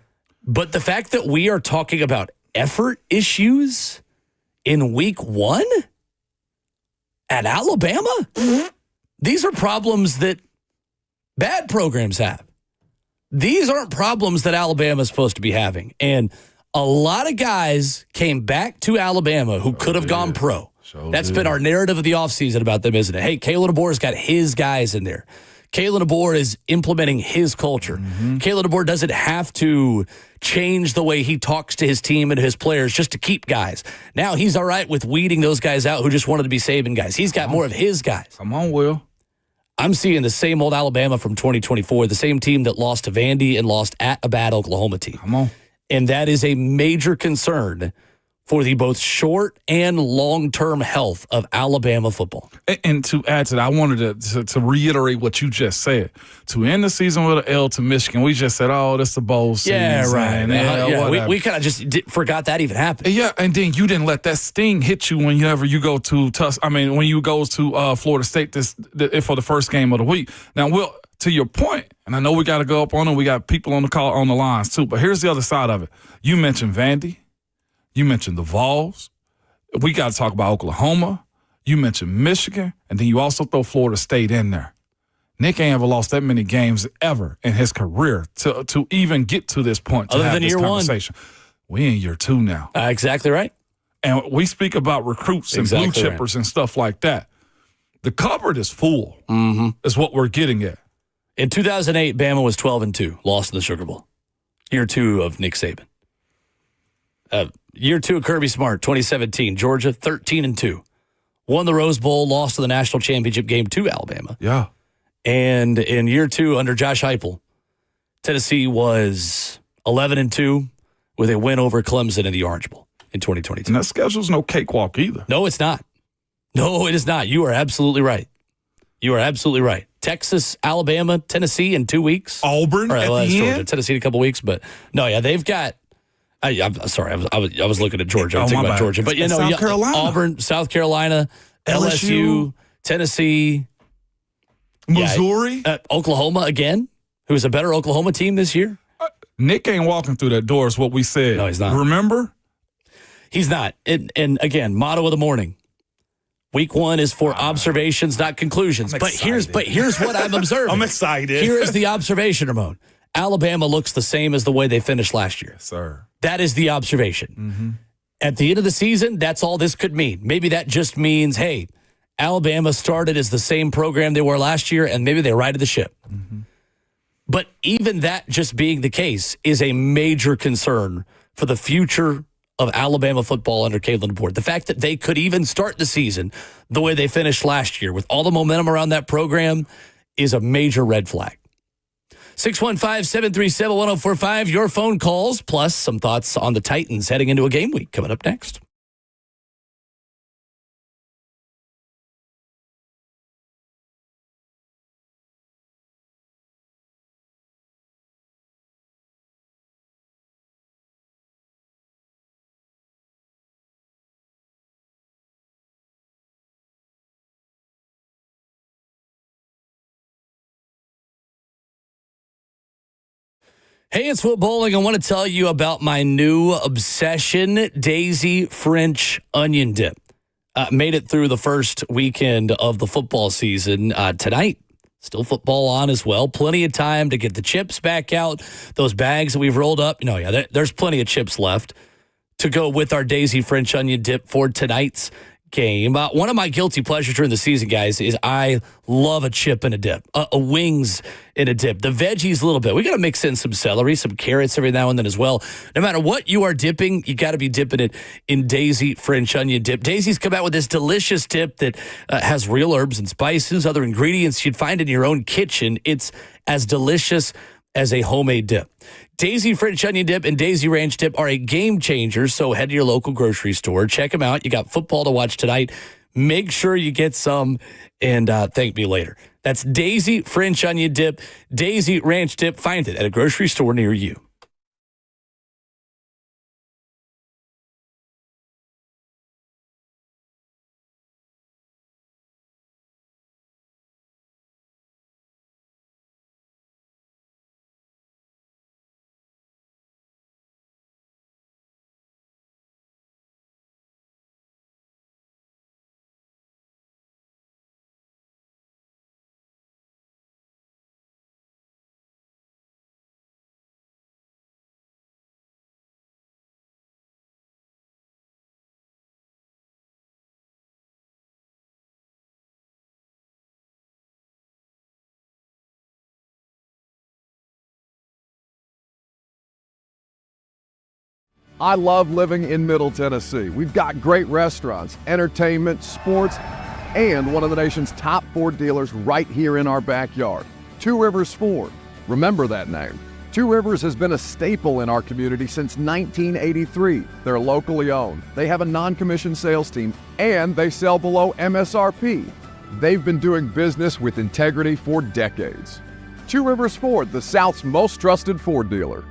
But the fact that we are talking about effort issues in week 1 at Alabama, these are problems that bad programs have. These aren't problems that Alabama is supposed to be having. And a lot of guys came back to Alabama who could have gone pro. That's been our narrative of the offseason about them, isn't it? Hey, Kalen DeBoer's got his guys in there. Kalen DeBoer is implementing his culture. Mm-hmm. Kalen DeBoer doesn't have to change the way he talks to his team and his players just to keep guys. Now he's all right with weeding those guys out who just wanted to be Saban guys. He's got more of his guys. Come on, Will. I'm seeing the same old Alabama from 2024, the same team that lost to Vandy and lost at a bad Oklahoma team. Come on. And that is a major concern for the both short and long-term health of Alabama football. And to add to that, I wanted to reiterate what you just said. To end the season with an L to Michigan, we just said, oh, that's the bowl season. Yeah, right. Yeah, we kind of just forgot that even happened. Yeah, and then you didn't let that sting hit you whenever you go to when you go to Florida State for the first game of the week. Now, Will, to your point, and I know we got to go up on it. We got people on the call on the lines too. But here's the other side of it. You mentioned Vandy. You mentioned the Vols. We got to talk about Oklahoma. You mentioned Michigan. And then you also throw Florida State in there. Nick ain't ever lost that many games ever in his career to even get to this point. Other than year conversation. 1. We in year 2 now. Exactly right. And we speak about recruits and blue chippers and stuff like that. The cupboard is full, is what we're getting at. In 2008, Bama was 12-2, lost in the Sugar Bowl. Year 2 of Nick Saban. Year 2 of Kirby Smart, 2017, Georgia, 13-2. Won the Rose Bowl, lost to the national championship game to Alabama. Yeah. And in year 2, under Josh Heupel, Tennessee was 11-2 with a win over Clemson in the Orange Bowl in 2022. And that schedule's no cakewalk either. No, it's not. No, it is not. You are absolutely right. You are absolutely right. Texas, Alabama, Tennessee in 2 weeks. Auburn at That's the Georgia, end. Tennessee in a couple weeks, but no, yeah, they've got. I'm sorry, I was looking at Georgia. I'm Oh, thinking my about bad. Georgia, but It's South Carolina. Auburn, South Carolina, LSU, Tennessee, Missouri. Oklahoma again. Who's a better Oklahoma team this year? Nick ain't walking through that door. Is what we said. No, he's not. Remember? He's not. And again, motto of the morning. Week 1 is for observations, not conclusions. I'm But here's what I'm observing. I'm excited. Here is the observation, Ramon. Alabama looks the same as the way they finished last year. Sir. That is the observation. At the end of the season, that's all this could mean. Maybe that just means, hey, Alabama started as the same program they were last year, and maybe they righted the ship. But even that just being the case is a major concern for the future of Alabama football under Kalen DeBoer. The fact that they could even start the season the way they finished last year with all the momentum around that program is a major red flag. 615-737-1045, your phone calls, plus some thoughts on the Titans heading into a game week coming up next. Hey, it's Will Bowling. I want to tell you about my new obsession, Daisy French onion dip. Made it through the first weekend of the football season. Tonight, still football on as well. Plenty of time to get the chips back out. Those bags that we've rolled up. There's plenty of chips left to go with our Daisy French onion dip for tonight's game. One of my guilty pleasures during the season, guys, is I love a chip and a dip, a wings in a dip, the veggies a little bit. We got to mix in some celery, some carrots every now and then as well. No matter what you are dipping, you got to be dipping it in Daisy French onion dip. Daisy's come out with this delicious dip that has real herbs and spices, other ingredients you'd find in your own kitchen. It's as delicious as a homemade dip. Daisy French onion dip and Daisy ranch dip are a game changer, so head to your local grocery store. Check them out. You got football to watch tonight. Make sure you get some and thank me later. That's Daisy French onion dip, Daisy ranch dip. Find it at a grocery store near you. I love living in Middle Tennessee. We've got great restaurants, entertainment, sports, and one of the nation's top Ford dealers right here in our backyard. Two Rivers Ford. Remember that name. Two Rivers has been a staple in our community since 1983. They're locally owned. They have a non-commissioned sales team, and they sell below MSRP. They've been doing business with integrity for decades. Two Rivers Ford, the South's most trusted Ford dealer.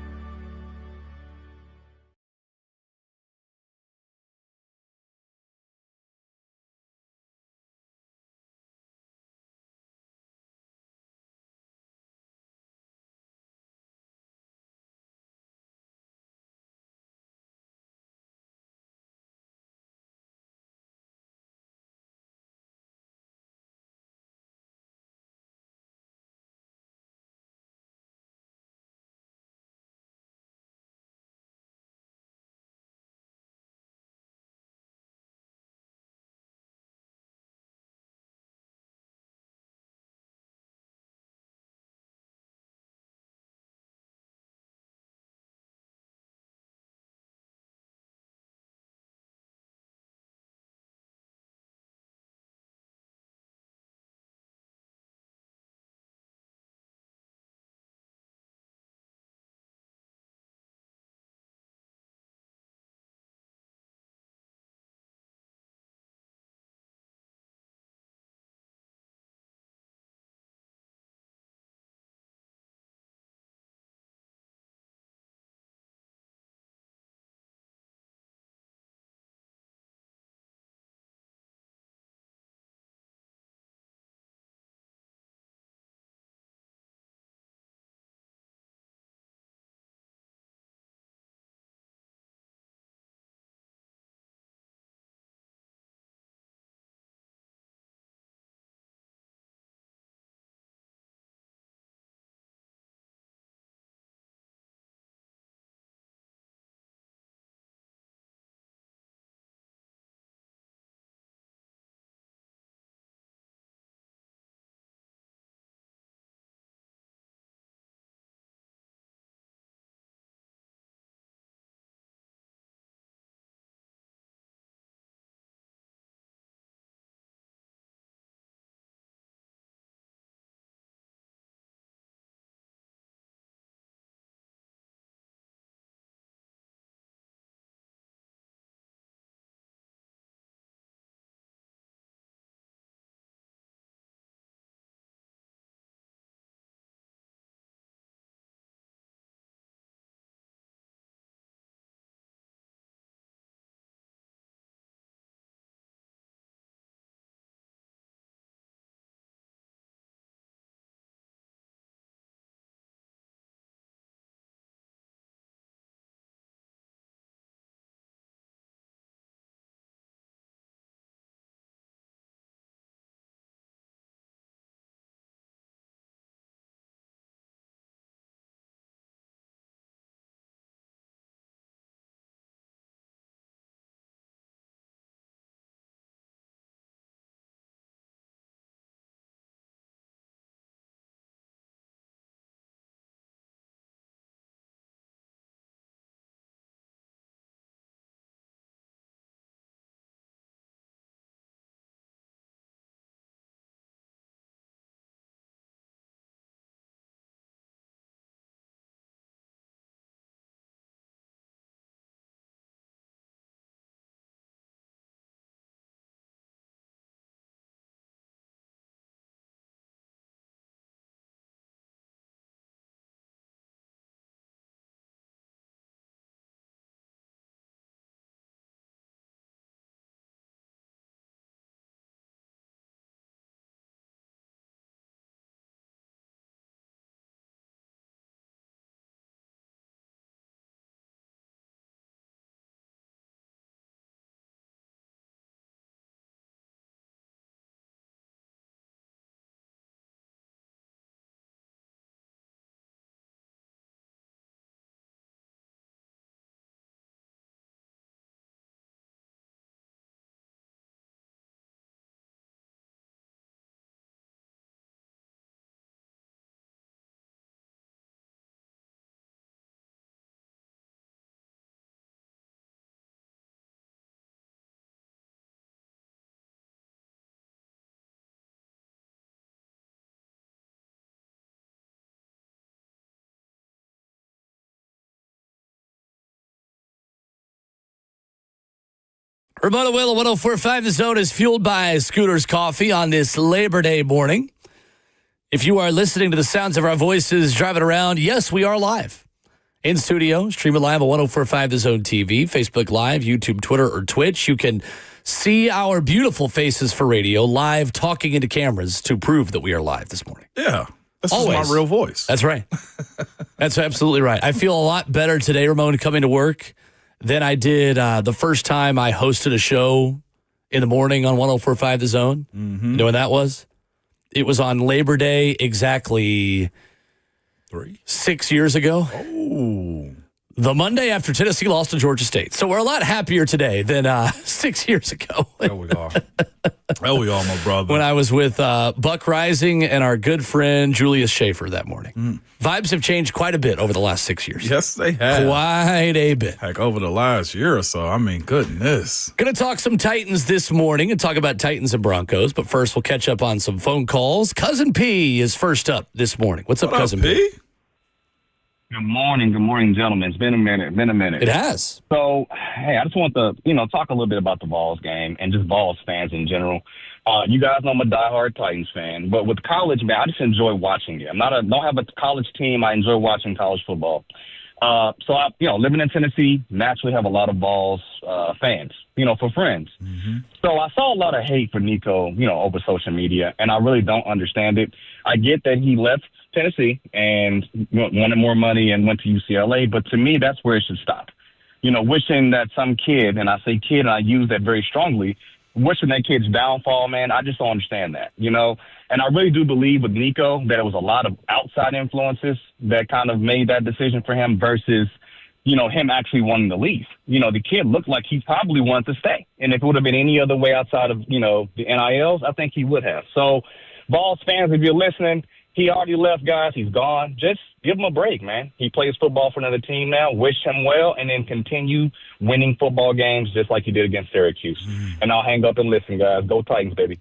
Ramona Will, 104.5 The Zone is fueled by Scooter's Coffee on this Labor Day morning. If you are listening to the sounds of our voices driving around, yes, we are live. In studio, stream it live at 104.5 The Zone TV, Facebook Live, YouTube, Twitter, or Twitch. You can see our beautiful faces for radio live talking into cameras to prove that we are live this morning. Yeah. This Always. is my real voice. That's right. That's absolutely right. I feel a lot better today, Ramon, coming to work than I did the first time I hosted a show in the morning on 104.5 The Zone. Mm-hmm. You know when that was? It was on Labor Day exactly 6 years ago. Oh. The Monday after Tennessee lost to Georgia State. So we're a lot happier today than 6 years ago. There we are. There we are, my brother. When I was with Buck Rising and our good friend Julius Schaefer that morning. Vibes have changed quite a bit over the last 6 years. Yes, they have. Quite a bit. Heck, over the last year or so. I mean, goodness. Going to talk some Titans this morning and talk about Titans and Broncos. But first, we'll catch up on some phone calls. Cousin P is first up this morning. What's up, Cousin P? Good morning, gentlemen. It's been a minute. It has. So, hey, I just want to, talk a little bit about the Vols game and just Vols fans in general. You guys know I'm a diehard Titans fan, but with college, man, I just enjoy watching it. Don't have a college team. I enjoy watching college football. So I, living in Tennessee, naturally have a lot of Vols fans, for friends. Mm-hmm. So I saw a lot of hate for Nico, over social media, and I really don't understand it. I get that he left Tennessee and wanted more money and went to UCLA, but to me, that's where it should stop. Wishing that some kid, and I say kid, and I use that very strongly, wishing that kid's downfall, man, I just don't understand that, And I really do believe with Nico that it was a lot of outside influences that kind of made that decision for him versus, him actually wanting to leave. The kid looked like he probably wanted to stay. And if it would have been any other way outside of, the NILs, I think he would have. So, Vols fans, if you're listening, he already left, guys. He's gone. Just give him a break, man. He plays football for another team now. Wish him well, and then continue winning football games just like he did against Syracuse. And I'll hang up and listen, guys. Go Titans, baby.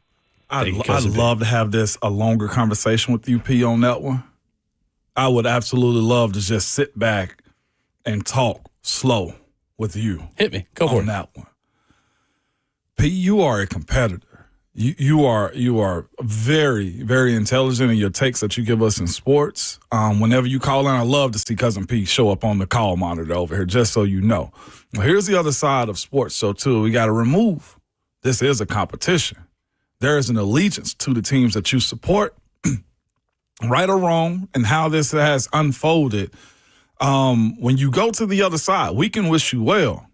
I'd love to have a longer conversation with you, P, on that one. I would absolutely love to just sit back and talk slow with you. Hit me. Go for it. On that one. P, you are a competitor. You are very, very intelligent in your takes that you give us in sports. Whenever you call in, I love to see Cousin P show up on the call monitor over here, just so you know. Well, here's the other side of sports, so too. We got to remove. This is a competition. There is an allegiance to the teams that you support, right or wrong, and how this has unfolded. When you go to the other side, we can wish you well.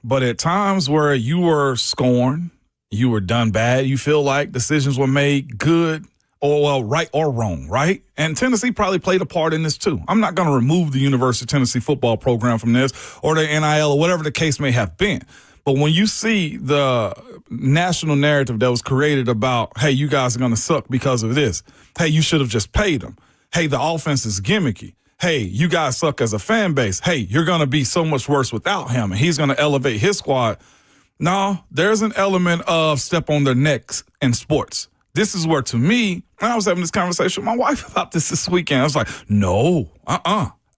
But at times where you were scorned, you were done bad, you feel like decisions were made good or right or wrong, right? And Tennessee probably played a part in this too. I'm not going to remove the University of Tennessee football program from this or the NIL or whatever the case may have been. But when you see the national narrative that was created about, hey, you guys are going to suck because of this. Hey, you should have just paid them. Hey, the offense is gimmicky. Hey, you guys suck as a fan base. Hey, you're going to be so much worse without him, and he's going to elevate his squad. No, there's an element of step on their necks in sports. This is where, to me, I was having this conversation with my wife about this weekend. I was like, no,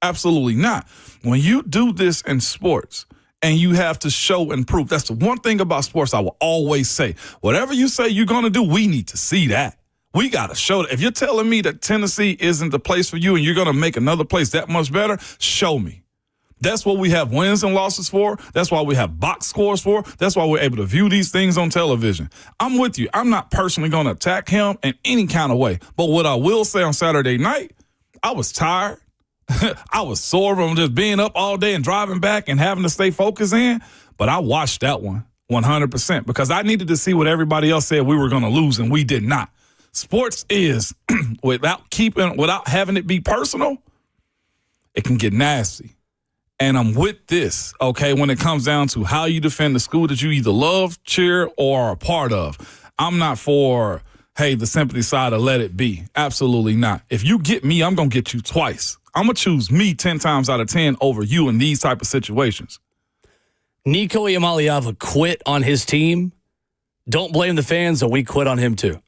absolutely not. When you do this in sports and you have to show and prove, that's the one thing about sports I will always say. Whatever you say you're going to do, we need to see that. We got to show that. If you're telling me that Tennessee isn't the place for you and you're going to make another place that much better, show me. That's what we have wins and losses for. That's why we have box scores for. That's why we're able to view these things on television. I'm with you. I'm not personally going to attack him in any kind of way. But what I will say on Saturday night, I was tired. I was sore from just being up all day and driving back and having to stay focused in. But I watched that one 100% because I needed to see what everybody else said we were going to lose, and we did not. Sports is, without having it be personal, it can get nasty. And I'm with this, okay, when it comes down to how you defend the school that you either love, cheer, or are a part of. I'm not for, hey, the sympathy side of let it be. Absolutely not. If you get me, I'm going to get you twice. I'm going to choose me 10 times out of 10 over you in these type of situations. Nico Iamaleava quit on his team. Don't blame the fans, or we quit on him too.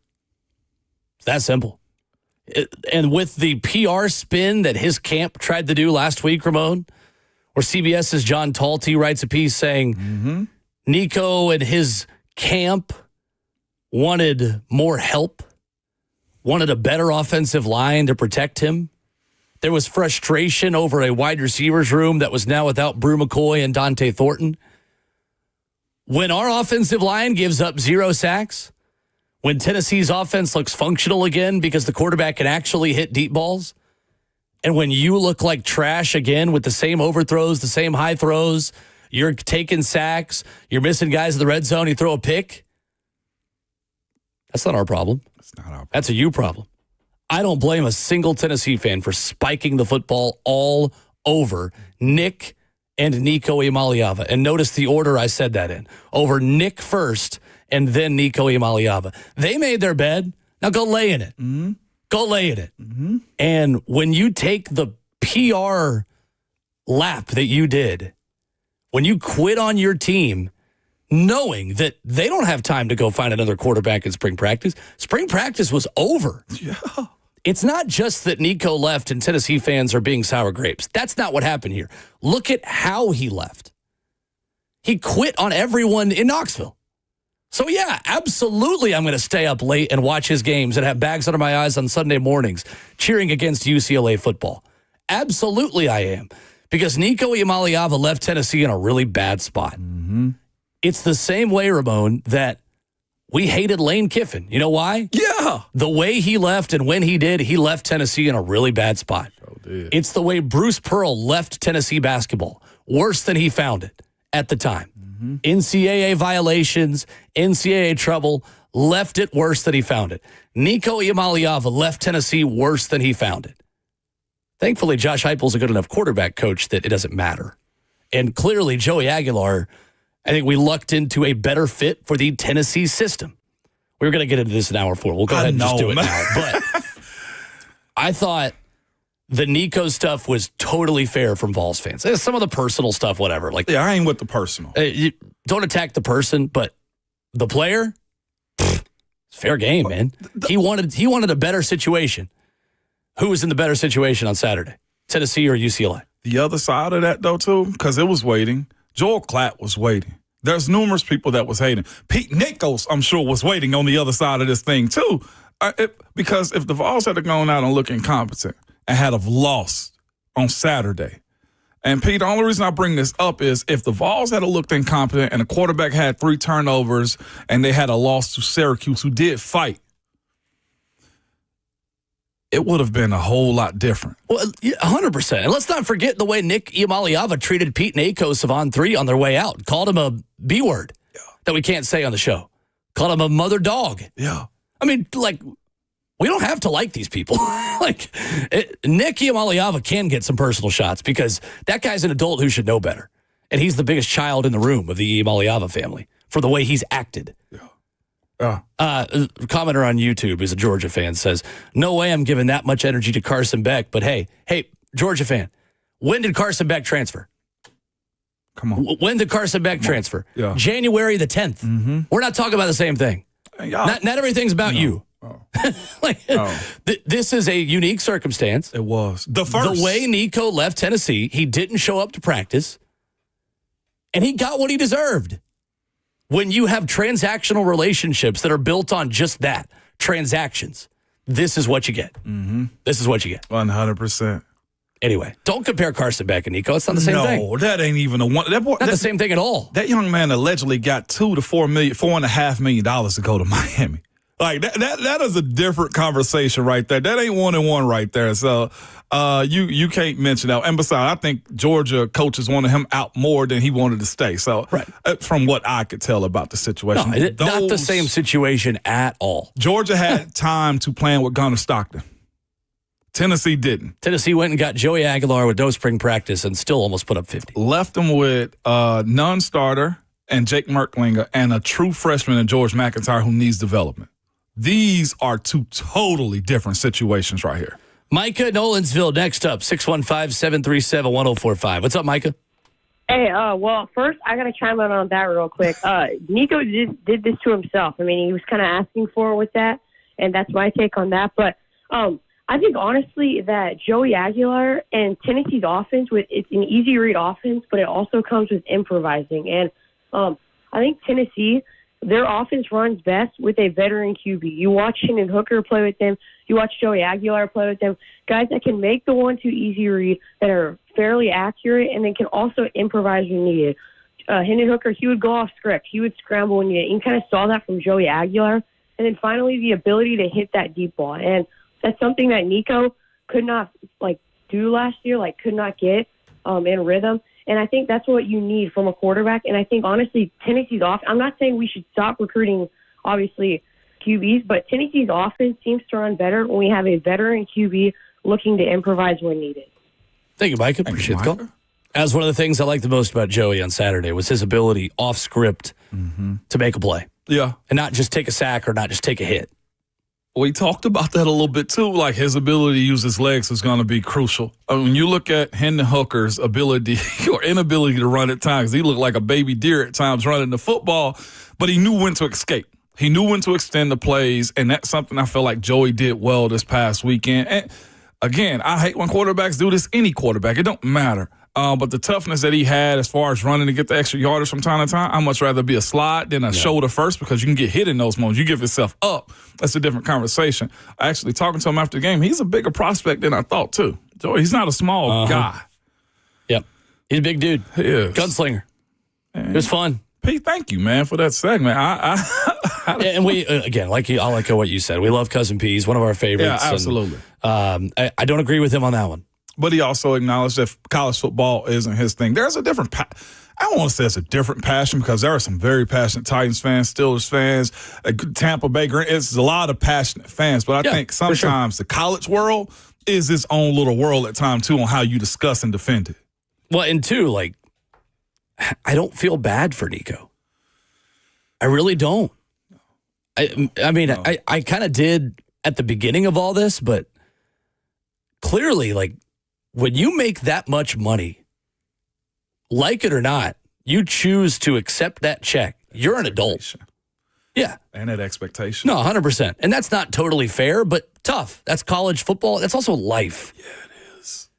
It's that simple. And with the PR spin that his camp tried to do last week, Ramon, where CBS's John Talty writes a piece saying, Nico and his camp wanted more help, wanted a better offensive line to protect him. There was frustration over a wide receivers room that was now without Brew McCoy and Dante Thornton. When our offensive line gives up 0 sacks, when Tennessee's offense looks functional again because the quarterback can actually hit deep balls, and when you look like trash again with the same overthrows, the same high throws, you're taking sacks, you're missing guys in the red zone, you throw a pick, that's not our problem. That's not our problem. That's a you problem. I don't blame a single Tennessee fan for spiking the football all over Nick and Nico Iamaleava. And notice the order I said that in. Over Nick first and then Nico Iamaleava. They made their bed. Now go lay in it. Mm-hmm. Go lay in it. Mm-hmm. And when you take the PR lap that you did, when you quit on your team, knowing that they don't have time to go find another quarterback in spring practice was over. Yeah. It's not just that Nico left and Tennessee fans are being sour grapes. That's not what happened here. Look at how he left. He quit on everyone in Knoxville. So, yeah, absolutely I'm going to stay up late and watch his games and have bags under my eyes on Sunday mornings cheering against UCLA football. Absolutely I am. Because Nico Iamaleava left Tennessee in a really bad spot. Mm-hmm. It's the same way, Ramon, that we hated Lane Kiffin. You know why? Yeah. The way he left and when he did, he left Tennessee in a really bad spot. It's the way Bruce Pearl left Tennessee basketball. Worse than he found it at the time. Mm-hmm. NCAA violations, NCAA trouble, left it worse than he found it. Nico Iamaleava left Tennessee worse than he found it. Thankfully, Josh Heupel's a good enough quarterback coach that it doesn't matter. And clearly, Joey Aguilar, I think we lucked into a better fit for the Tennessee system. We were going to get into this in hour 4. We'll go ahead and just do it now. But I thought the Nico stuff was totally fair from Vols fans. Some of the personal stuff, whatever. Like, yeah, I ain't with the personal. You don't attack the person, but the player, it's fair game, man. He wanted a better situation. Who was in the better situation on Saturday? Tennessee or UCLA? The other side of that, though, too, because it was waiting. Joel Klatt was waiting. There's numerous people that was hating. Pete Nichols, I'm sure, was waiting on the other side of this thing, too. Because if the Vols had gone out and looked incompetent and had have lost on Saturday, and Pete, the only reason I bring this up is if the Vols had looked incompetent and the quarterback had 3 turnovers and they had a loss to Syracuse, who did fight, it would have been a whole lot different. Well, 100%. And let's not forget the way Nick Iamaleava treated Pete Nakos of On 3 on their way out. Called him a B word that we can't say on the show. Called him a mother dog. Yeah. I mean, like, we don't have to like these people. Nick Iamaleava can get some personal shots because that guy's an adult who should know better. And he's the biggest child in the room of the Iamaleava family for the way he's acted. Yeah. Commenter on YouTube is a Georgia fan, says, no way I'm giving that much energy to Carson Beck, but hey, Georgia fan, when did Carson Beck transfer? Come on. When did Carson Beck transfer? Yeah. January the 10th. Mm-hmm. We're not talking about the same thing. Not everything's about you. Oh. This is a unique circumstance. It was. The way Nico left Tennessee, he didn't show up to practice, and he got what he deserved. When you have transactional relationships that are built on just that, transactions, this is what you get. Mm-hmm. This is what you get. 100%. Anyway, don't compare Carson Beck and Nico. It's not the same thing. No, that ain't even a one. Not the same thing at all. That young man allegedly got $4.5 million to go to Miami. Like that is a different conversation right there. That ain't 1-1 right there. So you can't mention that. And besides, I think Georgia coaches wanted him out more than he wanted to stay. So from what I could tell about the situation, not the same situation at all. Georgia had time to plan with Gunnar Stockton. Tennessee didn't. Tennessee went and got Joey Aguilar with no spring practice and still almost put up 50. Left him with non-starter and Jake Merklinger and a true freshman in George McIntyre who needs development. These are 2 totally different situations right here. Micah Nolensville next up, 615-737-1045. What's up, Micah? Hey, well, first, I got to chime in on that real quick. Nico did this to himself. I mean, he was kind of asking for it with that, and that's my take on that. But I think, honestly, that Joey Aguilar and Tennessee's offense, it's an easy-read offense, but it also comes with improvising. And I think Tennessee, their offense runs best with a veteran QB. You watch Hendon Hooker play with them. You watch Joey Aguilar play with them. Guys that can make the 1-2 easy read, that are fairly accurate, and then can also improvise when needed. Hendon Hooker, he would go off script. He would scramble when needed. You kind of saw that from Joey Aguilar. And then finally, the ability to hit that deep ball. And that's something that Nico could not, do last year, could not get in rhythm. And I think that's what you need from a quarterback. And I think, honestly, Tennessee's off. I'm not saying we should stop recruiting, obviously, QBs, but Tennessee's offense seems to run better when we have a veteran QB looking to improvise when needed. Thank you, Mike. Appreciate the call. As one of the things I liked the most about Joey on Saturday was his ability off script to make a play. Yeah. And not just take a sack or not just take a hit. We talked about that a little bit, too. Like, his ability to use his legs is going to be crucial. When you look at Hendon Hooker's ability or inability to run at times, he looked like a baby deer at times running the football, but he knew when to escape. He knew when to extend the plays, and that's something I feel like Joey did well this past weekend. And, again, I hate when quarterbacks do this, any quarterback. It don't matter. But the toughness that he had as far as running to get the extra yardage from time to time, I'd much rather be a slide than a shoulder first, because you can get hit in those moments. You give yourself up. That's a different conversation. Actually, talking to him after the game, he's a bigger prospect than I thought, too. Joey, he's not a small guy. Yep. He's a big dude. He is. Gunslinger. It was fun. Pete, thank you, man, for that segment. And we, again, I'll echo what you said. We love Cousin P. He's one of our favorites. Yeah, absolutely. And, I don't agree with him on that one. But he also acknowledged that college football isn't his thing. There's a different I don't want to say it's a different passion, because there are some very passionate Titans fans, Steelers fans, Tampa Bay. It's a lot of passionate fans. But I think sometimes the college world is its own little world at times, too, on how you discuss and defend it. Well, and two, I don't feel bad for Nico. I really don't. I mean, no. I kind of did at the beginning of all this, but clearly, when you make that much money, like it or not, you choose to accept that check. You're an adult. Yeah. And that expectation. No, 100%. And that's not totally fair, but tough. That's college football. That's also life. Yeah, it is.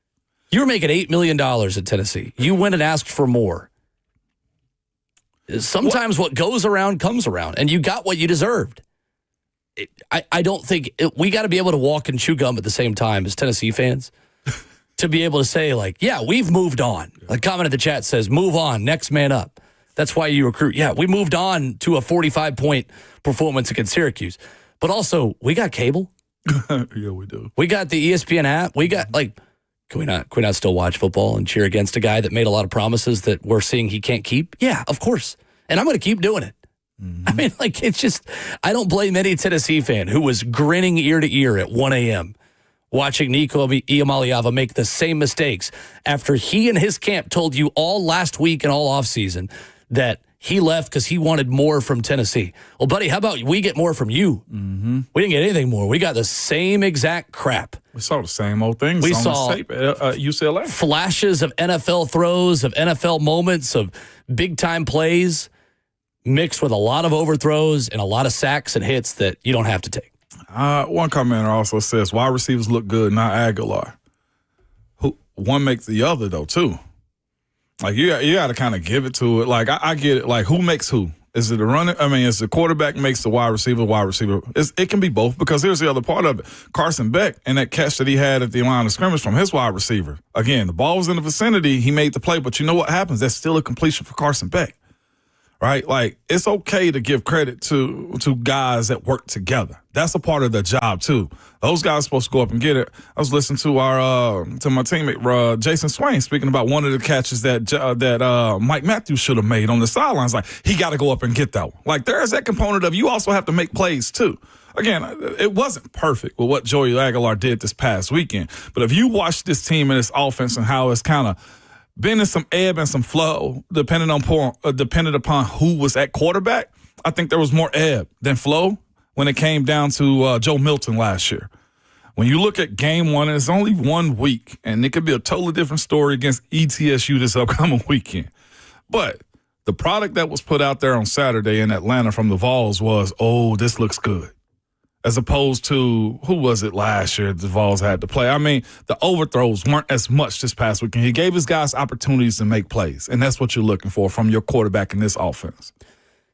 You were making $8 million at Tennessee. You went and asked for more. Sometimes what goes around comes around, and you got what you deserved. I don't think we got to be able to walk and chew gum at the same time as Tennessee fans. To be able to say, yeah, we've moved on. Comment in the chat says, move on, next man up. That's why you recruit. Yeah, we moved on to a 45-point performance against Syracuse. But also, we got cable. Yeah, we do. We got the ESPN app. We got, can we not still watch football and cheer against a guy that made a lot of promises that we're seeing he can't keep? Yeah, of course. And I'm going to keep doing it. Mm-hmm. I mean, it's just, I don't blame any Tennessee fan who was grinning ear to ear at 1 a.m. watching Nico Iamaleava make the same mistakes after he and his camp told you all last week and all offseason that he left because he wanted more from Tennessee. Well, buddy, how about we get more from you? Mm-hmm. We didn't get anything more. We got the same exact crap. We saw the same old things. We saw tape at UCLA. Flashes of NFL throws, of NFL moments, of big-time plays, mixed with a lot of overthrows and a lot of sacks and hits that you don't have to take. One commenter also says wide receivers look good, not Aguilar. One makes the other, though, too. You got to kind of give it to it. I get it. Who makes who? Is it a runner? I mean, is the quarterback makes the wide receiver? It can be both, because here's the other part of it. Carson Beck and that catch that he had at the line of scrimmage from his wide receiver. Again, the ball was in the vicinity. He made the play, but you know what happens? That's still a completion for Carson Beck. Right? It's okay to give credit to guys that work together. That's a part of the job, too. Those guys are supposed to go up and get it. I was listening to my teammate, Jason Swain, speaking about one of the catches that Mike Matthews should have made on the sidelines. He got to go up and get that one. There is that component of you also have to make plays, too. Again, it wasn't perfect with what Joey Aguilar did this past weekend. But if you watch this team and this offense and how it's kind of been in some ebb and some flow, depending upon who was at quarterback, I think there was more ebb than flow when it came down to Joe Milton last year. When you look at game one, and it's only 1 week, and it could be a totally different story against ETSU this upcoming weekend. But the product that was put out there on Saturday in Atlanta from the Vols was, this looks good. As opposed to, who was it last year the Vols had to play? I mean, the overthrows weren't as much this past weekend. He gave his guys opportunities to make plays, and that's what you're looking for from your quarterback in this offense.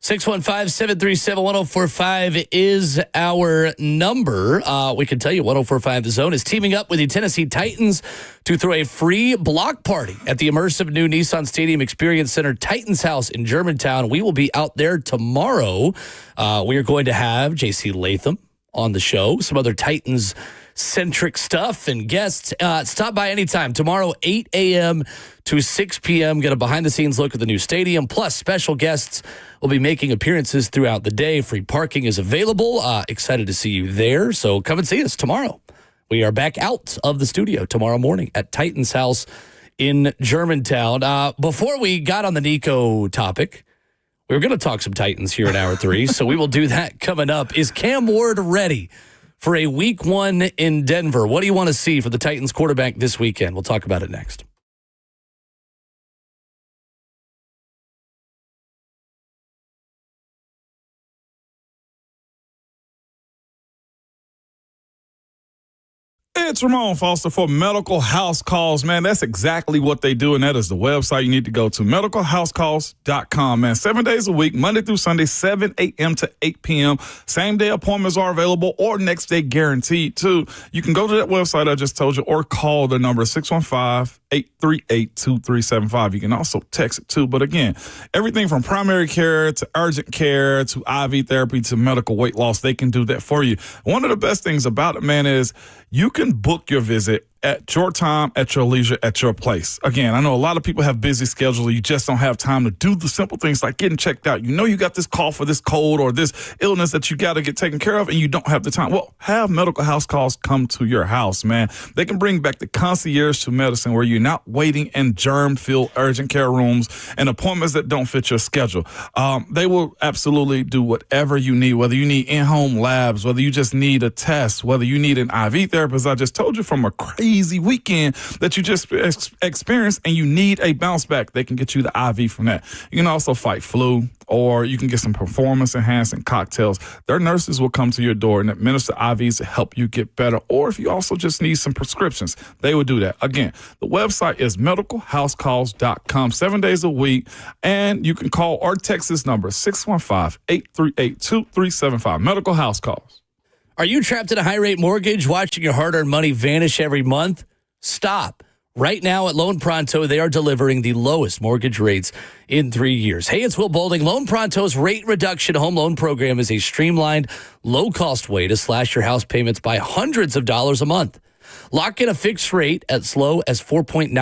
615-737-1045 is our number. We can tell you 1045 The Zone is teaming up with the Tennessee Titans to throw a free block party at the immersive new Nissan Stadium Experience Center Titans House in Germantown. We will be out there tomorrow. We are going to have J.C. Latham on the show, some other Titans-centric stuff and guests. Stop by anytime. Tomorrow, 8 a.m. to 6 p.m. Get a behind-the-scenes look at the new stadium. Plus, special guests will be making appearances throughout the day. Free parking is available. Excited to see you there. So come and see us tomorrow. We are back out of the studio tomorrow morning at Titans House in Germantown. Before we got on the Nico topic, we were going to talk some Titans here in hour 3, so we will do that coming up. Is Cam Ward ready for a week 1 in Denver? What do you want to see for the Titans quarterback this weekend? We'll talk about it next. It's Ramon Foster for Medical House Calls, man. That's exactly what they do, and that is the website you need to go to, medicalhousecalls.com, man. 7 days a week, Monday through Sunday, 7 a.m. to 8 p.m. Same-day appointments are available or next day guaranteed, too. You can go to that website I just told you or call the number 615-838-2375. You can also text it, too. But, again, everything from primary care to urgent care to IV therapy to medical weight loss, they can do that for you. One of the best things about it, man, is you can book your visit at your time, at your leisure, at your place. Again, I know a lot of people have busy schedules. You just don't have time to do the simple things like getting checked out. You know you got this cough or this cold or this illness that you got to get taken care of, and you don't have the time. Well, have Medical House Calls come to your house, man. They can bring back the concierge to medicine where you're not waiting in germ-filled urgent care rooms and appointments that don't fit your schedule. They will absolutely do whatever you need, whether you need in-home labs, whether you just need a test, whether you need an IV therapist. I just told you from a crazy weekend that you just experienced and you need a bounce back. They can get you the IV from that. You can also fight flu, or you can get some performance-enhancing cocktails. Their nurses will come to your door and administer IVs to help you get better. Or if you also just need some prescriptions, they will do that. Again, the website is medicalhousecalls.com, 7 days a week, and you can call or text this number, 615-838-2375, Medical House Calls. Are you trapped in a high-rate mortgage, watching your hard-earned money vanish every month? Stop. Right now at Loan Pronto, they are delivering the lowest mortgage rates in 3 years. Hey, it's Will Bolding. Loan Pronto's rate reduction home loan program is a streamlined, low-cost way to slash your house payments by hundreds of dollars a month. Lock in a fixed rate as low as 4.99%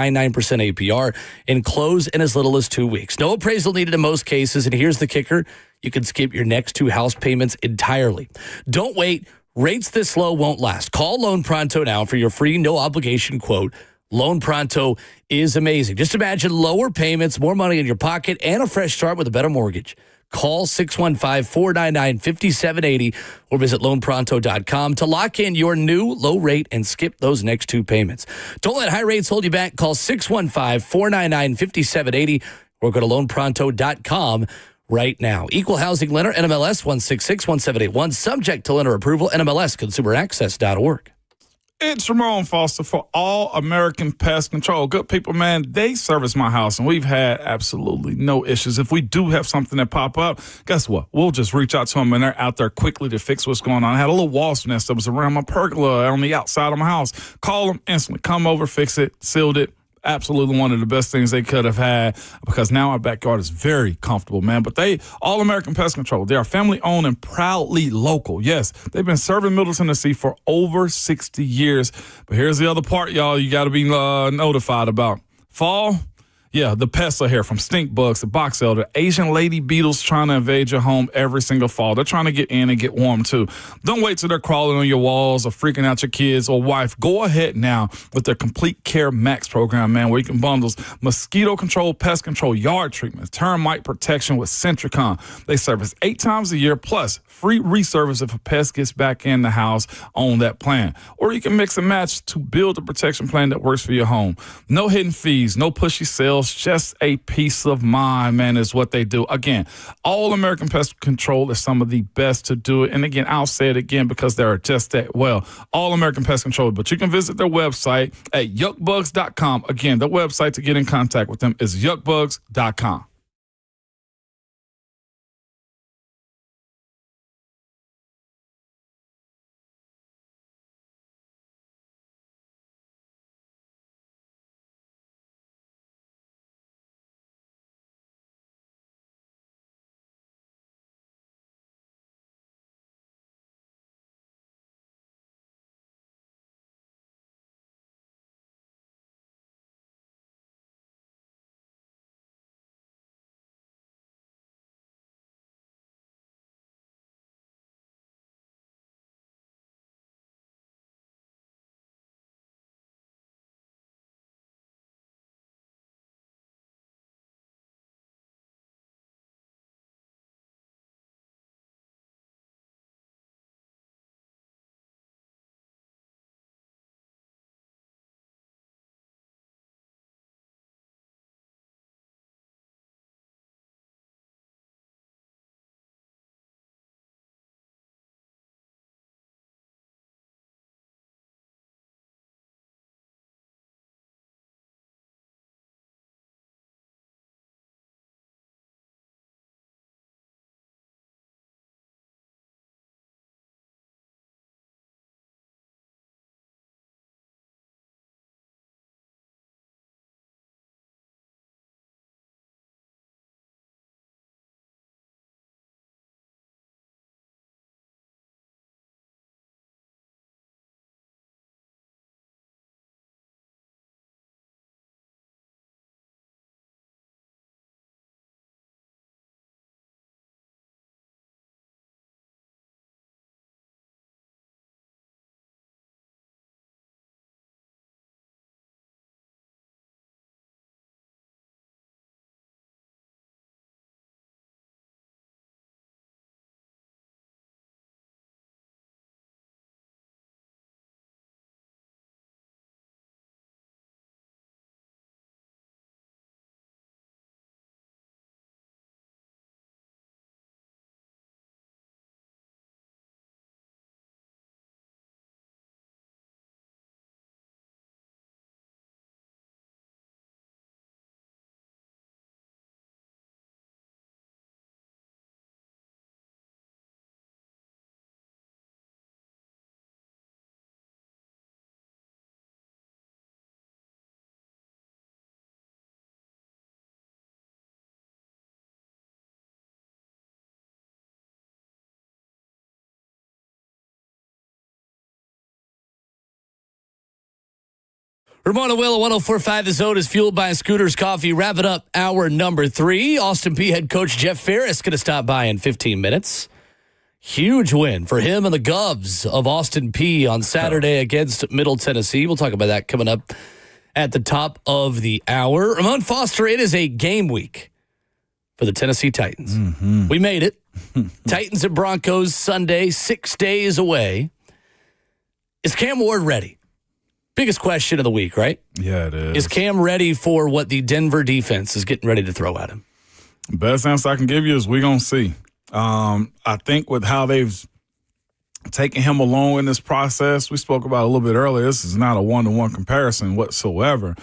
APR and close in as little as 2 weeks. No appraisal needed in most cases, and here's the kicker. You can skip your next 2 house payments entirely. Don't wait. Rates this low won't last. Call Loan Pronto now for your free, no-obligation quote. Loan Pronto is amazing. Just imagine lower payments, more money in your pocket, and a fresh start with a better mortgage. Call 615-499-5780 or visit loanpronto.com to lock in your new low rate and skip those next 2 payments. Don't let high rates hold you back. Call 615-499-5780 or go to loanpronto.com right now. Equal housing lender, NMLS 1661781, subject to lender approval, NMLS consumeraccess.org. It's Ramon Foster for All American Pest Control. Good people, man, they service my house, and we've had absolutely no issues. If we do have something that pop up, guess what? We'll just reach out to them, and they're out there quickly to fix what's going on. I had a little wasp nest that was around my pergola on the outside of my house. Call them instantly. Come over, fix it, sealed it. Absolutely one of the best things they could have had, because now our backyard is very comfortable, man. But they, All American Pest Control, they are family owned and proudly local. Yes, they've been serving Middle Tennessee for over 60 years. But here's the other part, y'all, you got to be notified about. Fall. Yeah, the pests are here, from stink bugs to box elder, Asian lady beetles trying to invade your home every single fall. They're trying to get in and get warm, too. Don't wait till they're crawling on your walls or freaking out your kids or wife. Go ahead now with their Complete Care Max program, man, where you can bundle mosquito control, pest control, yard treatments, termite protection with Centricon. They service 8 times a year, plus free reservice if a pest gets back in the house on that plan. Or you can mix and match to build a protection plan that works for your home. No hidden fees, no pushy sales. Just a peace of mind, man, is what they do. Again, All American Pest Control is some of the best to do it. And again, I'll say it again because they're just that well. All American Pest Control. But you can visit their website at yuckbugs.com. Again, the website to get in contact with them is yuckbugs.com. Ramona Will, 104.5 The Zone is fueled by Scooters Coffee. Wrapping up hour number 3. Austin Peay head coach Jeff Ferris going to stop by in 15 minutes. Huge win for him and the Govs of Austin Peay on Saturday against Middle Tennessee. We'll talk about that coming up at the top of the hour. Ramon Foster, it is a game week for the Tennessee Titans. Mm-hmm. We made it. Titans and Broncos Sunday, 6 days away. Is Cam Ward ready? Biggest question of the week, right? Yeah, it is. Is Cam ready for what the Denver defense is getting ready to throw at him? Best answer I can give you is we're going to see. I think with how they've taken him along in this process, we spoke about a little bit earlier, this is not a one-to-one comparison whatsoever.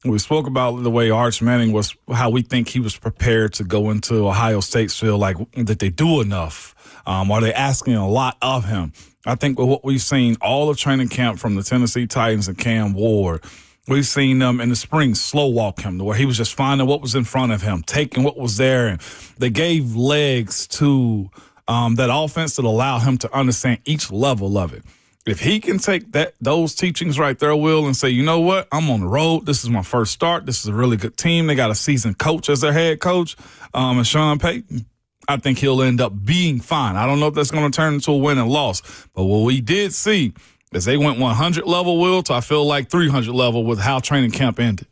We spoke about the way Arch Manning was, how we think he was prepared to go into Ohio State's field, like that they do enough. Are they asking a lot of him? I think with what we've seen all of training camp from the Tennessee Titans and Cam Ward, we've seen them in the spring slow walk him to where he was just finding what was in front of him, taking what was there, and they gave legs to that offense that allow him to understand each level of it. If he can take those teachings right there, Will, and say, you know what, I'm on the road. This is my first start. This is a really good team. They got a seasoned coach as their head coach, and Sean Payton. I think he'll end up being fine. I don't know if that's going to turn into a win and loss, but what we did see is they went 100 level, Will, to I feel like 300 level with how training camp ended.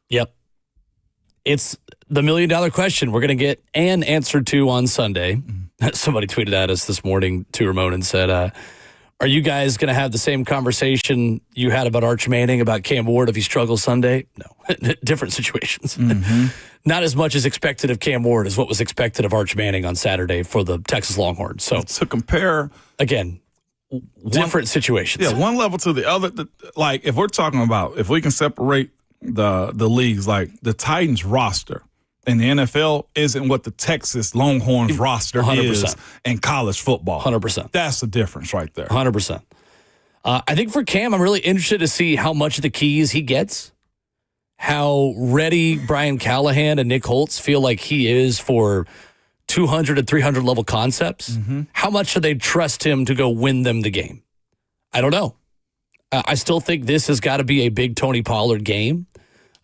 Yep. It's the $1 million question we're going to get an answer to on Sunday. Mm-hmm. Somebody tweeted at us this morning to Ramon and said, are you guys going to have the same conversation you had about Arch Manning, about Cam Ward if he struggles Sunday? No. Different situations. Mm-hmm. Not as much as expected of Cam Ward as what was expected of Arch Manning on Saturday for the Texas Longhorns. So to compare, again, different situations. Yeah, one level to the other. Like if we're talking about, if we can separate the leagues, like the Titans roster in the NFL isn't what the Texas Longhorns roster 100%. Is in college football. 100%. That's the difference right there. 100%. I think for Cam, I'm really interested to see how much of the keys he gets, how ready Brian Callahan and Nick Holtz feel like he is for 200 to 300 level concepts. Mm-hmm. How much do they trust him to go win them the game? I don't know. I still think this has got to be a big Tony Pollard game.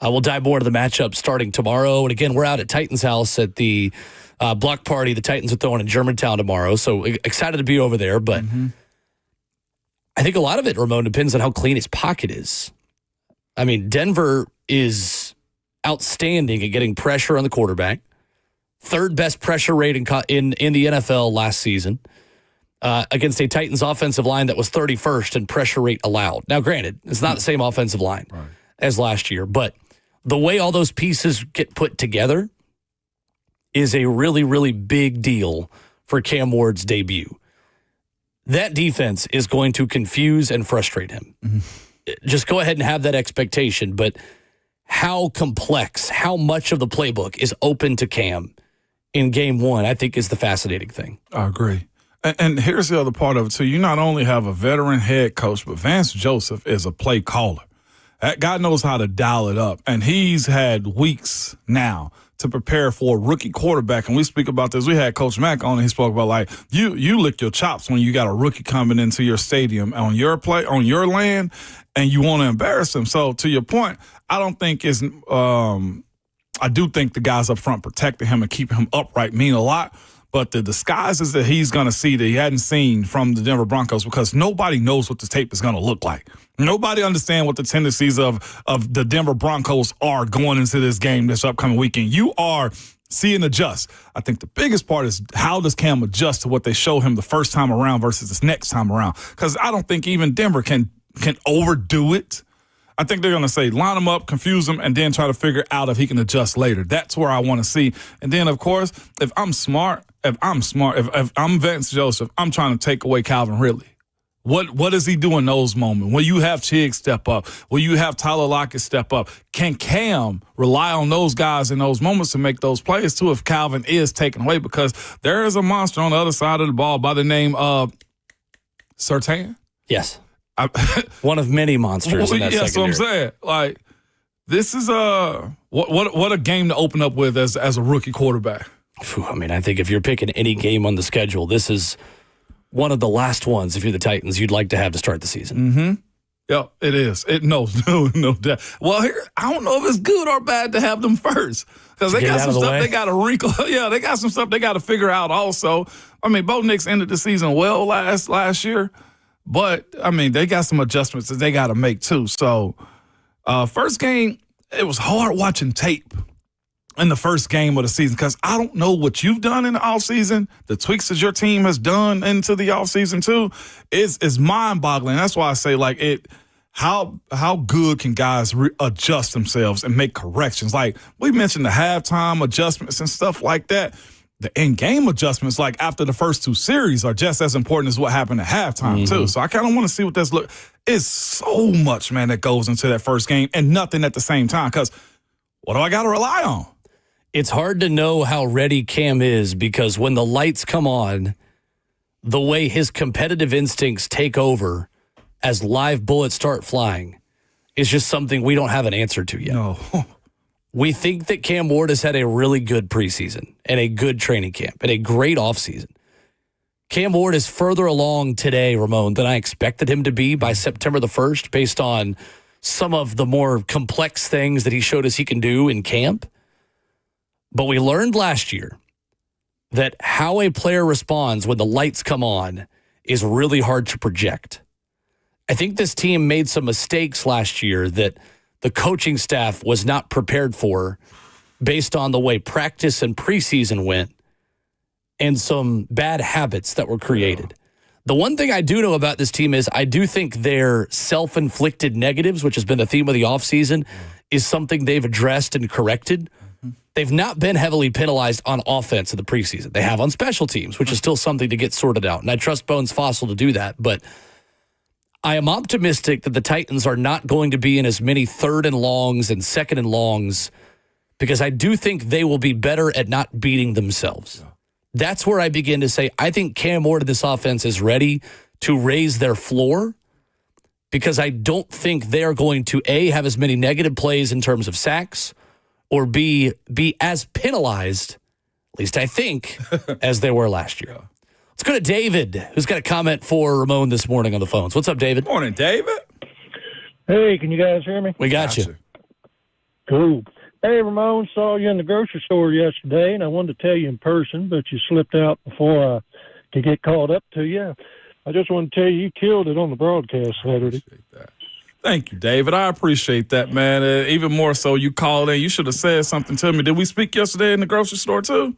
We'll dive more into the matchup starting tomorrow. And again, we're out at Titans House at the block party the Titans are throwing in Germantown tomorrow. So excited to be over there. But I think a lot of it, Ramon, depends on how clean his pocket is. I mean, Denver is outstanding at getting pressure on the quarterback. Third best pressure rate in the NFL last season against a Titans offensive line that was 31st in pressure rate allowed. Now, granted, it's not the same offensive line as last year, but the way all those pieces get put together is a really, really big deal for Cam Ward's debut. That defense is going to confuse and frustrate him. Mm-hmm. Just go ahead and have that expectation, but how complex, how much of the playbook is open to Cam in game one, I think is the fascinating thing. I agree. And here's the other part of it, too. You not only have a veteran head coach, but Vance Joseph is a play caller. That guy knows how to dial it up, and he's had weeks now to prepare for a rookie quarterback. And we speak about this. We had Coach Mack on, and he spoke about, like, you lick your chops when you got a rookie coming into your stadium on your land, and you want to embarrass him. So, to your point, I don't think it's I do think the guys up front protecting him and keeping him upright mean a lot. But the disguises that he's going to see that he hadn't seen from the Denver Broncos, because nobody knows what the tape is going to look like. Nobody understands what the tendencies of the Denver Broncos are going into this game this upcoming weekend. You are seeing adjust. I think the biggest part is how does Cam adjust to what they show him the first time around versus this next time around? Because I don't think even Denver can overdo it. I think they're going to say line him up, confuse him, and then try to figure out if he can adjust later. That's where I want to see. And then, of course, if I'm Vance Joseph, I'm trying to take away Calvin Ridley. What does he do in those moments? Will you have Chig step up? Will you have Tyler Lockett step up? Can Cam rely on those guys in those moments to make those plays, too, if Calvin is taken away? Because there is a monster on the other side of the ball by the name of Surtain. Yes. One of many monsters in that secondary. That's what I'm saying. Like, this is what a game to open up with as a rookie quarterback. I mean, I think if you're picking any game on the schedule, this is one of the last ones, if you're the Titans, you'd like to have to start the season. Mm-hmm. Yep, it is. No doubt. Well, here, I don't know if it's good or bad to have them first because they got some stuff they got to wrinkle. Yeah, they got some stuff they got to figure out also. I mean, Bo Nix ended the season well last year, but, I mean, they got some adjustments that they got to make too. So, first game, it was hard watching tape in the first game of the season because I don't know what you've done in the offseason. The tweaks that your team has done into the offseason too is mind-boggling. That's why I say, like, how good can guys adjust themselves and make corrections? Like, we mentioned the halftime adjustments and stuff like that. The in-game adjustments, like after the first two series, are just as important as what happened at halftime, too. So I kind of want to see what this look. It's so much, man, that goes into that first game and nothing at the same time because what do I got to rely on? It's hard to know how ready Cam is because when the lights come on, the way his competitive instincts take over as live bullets start flying is just something we don't have an answer to yet. No. We think that Cam Ward has had a really good preseason and a good training camp and a great offseason. Cam Ward is further along today, Ramon, than I expected him to be by September the 1st based on some of the more complex things that he showed us he can do in camp. But we learned last year that how a player responds when the lights come on is really hard to project. I think this team made some mistakes last year that the coaching staff was not prepared for based on the way practice and preseason went and some bad habits that were created. The one thing I do know about this team is I do think their self-inflicted negatives, which has been the theme of the offseason, is something they've addressed and corrected. They've not been heavily penalized on offense in the preseason. They have on special teams, which is still something to get sorted out. And I trust Bones Fossil to do that. But I am optimistic that the Titans are not going to be in as many third and longs and second and longs because I do think they will be better at not beating themselves. That's where I begin to say, I think Cam Ward of this offense is ready to raise their floor because I don't think they are going to, A, have as many negative plays in terms of sacks, or be as penalized, at least I think, as they were last year. Let's go to David, who's got a comment for Ramon this morning on the phones. What's up, David? Morning, David. Hey, can you guys hear me? We got you. Cool. Hey, Ramon, saw you in the grocery store yesterday, and I wanted to tell you in person, but you slipped out before I could get caught up to you. I just want to tell you killed it on the broadcast Saturday. Thank you, David. I appreciate that, man. Even more so, you called in. You should have said something to me. Did we speak yesterday in the grocery store, too?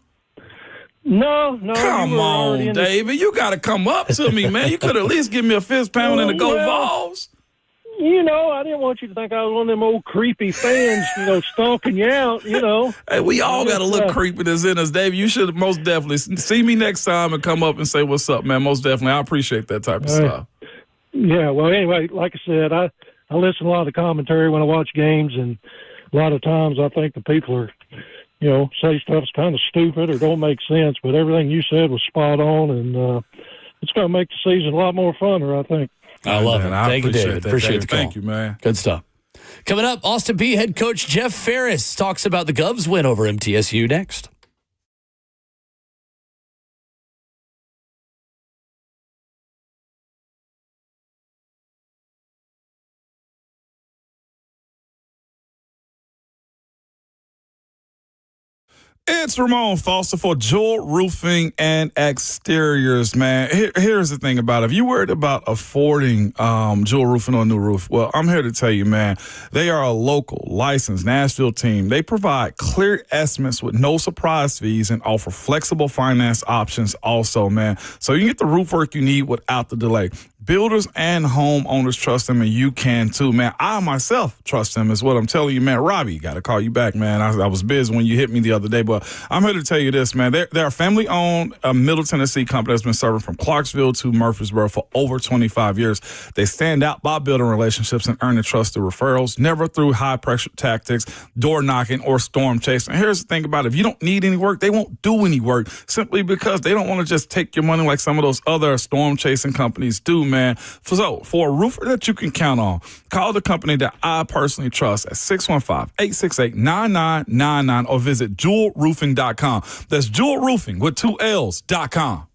No. Come on, David. You got to come up to me, man. You could at least give me a fist pound and a go Vols. You know, I didn't want you to think I was one of them old creepy fans, stalking you out, Hey, we all got a little creepiness in us, David. You should most definitely see me next time and come up and say what's up, man. Most definitely. I appreciate that type of stuff. Yeah, well, anyway, like I said, I listen to a lot of the commentary when I watch games, and a lot of times I think the people are, say stuff's kind of stupid or don't make sense, but everything you said was spot on, and it's going to make the season a lot more funner, I think. I love it. Thank you, David. Appreciate the call. Thank you, man. Good stuff. Coming up, Austin Peay head coach Jeff Ferris talks about the Govs win over MTSU next. It's Ramon Foster for Jewel Roofing and Exteriors, man. Here's the thing about it. If you're worried about affording Jewel Roofing on a new roof, well, I'm here to tell you, man, they are a local, licensed Nashville team. They provide clear estimates with no surprise fees and offer flexible finance options also, man. So you can get the roof work you need without the delay. Builders and homeowners trust them, and you can too, man. I myself trust them is what I'm telling you, man. Robbie, got to call you back, man. I was busy when you hit me the other day, but I'm here to tell you this, man. They're a family-owned Middle Tennessee company that's been serving from Clarksville to Murfreesboro for over 25 years. They stand out by building relationships and earning trust through referrals, never through high-pressure tactics, door knocking, or storm chasing. And here's the thing about it. If you don't need any work, they won't do any work simply because they don't want to just take your money like some of those other storm-chasing companies do, man. So, for a roofer that you can count on, call the company that I personally trust at 615-868-9999 or visit jewelroofing.com. That's Jewel Roofing with 2 L's.com.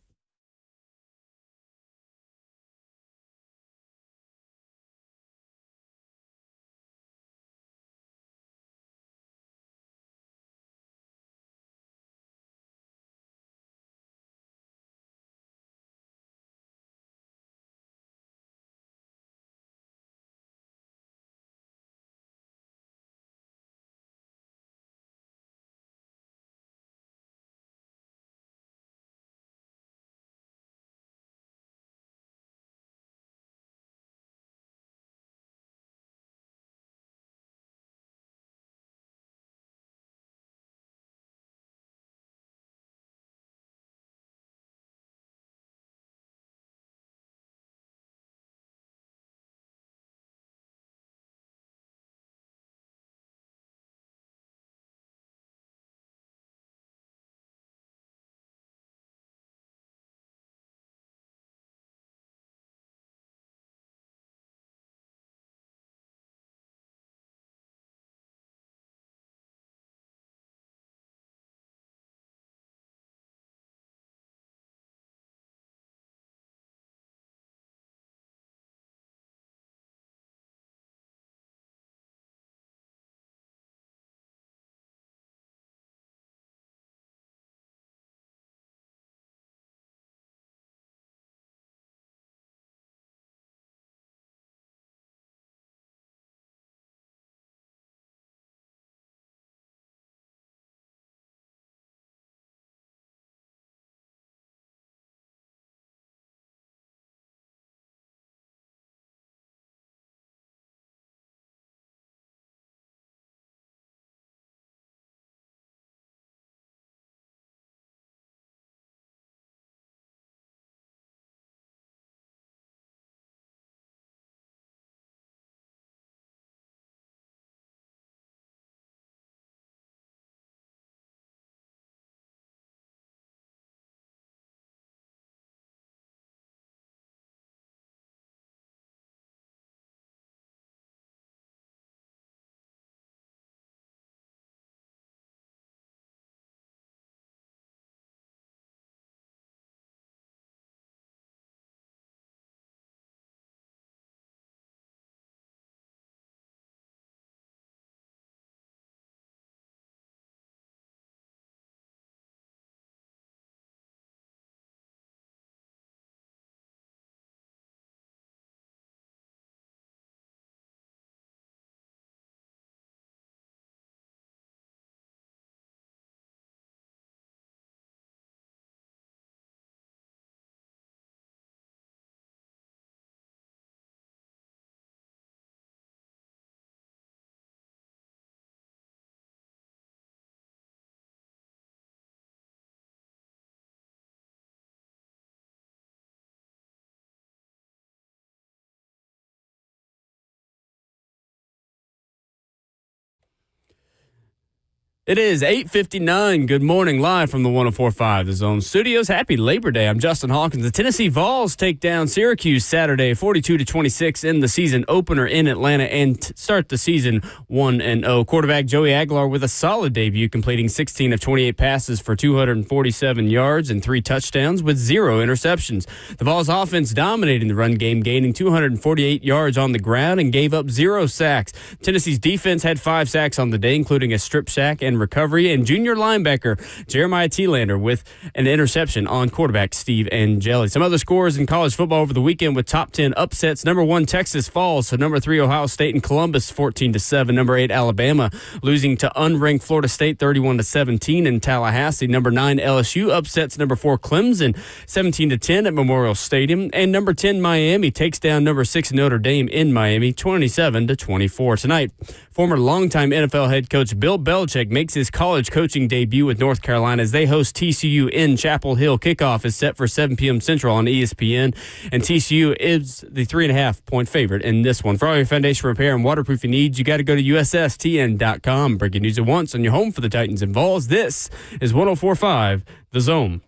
It is 8:59. Good morning, live from the 104.5 The Zone Studios. Happy Labor Day. I'm Justin Hawkins. The Tennessee Vols take down Syracuse Saturday, 42-26 in the season opener in Atlanta and start the season 1-0. Quarterback Joey Aguilar with a solid debut, completing 16 of 28 passes for 247 yards and 3 touchdowns with 0 interceptions. The Vols offense dominating the run game, gaining 248 yards on the ground and gave up 0 sacks. Tennessee's defense had 5 sacks on the day, including a strip sack and recovery, and junior linebacker Jeremiah Thielander with an interception on quarterback Steve Angeli. Some other scores in college football over the weekend with top 10 upsets. Number 1, Texas falls to number 3, Ohio State and Columbus 14-7. Number 8, Alabama losing to unranked Florida State 31-17 in Tallahassee. Number 9, LSU upsets number 4, Clemson 17-10 at Memorial Stadium. And number 10, Miami takes down number 6, Notre Dame in Miami 27-24. Tonight, former longtime NFL head coach Bill Belichick makes his college coaching debut with North Carolina as they host TCU in Chapel Hill. Kickoff is set for 7 p.m. Central on ESPN, and TCU is the 3.5-point favorite in this one. For all your foundation repair and waterproofing needs, you got to go to USSTN.com. Breaking news at once on your home for the Titans and Vols. This is 104.5 The Zone.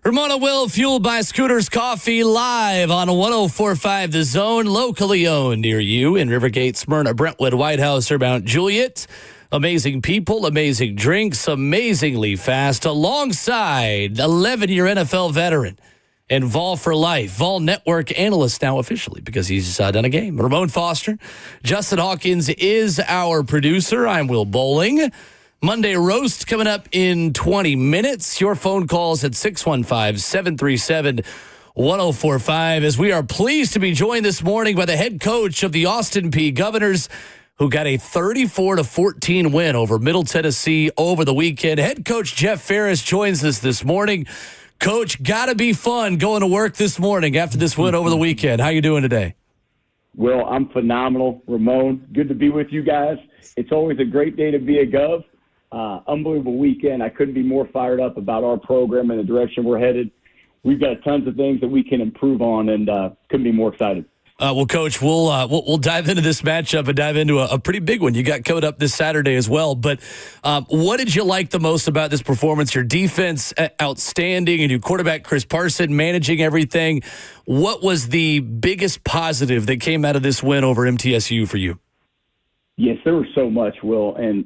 Ramona Will, fueled by Scooters Coffee, live on 104.5 The Zone, locally owned near you in Rivergate, Smyrna, Brentwood, White House, or Mount Juliet. Amazing people, amazing drinks, amazingly fast, alongside 11-year NFL veteran and Vol for Life, Vol Network analyst now officially because he's done a game. Ramon Foster. Justin Hawkins is our producer. I'm Will Bowling. Monday Roast coming up in 20 minutes. Your phone calls at 615-737-1045 as we are pleased to be joined this morning by the head coach of the Austin Peay Governors, who got a 34-14 win over Middle Tennessee over the weekend. Head coach Jeff Ferris joins us this morning. Coach, gotta be fun going to work this morning after this win over the weekend. How you doing today? Well, I'm phenomenal, Ramon. Good to be with you guys. It's always a great day to be a Gov. Unbelievable weekend. I couldn't be more fired up about our program and the direction we're headed. We've got tons of things that we can improve on, and couldn't be more excited. Well, Coach, we'll dive into this matchup and dive into a pretty big one you got coming up this Saturday as well. But what did you like the most about this performance? Your defense, outstanding, and your quarterback, Chris Parson, managing everything. What was the biggest positive that came out of this win over MTSU for you? Yes, there was so much, Will. And,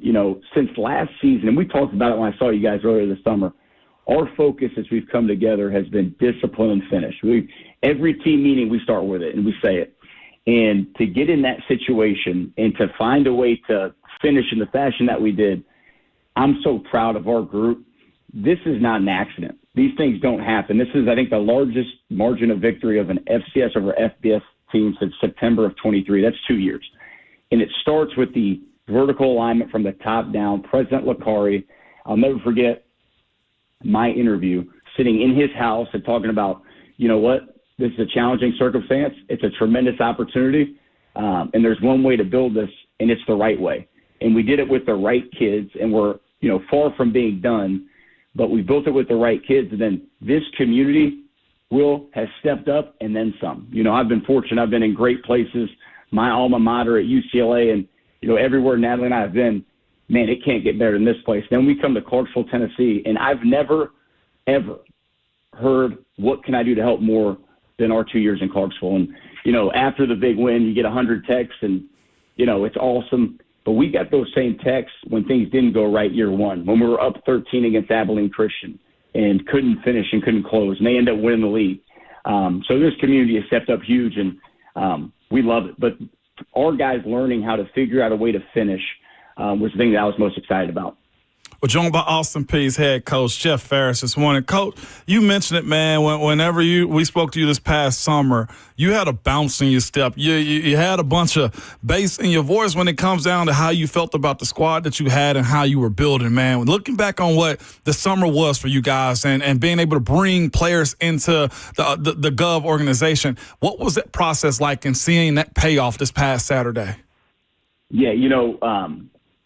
since last season, and we talked about it when I saw you guys earlier this summer, our focus as we've come together has been discipline and finish. Every team meeting, we start with it and we say it. And to get in that situation and to find a way to finish in the fashion that we did, I'm so proud of our group. This is not an accident. These things don't happen. This is, I think, the largest margin of victory of an FCS over FBS team since September of 23. That's 2 years. And it starts with the vertical alignment from the top down. President Licari, I'll never forget my interview, sitting in his house and talking about, you know what, this is a challenging circumstance. It's a tremendous opportunity. And there's one way to build this, and it's the right way. And we did it with the right kids, and we're, far from being done, but we built it with the right kids. And then this community, Will, has stepped up and then some. I've been fortunate. I've been in great places. My alma mater at UCLA, and everywhere Natalie and I have been, man, it can't get better than this place. Then we come to Clarksville, Tennessee, and I've never, ever heard what can I do to help more than our 2 years in Clarksville. And after the big win, you get 100 texts, and it's awesome. But we got those same texts when things didn't go right year one, when we were up 13 against Abilene Christian and couldn't finish and couldn't close, and they end up winning the league. So this community has stepped up huge, and we love it. But our guys learning how to figure out a way to finish was the thing that I was most excited about. We're joined by Austin Peay's head coach, Jeff Ferris, this morning. Coach, you mentioned it, man, whenever we spoke to you this past summer, you had a bounce in your step. You had a bunch of bass in your voice when it comes down to how you felt about the squad that you had and how you were building, man. Looking back on what the summer was for you guys and being able to bring players into the Gov organization, what was that process like and seeing that payoff this past Saturday? Yeah,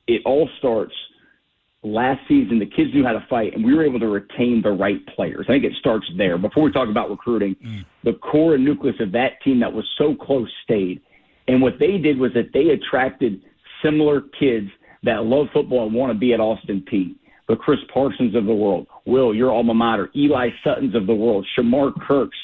it all starts last season. The kids knew how to fight, and we were able to retain the right players. I think it starts there. Before we talk about recruiting, the core and nucleus of that team that was so close stayed. And what they did was that they attracted similar kids that love football and want to be at Austin Peay. The Chris Parsons of the world, Will, your alma mater, Eli Suttons of the world, Shamar Kirks,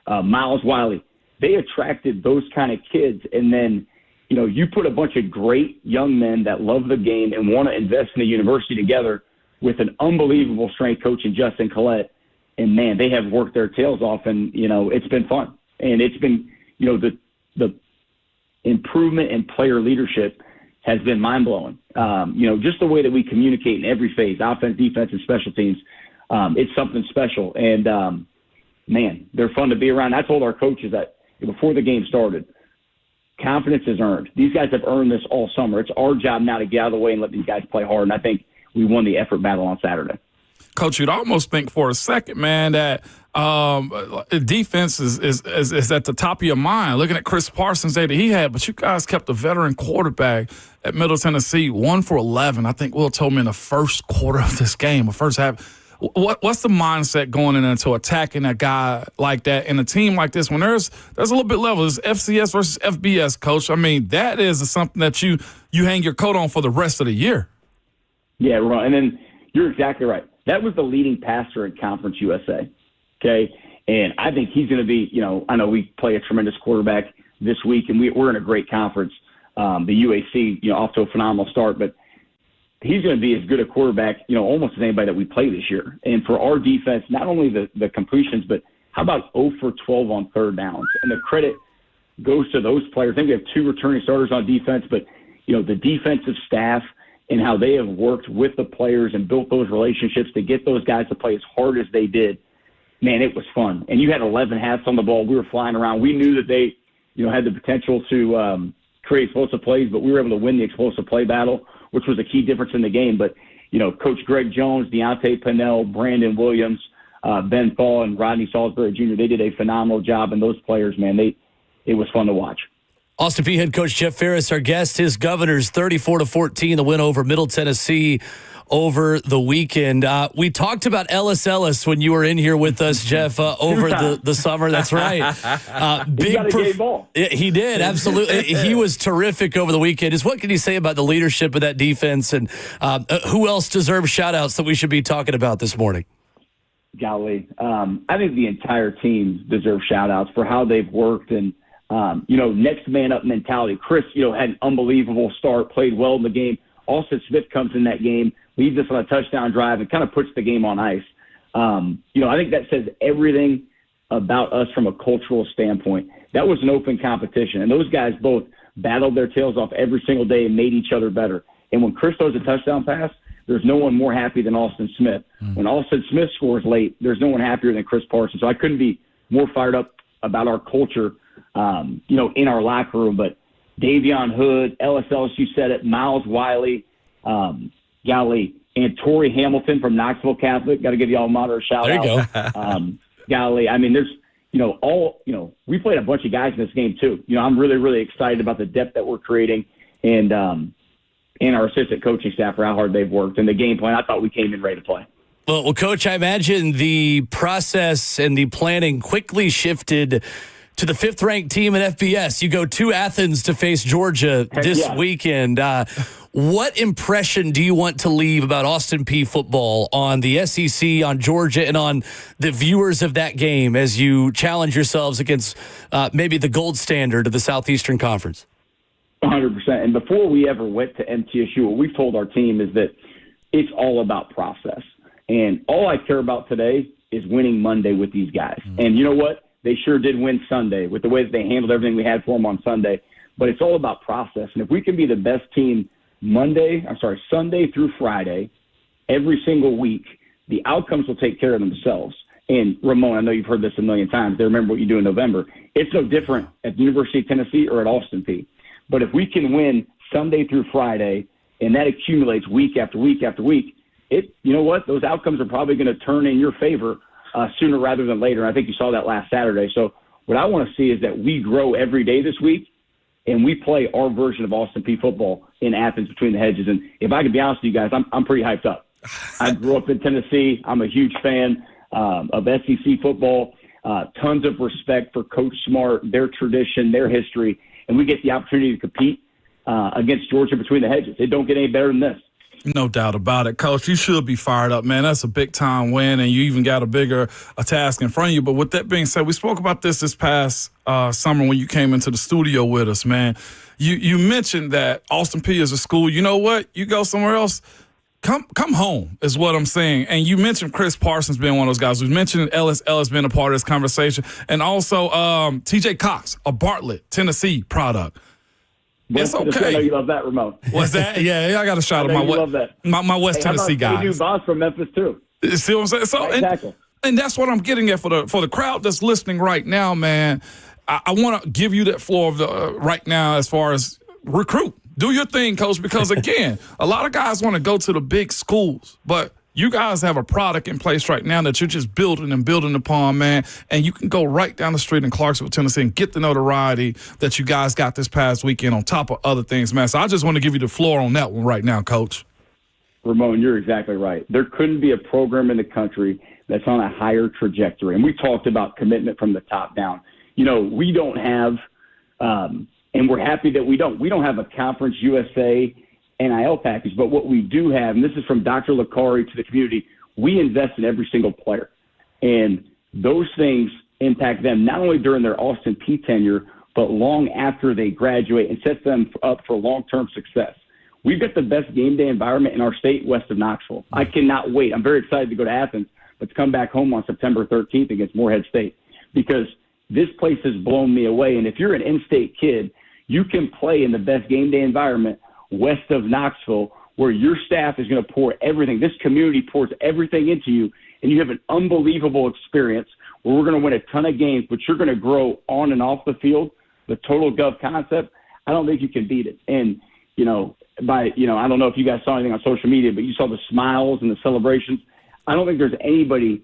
Miles Wiley. They attracted those kind of kids, and then you put a bunch of great young men that love the game and want to invest in the university together with an unbelievable strength coach in Justin Collette. And, man, they have worked their tails off, and, it's been fun. And it's been, the improvement in player leadership has been mind-blowing. Just the way that we communicate in every phase, offense, defense, and special teams, it's something special. And, man, they're fun to be around. I told our coaches that before the game started, confidence is earned. These guys have earned this all summer. It's our job now to get out of the way and let these guys play hard, and I think we won the effort battle on Saturday. Coach, you'd almost think for a second, man, that defense is at the top of your mind, looking at Chris Parsons' day that he had, but you guys kept a veteran quarterback at Middle Tennessee 1 for 11. I think Will told me in the first quarter of this game, the first half. What's the mindset going into attacking a guy like that in a team like this when there's a little bit level? It's FCS versus FBS, Coach. I mean, that is something that you hang your coat on for the rest of the year. Yeah, right. And then you're exactly right. That was the leading passer in Conference USA, okay? And I think he's going to be, I know we play a tremendous quarterback this week, and we're in a great conference. The UAC, off to a phenomenal start, but he's going to be as good a quarterback, almost as anybody that we play this year. And for our defense, not only the completions, but how about 0 for 12 on third downs? And the credit goes to those players. I think we have 2 returning starters on defense, but, the defensive staff and how they have worked with the players and built those relationships to get those guys to play as hard as they did, man, it was fun. And you had 11 hats on the ball. We were flying around. We knew that they, had the potential to create explosive plays, but we were able to win the explosive play battle, which was a key difference in the game. But, Coach Greg Jones, Deontay Pennell, Brandon Williams, Ben Fall, and Rodney Salisbury Jr., they did a phenomenal job. And those players, man, it was fun to watch. Austin Peay head coach Jeff Ferris, our guest. His Governors 34-14, the win over Middle Tennessee over the weekend. We talked about Ellis when you were in here with us, Jeff, over the summer. That's right. He did, absolutely. He was terrific over the weekend. Just what can you say about the leadership of that defense, and who else deserves shout-outs that we should be talking about this morning? Golly. I think the entire team deserves shout-outs for how they've worked and, next man up mentality. Chris, had an unbelievable start, played well in the game. Austin Smith comes in that game, leads us on a touchdown drive, and kind of puts the game on ice. I think that says everything about us from a cultural standpoint. That was an open competition, and those guys both battled their tails off every single day and made each other better. And when Chris throws a touchdown pass, there's no one more happy than Austin Smith. When Austin Smith scores late, there's no one happier than Chris Parsons. So I couldn't be more fired up about our culture, in our locker room. But Davion Hood, LSLSU said it, Miles Wiley, golly, and Torrey Hamilton from Knoxville Catholic. Got to give y'all a mater a shout out. There you go. Golly, I mean, there's, we played a bunch of guys in this game too. I'm really, really excited about the depth that we're creating and our assistant coaching staff for how hard they've worked. And the game plan, I thought we came in ready to play. Well, Coach, I imagine the process and the planning quickly shifted to the 5th-ranked team in FBS. You go to Athens to face Georgia this weekend. What impression do you want to leave about Austin Peay football on the SEC, on Georgia, and on the viewers of that game as you challenge yourselves against maybe the gold standard of the Southeastern Conference? 100%. And before we ever went to MTSU, what we've told our team is that it's all about process. And all I care about today is winning Monday with these guys. And you know what? They sure did win Sunday with the way that they handled everything we had for them on Sunday. But it's all about process. And if we can be the best team Sunday through Friday, every single week, the outcomes will take care of themselves. And Ramon, I know you've heard this a million times. They remember what you do in November. It's no different at the University of Tennessee or at Austin Peay. But if we can win Sunday through Friday, and that accumulates week after week after week, you know what? Those outcomes are probably going to turn in your favor sooner rather than later. I think you saw that last Saturday. So what I want to see is that we grow every day this week, and we play our version of Austin Peay football in Athens between the hedges. And if I can be honest with you guys, I'm pretty hyped up. I grew up in Tennessee. I'm a huge fan of SEC football. Tons of respect for Coach Smart, their tradition, their history, and we get the opportunity to compete against Georgia between the hedges. It don't get any better than this. No doubt about it, Coach. You should be fired up, man. That's a big-time win, and you even got a task in front of you. But with that being said, we spoke about this past summer when you came into the studio with us, man. You mentioned that Austin Peay is a school. You know what? You go somewhere else, come home is what I'm saying. And you mentioned Chris Parsons being one of those guys. We mentioned Ellis being a part of this conversation. And also T.J. Cox, a Bartlett, Tennessee product. It's okay. I know you love that, Ramon. What's that? Yeah, I got a shot of my West Tennessee guys. Hey, Boss from Memphis too. See what I'm saying? So exactly. And that's what I'm getting at for the crowd that's listening right now, man. I want to give you that floor of right now as far as recruit. Do your thing, Coach, because again, a lot of guys want to go to the big schools, but you guys have a product in place right now that you're just building and building upon, man. And you can go right down the street in Clarksville, Tennessee, and get the notoriety that you guys got this past weekend on top of other things, man. So I just want to give you the floor on that one right now, Coach. Ramon, you're exactly right. There couldn't be a program in the country that's on a higher trajectory. And we talked about commitment from the top down. You know, we don't have, and we're happy that we don't have a Conference USA NIL package, but what we do have, and this is from Dr. Licari to the community, we invest in every single player. And those things impact them not only during their Austin Peay tenure, but long after they graduate and sets them up for long-term success. We've got the best game day environment in our state west of Knoxville. I cannot wait. I'm very excited to go to Athens, but to come back home on September 13th against Morehead State, because this place has blown me away. And if you're an in-state kid, you can play in the best game day environment west of Knoxville, where your staff is going to pour everything. This community pours everything into you, and you have an unbelievable experience where we're going to win a ton of games, but you're going to grow on and off the field. The total gov concept, I don't think you can beat it. And, I don't know if you guys saw anything on social media, but you saw the smiles and the celebrations. I don't think there's anybody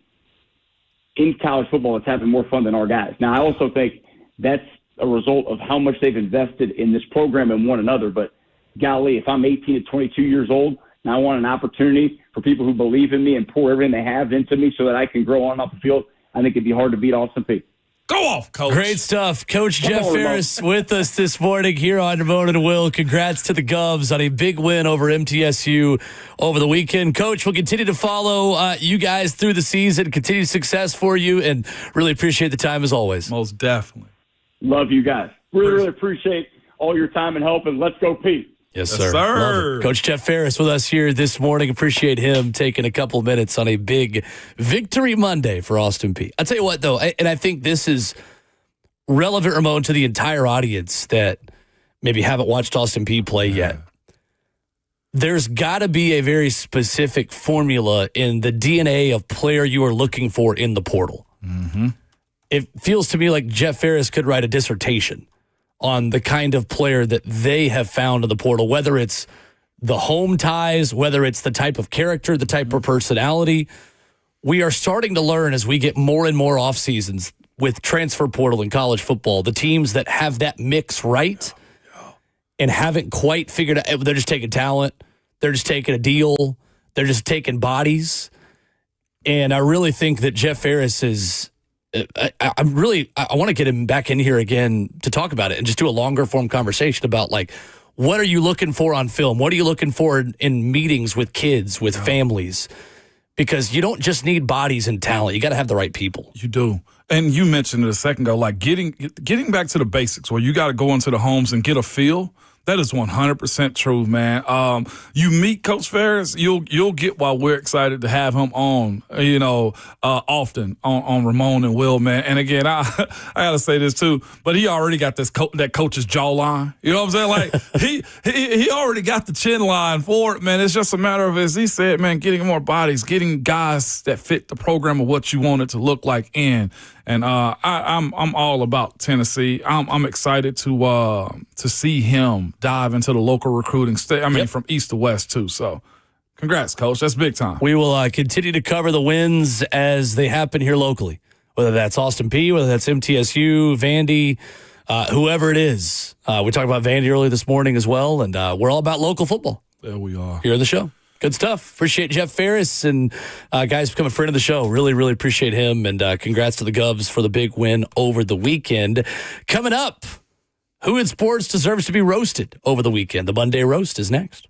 in college football that's having more fun than our guys. Now, I also think that's a result of how much they've invested in this program and one another, but golly, if I'm 18 to 22 years old and I want an opportunity for people who believe in me and pour everything they have into me so that I can grow on off the field, I think it'd be hard to beat Austin Peay. Go off, Coach. Great stuff. Coach Jeff Ferris with us this morning here on Ramon and Will. Congrats to the Govs on a big win over MTSU over the weekend. Coach, we'll continue to follow you guys through the season. Continued success for you, and really appreciate the time as always. Most definitely. Love you guys. Really appreciate all your time and help, and let's go Peay. Yes, sir. Love it. Coach Jeff Ferris with us here this morning. Appreciate him taking a couple minutes on a big Victory Monday for Austin Peay. I'll tell you what, though, and I think this is relevant, Ramon, to the entire audience that maybe haven't watched Austin Peay play yet. There's got to be a very specific formula in the DNA of player you are looking for in the portal. Mm-hmm. It feels to me like Jeff Ferris could write a dissertation on the kind of player that they have found in the portal, whether it's the home ties, whether it's the type of character, the type of personality. We are starting to learn as we get more and more off seasons with transfer portal in college football, the teams that have that mix right and haven't quite figured out, they're just taking talent, they're just taking a deal, they're just taking bodies. And I really think that Jeff Ferris is, I want to get him back in here again to talk about it and just do a longer form conversation about, like, what are you looking for on film? What are you looking for in meetings with kids, with families? Because you don't just need bodies and talent. You got to have the right people. You do. And you mentioned it a second ago, like getting back to the basics where you got to go into the homes and get a feel. That is 100% true, man. You meet Coach Ferris, you'll get why we're excited to have him on, often on Ramon and Will, man. And again, I gotta say this too, but he already got that coach's jawline. You know what I'm saying? Like he already got the chin line for it, man. It's just a matter of, as he said, man, getting more bodies, getting guys that fit the program of what you want it to look like in. And I'm all about Tennessee. I'm excited to see him dive into the local recruiting state. From east to west too. So, congrats, Coach. That's big time. We will continue to cover the wins as they happen here locally, whether that's Austin Peay, whether that's MTSU, Vandy, whoever it is. We talked about Vandy earlier this morning as well, and we're all about local football. There we are. Here on the show. Good stuff. Appreciate Jeff Ferris and guys becoming a friend of the show. Really, really appreciate him. And congrats to the Govs for the big win over the weekend. Coming up, who in sports deserves to be roasted over the weekend? The Monday Roast is next.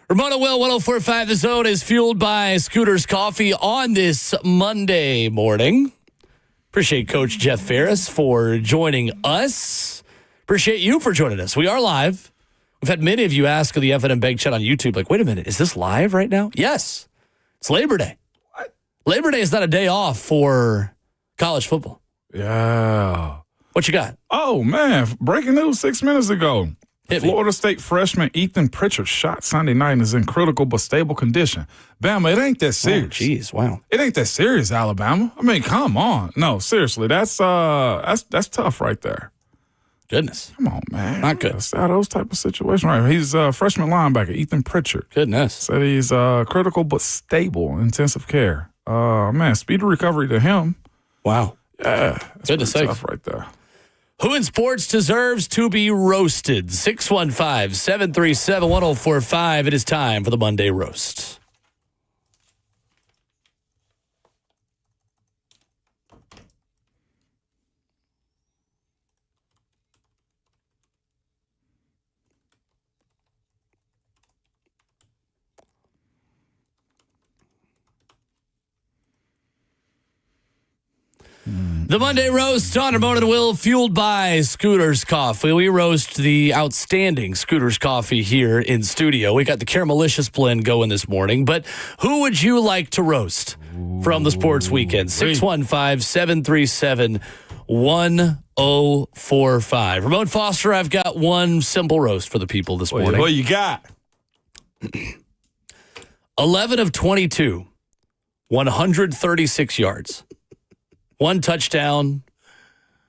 Ramona Will, 104.5 The Zone is fueled by Scooter's Coffee on this Monday morning. Appreciate Coach Jeff Ferris for joining us. Appreciate you for joining us. We are live. We've had many of you ask the F&M Bank Chat on YouTube, like, wait a minute, is this live right now? Yes. It's Labor Day. What? Labor Day is not a day off for college football. Yeah. What you got? Oh, man. Breaking news 6 minutes ago. Hit me. Florida State freshman Ethan Pritchard shot Sunday night and is in critical but stable condition. Bama, it ain't that serious. Jeez, wow. It ain't that serious, Alabama. I mean, come on. No, seriously, that's tough right there. Goodness. Come on, man. Not good. That's out of those type of situations. Right. He's a freshman linebacker, Ethan Pritchard. Goodness. Said he's critical but stable, intensive care. Man, speedy recovery to him. Wow. Yeah, that's Goodness pretty sakes. tough right there. Who in sports deserves to be roasted? 615-737-1045. It is time for the Monday Roast. The Monday Roast on Ramona and Will, fueled by Scooter's Coffee. We roast the outstanding Scooter's Coffee here in studio. We got the Caramelicious blend going this morning, but who would you like to roast from the sports weekend? 615-737-1045. Ramon Foster, I've got one simple roast for the people this morning. What you got? 11 of 22, 136 yards. 1 touchdown,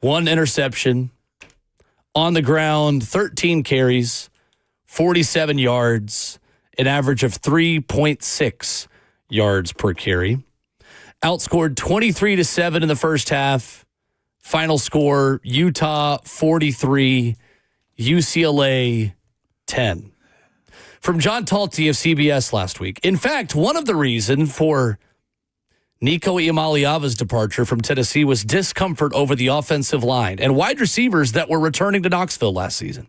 1 interception, on the ground, 13 carries, 47 yards, an average of 3.6 yards per carry. Outscored 23-7 in the first half. Final score, Utah 43, UCLA 10. From John Talty of CBS last week. In fact, one of the reasons for Nico Iamaleava's departure from Tennessee was discomfort over the offensive line and wide receivers that were returning to Knoxville last season.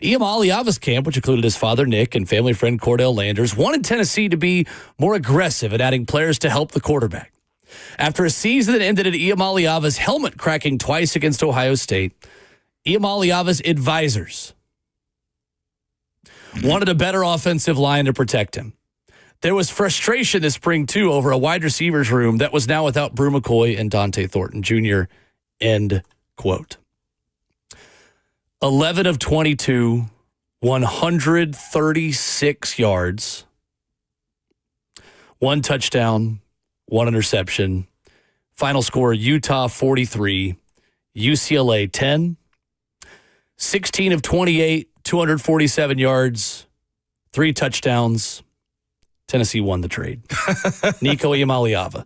Iamaleava's camp, which included his father, Nick, and family friend Cordell Landers, wanted Tennessee to be more aggressive at adding players to help the quarterback. After a season that ended in Iamaleava's helmet cracking twice against Ohio State, Iamaleava's advisors wanted a better offensive line to protect him. There was frustration this spring, too, over a wide receivers room that was now without Brew McCoy and Dante Thornton Jr., end quote. 11 of 22, 136 yards, 1 touchdown, 1 interception. Final score, Utah 43, UCLA 10. 16 of 28, 247 yards, 3 touchdowns. Tennessee won the trade. Nico Iamaleava.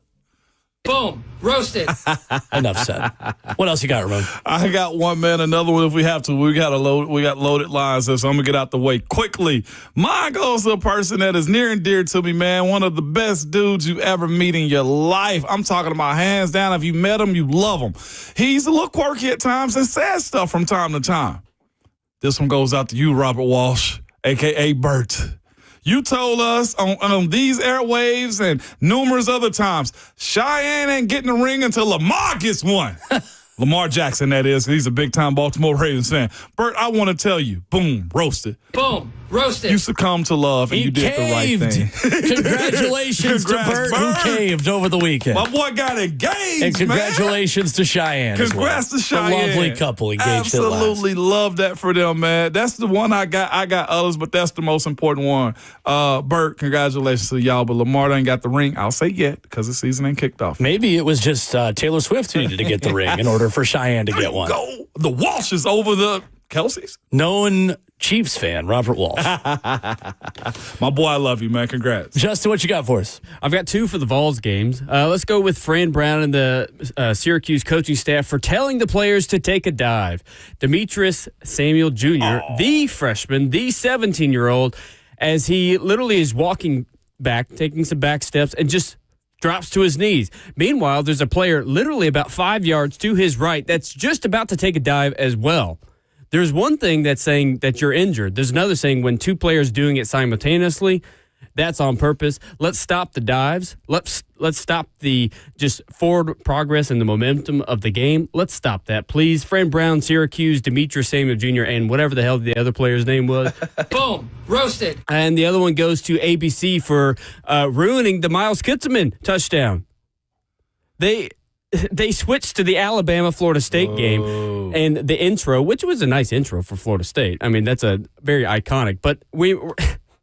Boom. Roasted. Enough said. What else you got, Ramon? I got one, man. Another one if we have to. We got loaded lines, so I'm going to get out the way quickly. Mine goes to a person that is near and dear to me, man. One of the best dudes you ever meet in your life. I'm talking about hands down. If you met him, you love him. He's a little quirky at times and says stuff from time to time. This one goes out to you, Robert Walsh, a.k.a. Bert. You told us on these airwaves and numerous other times, Cheyenne ain't getting a ring until Lamar gets one. Lamar Jackson, that is. He's a big-time Baltimore Ravens fan. Bert, I want to tell you, boom, roasted. Boom. Roasted. You succumbed to love, and you did the right thing. Congratulations to Bert, who caved over the weekend. My boy got engaged, and congratulations to Cheyenne. Congrats to Cheyenne. A lovely couple engaged at last. Absolutely love that for them, man. That's the one I got. I got others, but that's the most important one. Bert, congratulations to y'all. But Lamar ain't got the ring. I'll say yet because the season ain't kicked off. Maybe it was just Taylor Swift who needed to get the ring in order for Cheyenne to get one. Go. The Walsh is over the Kelsey's. Known Chiefs fan, Robert Walsh. My boy, I love you, man. Congrats. Justin, what you got for us? I've got 2 for the Vols games. Let's go with Fran Brown and the Syracuse coaching staff for telling the players to take a dive. Demetrius Samuel Jr., the freshman, the 17-year-old, as he literally is walking back, taking some back steps, and just drops to his knees. Meanwhile, there's a player literally about 5 yards to his right that's just about to take a dive as well. There's one thing that's saying that you're injured. There's another saying when two players doing it simultaneously, that's on purpose. Let's stop the dives. Let's stop the just forward progress and the momentum of the game. Let's stop that, please. Fran Brown, Syracuse, Demetrius Samuel Jr., and whatever the hell the other player's name was. Boom. Roasted. And the other one goes to ABC for ruining the Miles Kitzelman touchdown. They switched to the Alabama-Florida State game, and the intro, which was a nice intro for Florida State. I mean, that's a very iconic. But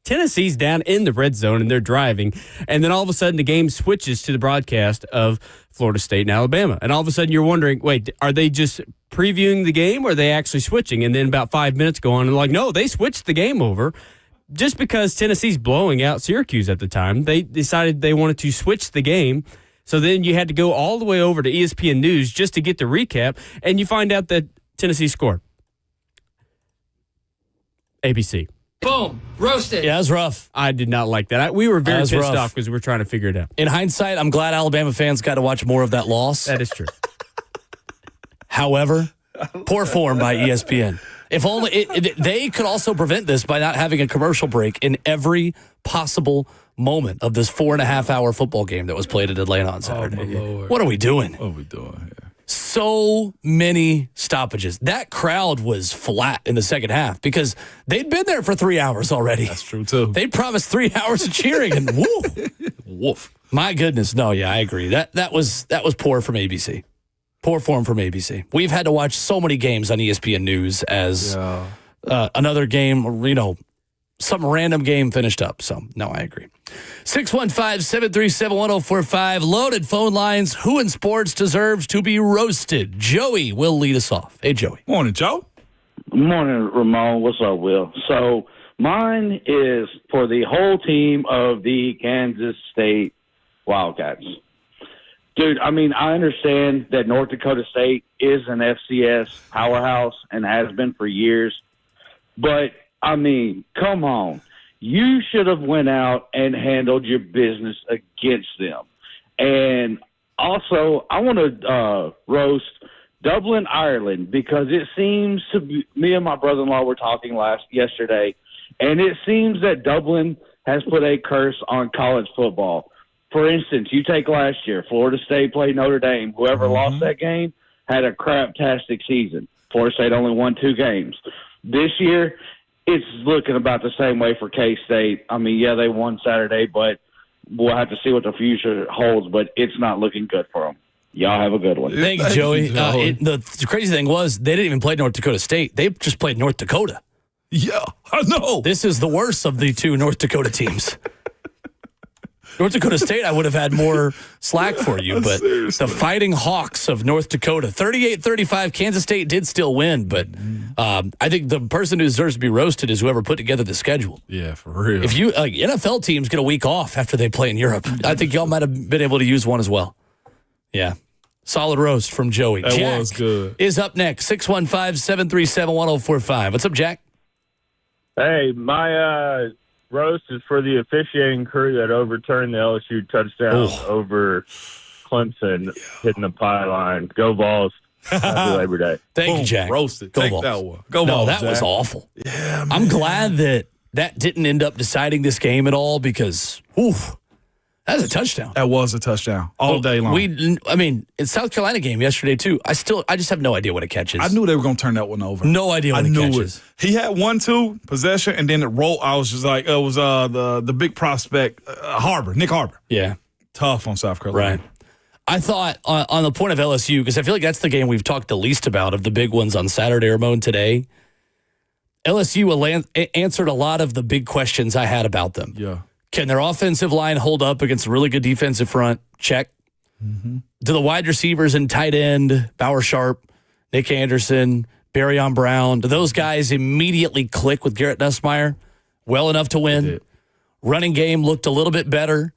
Tennessee's down in the red zone, and they're driving, and then all of a sudden the game switches to the broadcast of Florida State and Alabama. And all of a sudden you're wondering, wait, are they just previewing the game, or are they actually switching? And then about 5 minutes go on, and like, no, they switched the game over. Just because Tennessee's blowing out Syracuse at the time, they decided they wanted to switch the game. So then you had to go all the way over to ESPN News just to get the recap, and you find out that Tennessee scored. ABC. Boom. Roasted. Yeah, it was rough. I did not like that. We were very pissed rough. off because we were trying to figure it out. In hindsight, I'm glad Alabama fans got to watch more of that loss. That is true. However, poor form by ESPN. If only they could also prevent this by not having a commercial break in every possible moment of this 4.5-hour football game that was played at Atlanta on Saturday. Oh, my Lord. What are we doing? What are we doing? Yeah. So many stoppages. That crowd was flat in the second half because they'd been there for 3 hours already. That's true, too. They promised 3 hours of cheering, and woo. Woof. My goodness. No, yeah, I agree. That was poor from ABC. Poor form from ABC. We've had to watch so many games on ESPN News as another game, some random game finished up. So, no, I agree. 615-737-1045. Loaded phone lines. Who in sports deserves to be roasted? Joey will lead us off. Hey, Joey. Morning, Joe. Morning, Ramon. What's up, Will? So mine is for the whole team of the Kansas State Wildcats. Dude, I mean, I understand that North Dakota State is an FCS powerhouse and has been for years. But, I mean, come on. You should have went out and handled your business against them. And also, I want to roast Dublin, Ireland, because it seems to be, me and my brother-in-law were talking yesterday, and it seems that Dublin has put a curse on college football. For instance, you take last year, Florida State played Notre Dame. Whoever lost that game had a craptastic season. Florida State only won 2 games. This year, it's looking about the same way for K-State. I mean, yeah, they won Saturday, but we'll have to see what the future holds, but it's not looking good for them. Y'all have a good one. Thank you, Joey. The crazy thing was they didn't even play North Dakota State. They just played North Dakota. Yeah, I know. This is the worst of the 2 North Dakota teams. North Dakota State, I would have had more slack for you, but the Fighting Hawks of North Dakota, 38-35, Kansas State did still win, but I think the person who deserves to be roasted is whoever put together the schedule. Yeah, for real. If you NFL teams get a week off after they play in Europe, I think y'all might have been able to use one as well. Yeah. Solid roast from Joey. That Jack was good. Is up next, 615-737-1045. What's up, Jack? Hey, my roast is for the officiating crew that overturned the LSU touchdown over Clemson hitting the pylon. Go Vols. Happy Labor Day. Thank you, Jack. Roasted. Go Take Vols. that one. Go No, Vols, that was Jack. awful. Yeah, man. I'm glad that didn't end up deciding this game at all because, that's a touchdown. That was a touchdown all day long. In South Carolina game yesterday too. I just have no idea what a catch is. I knew they were going to turn that one over. No idea what a catch is. He had 1-2 possession, and then it rolled. I was just like, it was the big prospect, Nick Harbor. Yeah. Tough on South Carolina. Right. I thought on the point of LSU, because I feel like that's the game we've talked the least about of the big ones on Saturday, Ramon, today. LSU answered a lot of the big questions I had about them. Yeah. Can their offensive line hold up against a really good defensive front? Check. Mm-hmm. Do the wide receivers and tight end, Bauer Sharp, Nick Anderson, Barryon Brown, do those guys immediately click with Garrett Nussmeier well enough to win? Running game looked a little bit better,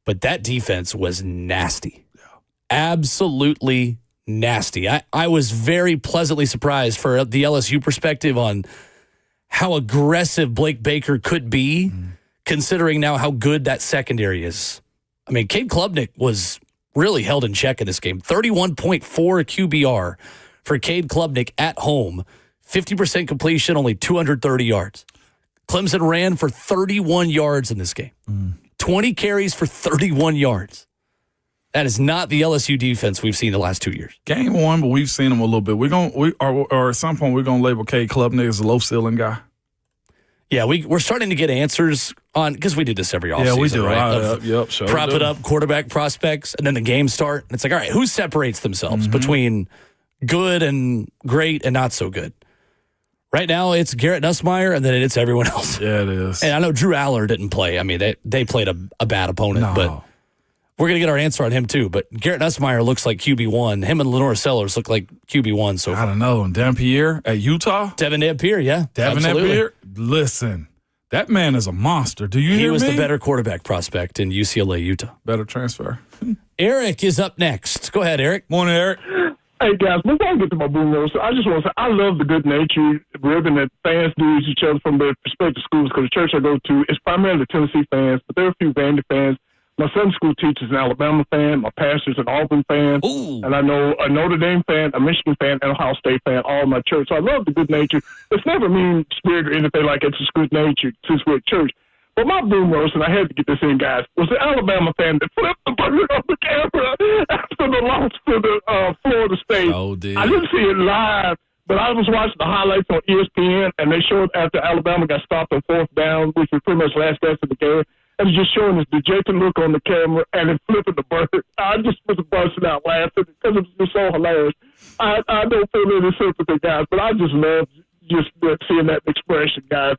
but that defense was nasty. Yeah. Absolutely nasty. I was very pleasantly surprised for the LSU perspective on how aggressive Blake Baker could be, considering now how good that secondary is. I mean, Cade Klubnik was really held in check in this game. 31.4 QBR for Cade Klubnik at home. 50% completion, only 230 yards. Clemson ran for 31 yards in this game. 20 carries for 31 yards. That is not the LSU defense we've seen the last 2 years. Game one, but we've seen them a little bit. Or at some point we're gonna label Cade Klubnik as a low ceiling guy. Yeah, we're starting to get answers on, because we do this every offseason. Yeah, we do. Right? Sure. Prop it up, quarterback prospects, and then the games start. And it's like, all right, who separates themselves between good and great and not so good? Right now, it's Garrett Nussmeier, and then it's everyone else. Yeah, it is. And I know Drew Aller didn't play. I mean, they played a bad opponent, but we're going to get our answer on him too. But Garrett Nussmeier looks like QB1. Him and Lenore Sellers look like QB1 so far. I don't know. And Dampier at Utah? Devin Dampier, yeah. Devin Dampier? Listen, that man is a monster. Do you hear me? He was the better quarterback prospect in UCLA, Utah. Better transfer. Eric is up next. Go ahead, Eric. Morning, Eric. Hey, guys, before I get to my boom roast, I just want to say I love the good-natured ribbon that fans do with each other from their respective schools, because the church I go to is primarily Tennessee fans, but there are a few Vandy fans. My Sunday school teacher's an Alabama fan. My pastor's an Auburn fan. Ooh. And I know a Notre Dame fan, a Michigan fan, and a Ohio State fan, all in my church. So I love the good-natured. It's never mean-spirited or anything like it. It's just good-natured since we're at church. But my boom roast, and I had to get this in, guys, was the Alabama fan that flipped the burger on the camera after the loss to the Florida State. Oh, dude. I didn't see it live, but I was watching the highlights on ESPN, and they showed after Alabama got stopped on 4th down, which was pretty much last dance of the game. And it's just showing this dejected look on the camera and then flipping the burger. I just was busting out laughing because it was just so hilarious. I don't feel any sympathy, guys, but I just love just seeing that expression, guys.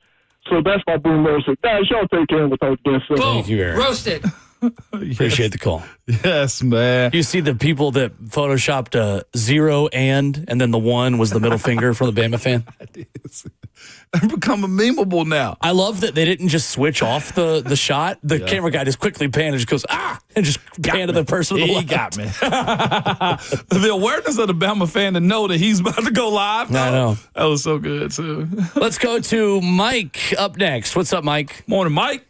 So that's my boom roast. Guys, y'all take care with those guests. Thank you, Eric. Roasted. Appreciate the call. Yes, man. You see the people that photoshopped a 0 and then the 1 was the middle finger from the Bama fan? They're becoming memeable now. I love that they didn't just switch off the shot. The camera guy just quickly panned and just goes, and just panned to the person on the left. He got me. The awareness of the Bama fan to know that he's about to go live. I know. That was so good, too. Let's go to Mike up next. What's up, Mike? Morning, Mike.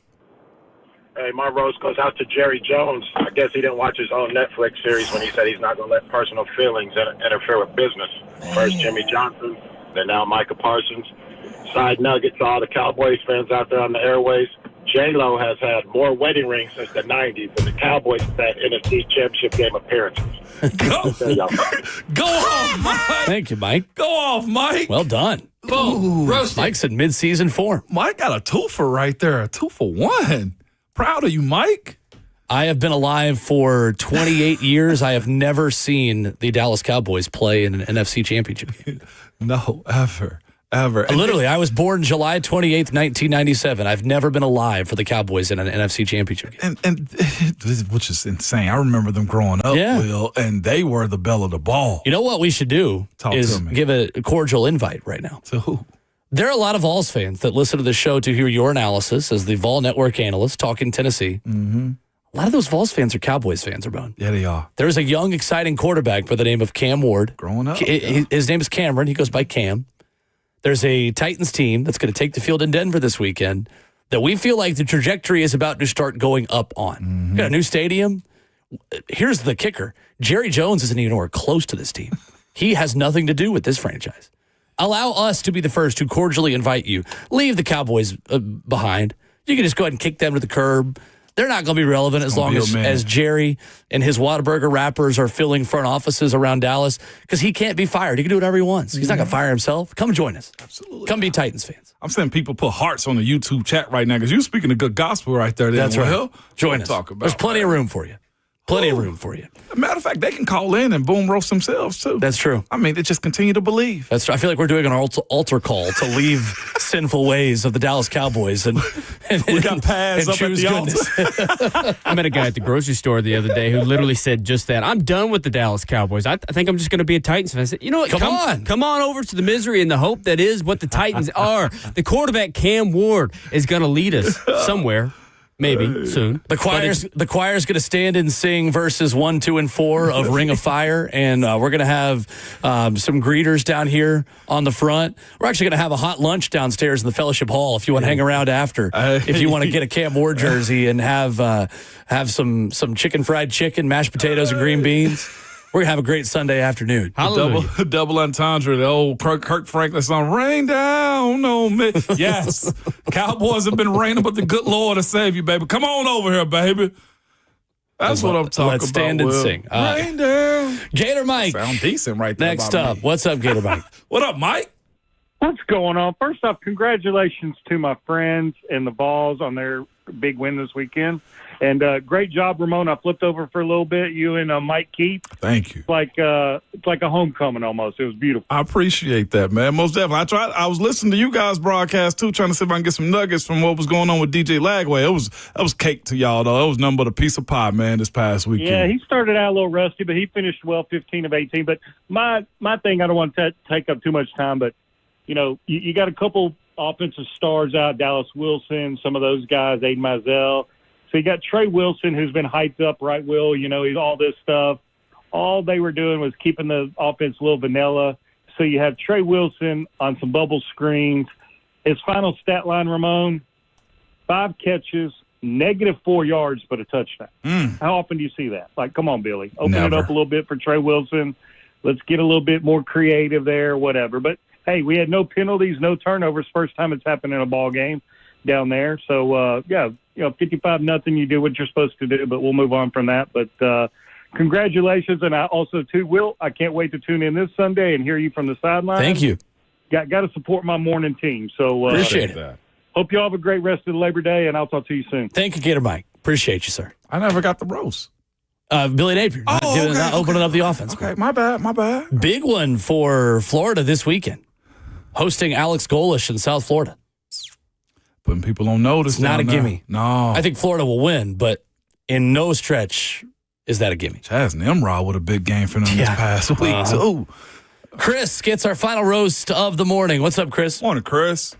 Hey, my roast goes out to Jerry Jones. I guess he didn't watch his own Netflix series when he said he's not going to let personal feelings interfere with business. First Jimmy Johnson, then now Micah Parsons. Side nugget to all the Cowboys fans out there on the airways. J-Lo has had more wedding rings since the 90s than the Cowboys have had NFC Championship game appearances. Go off, Mike. Thank you, Mike. Go off, Mike. Well done. Boom. Roasted. Mike's in mid-season form. Mike got a 2 for right there. A 2 for 1. Proud of you, Mike. I have been alive for 28 years. I have never seen the Dallas Cowboys play in an NFC Championship game. No, ever. Literally, I was born July 28th, 1997. I've never been alive for the Cowboys in an NFC Championship game. And which is insane. I remember them growing up, Will, and they were the belle of the ball. You know what we should do is give a cordial invite right now. To who? There are a lot of Vols fans that listen to the show to hear your analysis as the Vol Network analyst talking Tennessee. Mm-hmm. A lot of those Vols fans are Cowboys fans, Ramon. Yeah, they are. There's a young, exciting quarterback by the name of Cam Ward. Growing up. His name is Cameron. He goes by Cam. There's a Titans team that's going to take the field in Denver this weekend that we feel like the trajectory is about to start going up on. Mm-hmm. Got a new stadium. Here's the kicker. Jerry Jones isn't even anywhere close to this team. He has nothing to do with this franchise. Allow us to be the first to cordially invite you. Leave the Cowboys behind. You can just go ahead and kick them to the curb. They're not going to be relevant as long as Jerry and his Whataburger rappers are filling front offices around Dallas, because he can't be fired. He can do whatever he wants. He's not going to fire himself. Come join us. Absolutely. Come be Titans fans. I'm saying people put hearts on the YouTube chat right now because you're speaking a good gospel right there. That's right. Well, join us. Talk about There's plenty of room for you. Plenty of room for you. Matter of fact, they can call in and boom roast themselves, too. That's true. I mean, they just continue to believe. That's true. I feel like we're doing an altar call to leave sinful ways of the Dallas Cowboys. And we got pads up at the altar. I met a guy at the grocery store the other day who literally said just that. I'm done with the Dallas Cowboys. I think I'm just going to be a Titans fan. I said, you know what? Come on over to the misery and the hope that is what the Titans are. The quarterback, Cam Ward, is going to lead us somewhere. Maybe soon. The choir's going to stand and sing verses 1, 2, and 4 of Ring of Fire, and we're going to have some greeters down here on the front. We're actually going to have a hot lunch downstairs in the Fellowship Hall if you want to hang around after. If you want to get a Cam Ward jersey and have some chicken fried chicken, mashed potatoes, and green beans. We're going to have a great Sunday afternoon. Double entendre, the old Kirk Franklin song, rain down on me. Yes. Cowboys have been raining, but the good Lord will save you, baby. Come on over here, baby. That's what I'm talking about. Let's stand and sing. Rain down. Gator Mike. Sound decent right there. Next up. What's up, Gator Mike? What up, Mike? What's going on? First off, congratulations to my friends and the Vols on their big win this weekend. And great job, Ramon. I flipped over for a little bit. You and Mike Keith. Thank you. It's like a homecoming almost. It was beautiful. I appreciate that, man. Most definitely. I was listening to you guys' broadcast too, trying to see if I can get some nuggets from what was going on with DJ Lagway. That was cake to y'all though. It was nothing but a piece of pie, man. This past weekend. Yeah, he started out a little rusty, but he finished well, 15 of 18. But my thing, I don't want to take up too much time, but you got a couple offensive stars out, Dallas Wilson, some of those guys, Aiden Mizell. So you got Trey Wilson, who's been hyped up, right, Will? He's all this stuff. All they were doing was keeping the offense a little vanilla. So you have Trey Wilson on some bubble screens. His final stat line, Ramon, 5 catches, -4 yards, but a touchdown. How often do you see that? Like, come on, Billy. Open it up a little bit for Trey Wilson. Let's get a little bit more creative there, whatever. But, hey, we had no penalties, no turnovers. First time it's happened in a ball game down there. So, 55-0, you do what you're supposed to do, but we'll move on from that. But congratulations. And I also, too, Will, I can't wait to tune in this Sunday and hear you from the sideline. Thank you. Got to support my morning team. So appreciate it. Hope you all have a great rest of the Labor Day, and I'll talk to you soon. Thank you, Gator Mike. Appreciate you, sir. I never got the roast. Billy Napier. Not opening up the offense. Okay, my bad. Big one for Florida this weekend. Hosting Alex Golish in South Florida. Putting people on notice. It's not a gimme. No. I think Florida will win, but in no stretch is that a gimme. Chaz Nimrod with a big game for them this past week, too. Chris gets our final roast of the morning. What's up, Chris? Morning, Chris.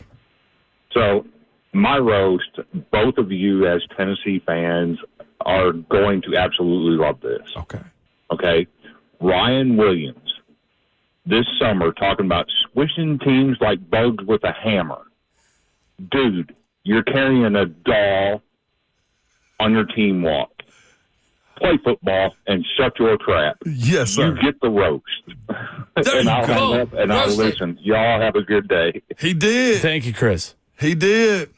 So, my roast, both of you as Tennessee fans are going to absolutely love this. Okay? Ryan Williams, this summer, talking about squishing teams like bugs with a hammer. Dude, you're carrying a doll on your team walk. Play football and shut your trap. Yes, sir. You get the roast. And I'll hang up and I'll listen. Y'all have a good day. He did. Thank you, Chris. He did.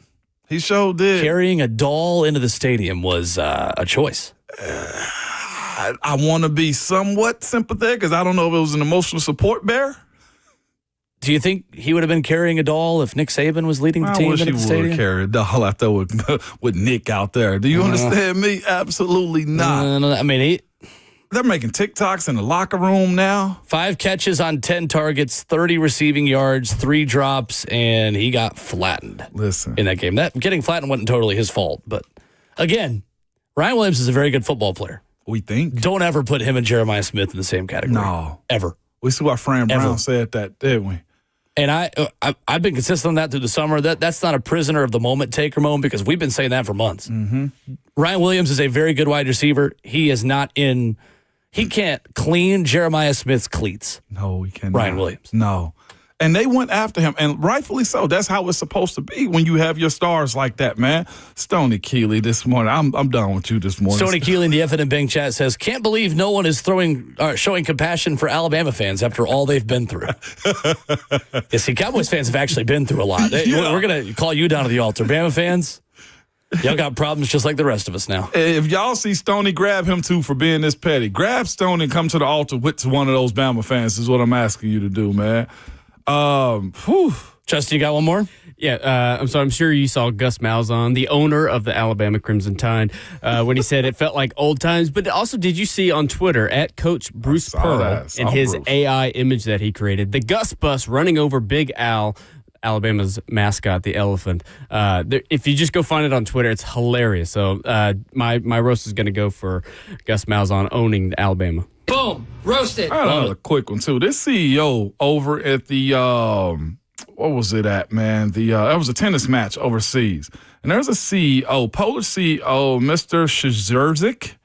He sure did. Carrying a doll into the stadium was a choice. I want to be somewhat sympathetic because I don't know if it was an emotional support bear. Do you think he would have been carrying a doll if Nick Saban was leading the team into the stadium? I wish he would carry a doll out there with Nick out there. Do you understand me? Absolutely not. I mean, they're making TikToks in the locker room now. 5 catches on 10 targets, 30 receiving yards, 3 drops, and he got flattened. Listen. In that game. That getting flattened wasn't totally his fault. But, again, Ryan Williams is a very good football player. We think. Don't ever put him and Jeremiah Smith in the same category. No. Ever. We see why Fran Brown said that, didn't we? And I've been consistent on that through the summer. That's not a prisoner of the moment take, Ramon, because we've been saying that for months. Mm-hmm. Ryan Williams is a very good wide receiver. He can't clean Jeremiah Smith's cleats. No, he cannot. Ryan Williams. No. And they went after him, and rightfully so. That's how it's supposed to be when you have your stars like that, man. Stoney Keeley this morning. I'm done with you this morning. Stoney Keeley in the F&M Bank chat says, can't believe no one is showing compassion for Alabama fans after all they've been through. Yeah, see, Cowboys fans have actually been through a lot. We're going to call you down to the altar. Bama fans, y'all got problems just like the rest of us now. If y'all see Stoney, grab him too for being this petty. Grab Stoney and come to the altar with one of those Bama fans is what I'm asking you to do, man. Justin, you got one more? Yeah, I'm sure you saw Gus Malzahn, the owner of the Alabama Crimson Tide, when he said it felt like old times. But also, did you see on Twitter at Coach Bruce Pearl and his AI image that he created, the Gus bus running over Big Al, Alabama's mascot, the elephant. If you just go find it on Twitter, it's hilarious. So my roast is going to go for Gus Malzahn owning Alabama. Boom. Roasted. I got a quick one, too. This CEO over at the, what was it at, man? It was a tennis match overseas. And there's a CEO, Polish CEO, Mr. Szerzik,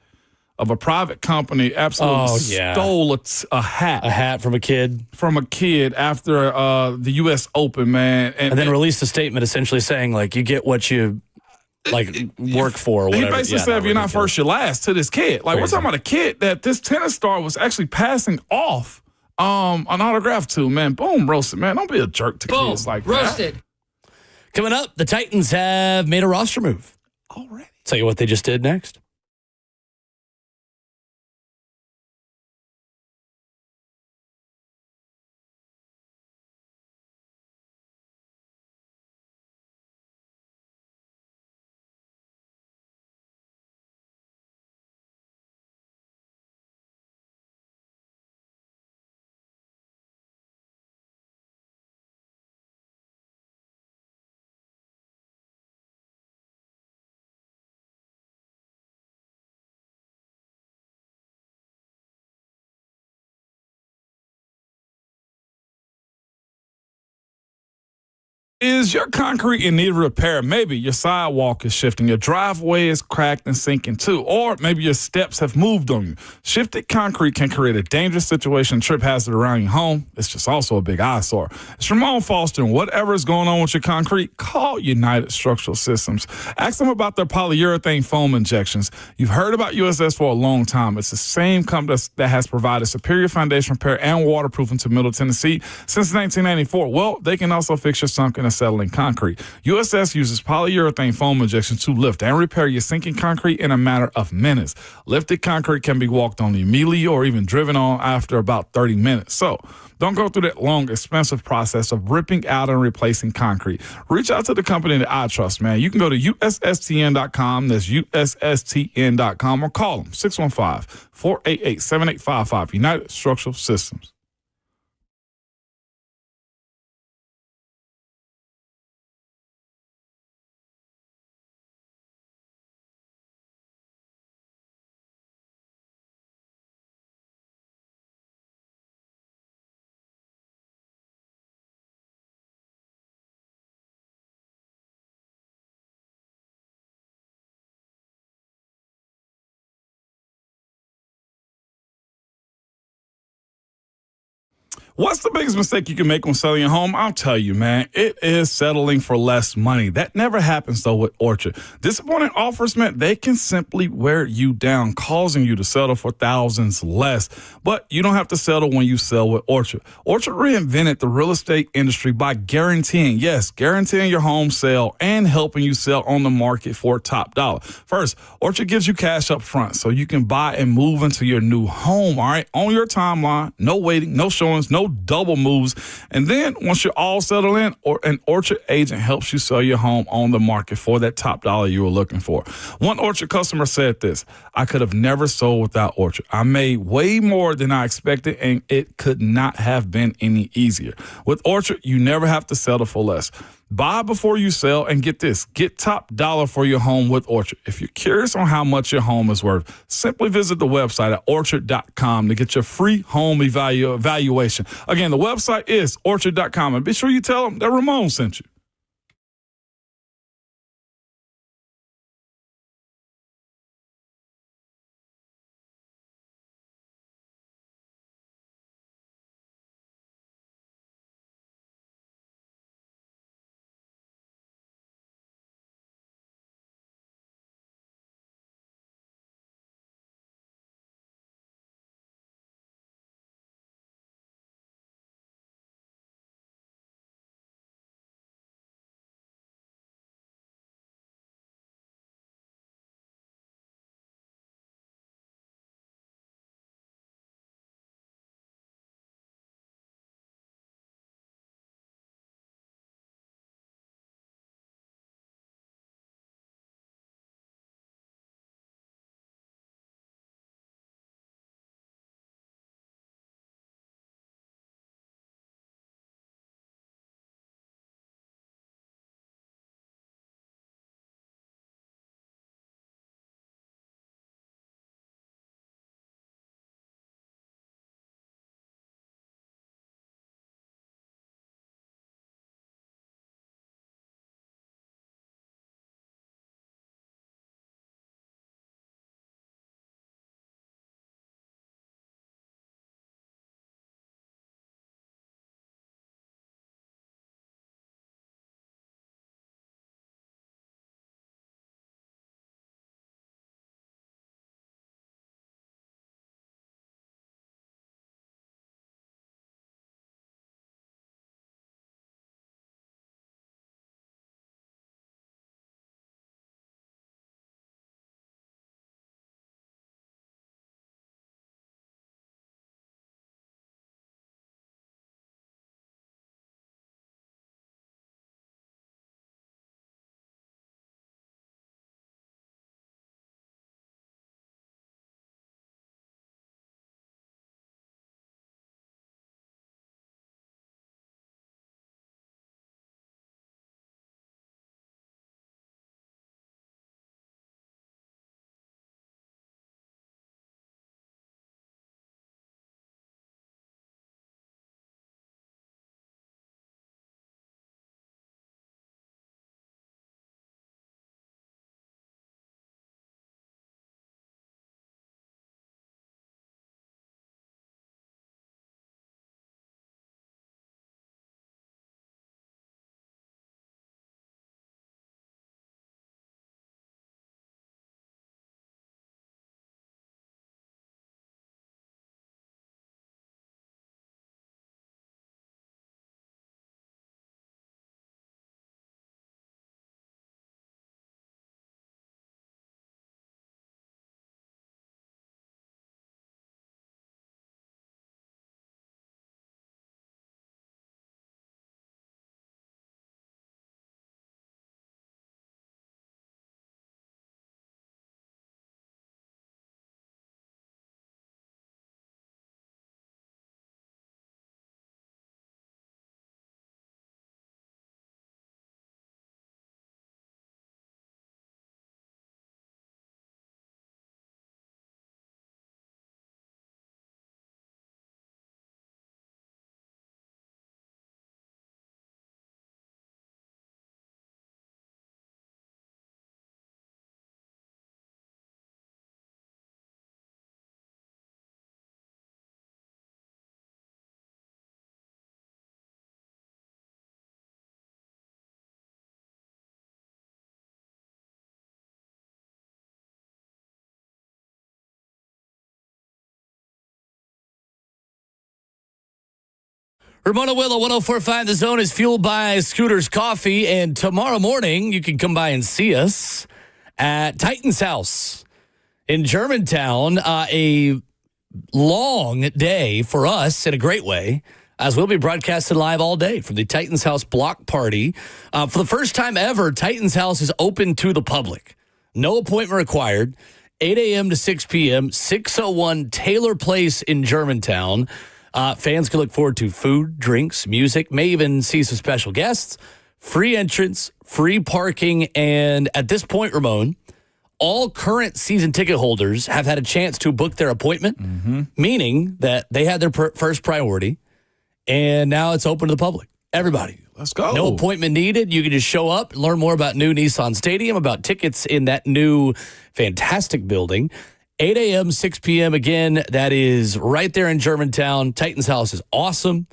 of a private company, absolutely stole a hat. A hat from a kid. From a kid after the U.S. Open, man. And then released a statement essentially saying, like, you get what you work for or He whatever. basically said, if you're not first, you're last to this kid. Like, we're talking about a kid that this tennis star was actually passing off an autograph to, man. Boom, roasted, man. Don't be a jerk to kids like roasted. that. Coming up, the Titans have made a roster move. Already? Tell you what they just did next. Is your concrete in need of repair? Maybe your sidewalk is shifting, your driveway is cracked and sinking too, or maybe your steps have moved on you. Shifted concrete can create a dangerous situation, trip hazard around your home. It's just also a big eyesore. It's Ramon Foster, and whatever is going on with your concrete, call United Structural Systems. Ask them about their polyurethane foam injections. You've heard about USS for a long time. It's the same company that has provided superior foundation repair and waterproofing to Middle Tennessee since 1994. Well, they can also fix your sunken and settling concrete. USS uses polyurethane foam injections to lift and repair your sinking concrete in a matter of minutes. Lifted concrete can be walked on immediately or even driven on after about 30 minutes. So don't go through that long, expensive process of ripping out and replacing concrete. Reach out to the company that I trust, man. You can go to USSTN.com. That's USSTN.com, or call them 615-488-7855. United Structural Systems. What's the biggest mistake you can make when selling your home? I'll tell you, man. It is settling for less money. That never happens, though, with Orchard. Disappointing offers, man, they can simply wear you down, causing you to settle for thousands less. But you don't have to settle when you sell with Orchard. Orchard reinvented the real estate industry by guaranteeing your home sale and helping you sell on the market for top dollar. First, Orchard gives you cash up front so you can buy and move into your new home, all right? On your timeline, no waiting, no showings, no double moves. And then once you're all settled in, an Orchard agent helps you sell your home on the market for that top dollar you were looking for. One Orchard customer said this: I could have never sold without Orchard. I made way more than I expected, and it could not have been any easier. With Orchard, you never have to settle for less. Buy before you sell, and get this: get top dollar for your home with Orchard. If you're curious on how much your home is worth, simply visit the website at orchard.com to get your free home evaluation. Again, the website is orchard.com, and be sure you tell them that Ramon sent you. Ramona Willow, 104.5 The Zone is fueled by Scooter's Coffee. And tomorrow morning, you can come by and see us at Titan's House in Germantown. A long day for us in a great way, as we'll be broadcasting live all day from the Titan's House block party. For the first time ever, Titan's House is open to the public. No appointment required. 8 a.m. to 6 p.m., 601 Taylor Place in Germantown. Fans can look forward to food, drinks, music, may even see some special guests, free entrance, free parking, and at this point, Ramon, all current season ticket holders have had a chance to book their appointment, meaning that they had their first priority, and now it's open to the public. Everybody. Let's go. No appointment needed. You can just show up, learn more about new Nissan Stadium, about tickets in that new fantastic building. 8 a.m., 6 p.m. Again, that is right there in Germantown. Titan's House is awesome.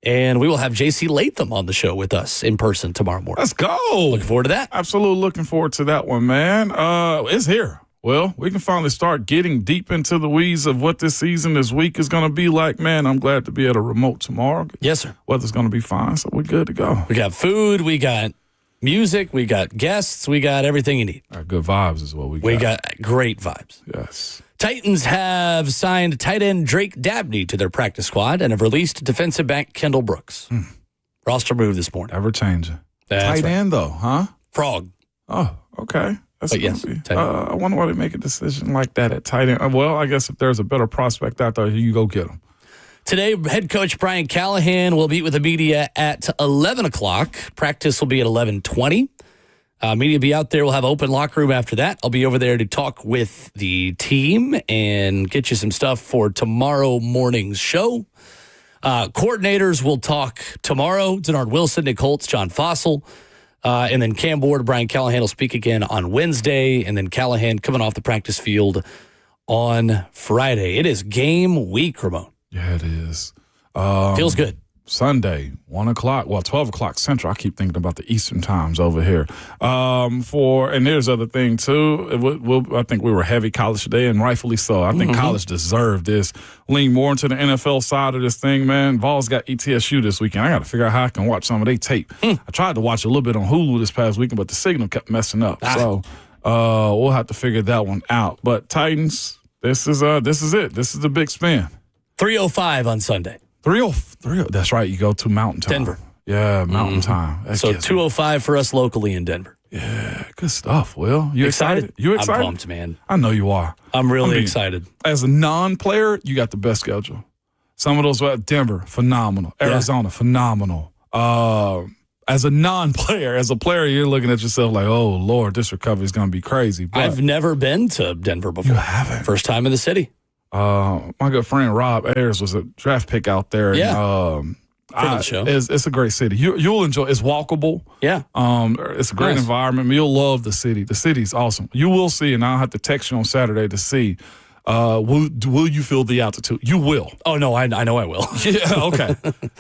And we will have J.C. Latham on the show with us in person tomorrow morning. Let's go. Looking forward to that. Absolutely looking forward to that one, man. It's here. Well, we can finally start getting deep into the weeds of what this season, this week is going to be like. Man, I'm glad to be at a remote tomorrow. Yes, sir. Weather's going to be fine, so we're good to go. We got food. We got music. We got guests. We got everything you need. Good vibes is what we got. We got great vibes. Yes. Titans have signed tight end Drake Dabney to their practice squad and have released defensive back Kendall Brooks. Roster move this morning. Ever changing. That's tight end, though, huh? Frog. Oh, okay. That's but yes, I wonder why they make a decision like that at tight end. Well, I guess if there's a better prospect out there, you go get him. Today, head coach Brian Callahan will meet with the media at 11 o'clock. Practice will be at 11:20. Media will be out there. We'll have open locker room after that. I'll be over there to talk with the team and get you some stuff for tomorrow morning's show. Coordinators will talk tomorrow. Denard Wilson, Nick Holtz, John Fossil. And then Cam Ward, Brian Callahan will speak again on Wednesday. And then Callahan coming off the practice field on Friday. It is game week, Ramon. Yeah, it is. Feels good. Sunday, 1 o'clock, 12 o'clock Central. I keep thinking about the Eastern times over here. And there's other thing, too. I think we were heavy college today, and rightfully so. I think college deserved this. Lean more into the NFL side of this thing, man. Vols got ETSU this weekend. I got to figure out how I can watch some of their tape. I tried to watch a little bit on Hulu this past weekend, but the signal kept messing up. So we'll have to figure that one out. But Titans, this is it. This is the big spin. 3:05 on Sunday. 3:03. That's right. You go to Mountain Time. Denver. Yeah, Mountain Time. So 2:05 for us locally in Denver. Yeah, good stuff, Will. You excited? You excited? I'm pumped, man. I know you are. I'm really excited. As a non-player, you got the best schedule. Some of those were at Denver, phenomenal. Arizona, phenomenal. As a non-player, as a player, you're looking at yourself like, oh, Lord, this recovery is going to be crazy. But I've never been to Denver before. You haven't? First time in the city. My good friend Rob Ayers was a draft pick out there. Yeah. And, the show. It's a great city. You'll enjoy. It's walkable. Yeah. It's a great environment. You'll love the city. The city's awesome. You will see, and I'll have to text you on Saturday to see. Will you feel the altitude? You will. Oh no, I know I will. Yeah. Okay.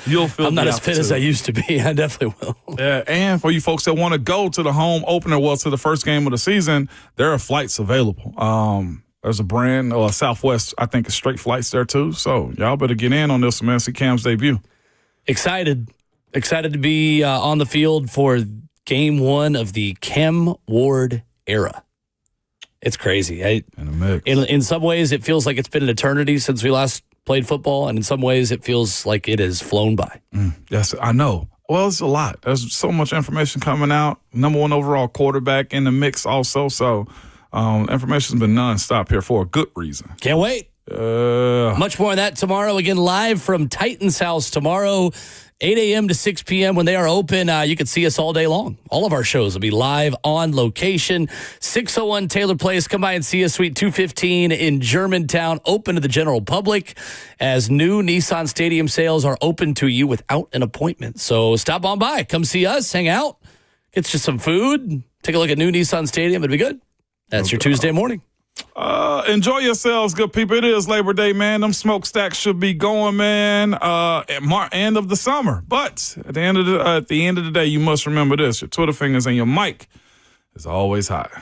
You'll feel. I'm not as fit as I used to be. I definitely will. Yeah. And for you folks that want to go to the home opener, to the first game of the season, there are flights available. There's a brand, Southwest, I think, is straight flights there, too. So y'all better get in on this, man. See Cam's debut. Excited to be on the field for game one of the Cam Ward era. It's crazy. In the mix. In some ways, it feels like it's been an eternity since we last played football, and in some ways, it feels like it has flown by. Yes, I know. Well, it's a lot. There's so much information coming out. Number one overall quarterback in the mix also, so... information's been nonstop here for a good reason. Can't wait. Much more of that tomorrow. Again, live from Titan's House tomorrow, 8 a.m. to 6 p.m. when they are open. You can see us all day long. All of our shows will be live on location. 601 Taylor Place. Come by and see us. Suite 215 in Germantown. Open to the general public as new Nissan Stadium sales are open to you without an appointment. So stop on by. Come see us. Hang out. Get you some food. Take a look at new Nissan Stadium. It'll be good. That's your Tuesday morning. Enjoy yourselves, good people. It is Labor Day, man. Them smokestacks should be going, man. End of the summer. But at the end of the day, you must remember this: your Twitter fingers and your mic is always hot.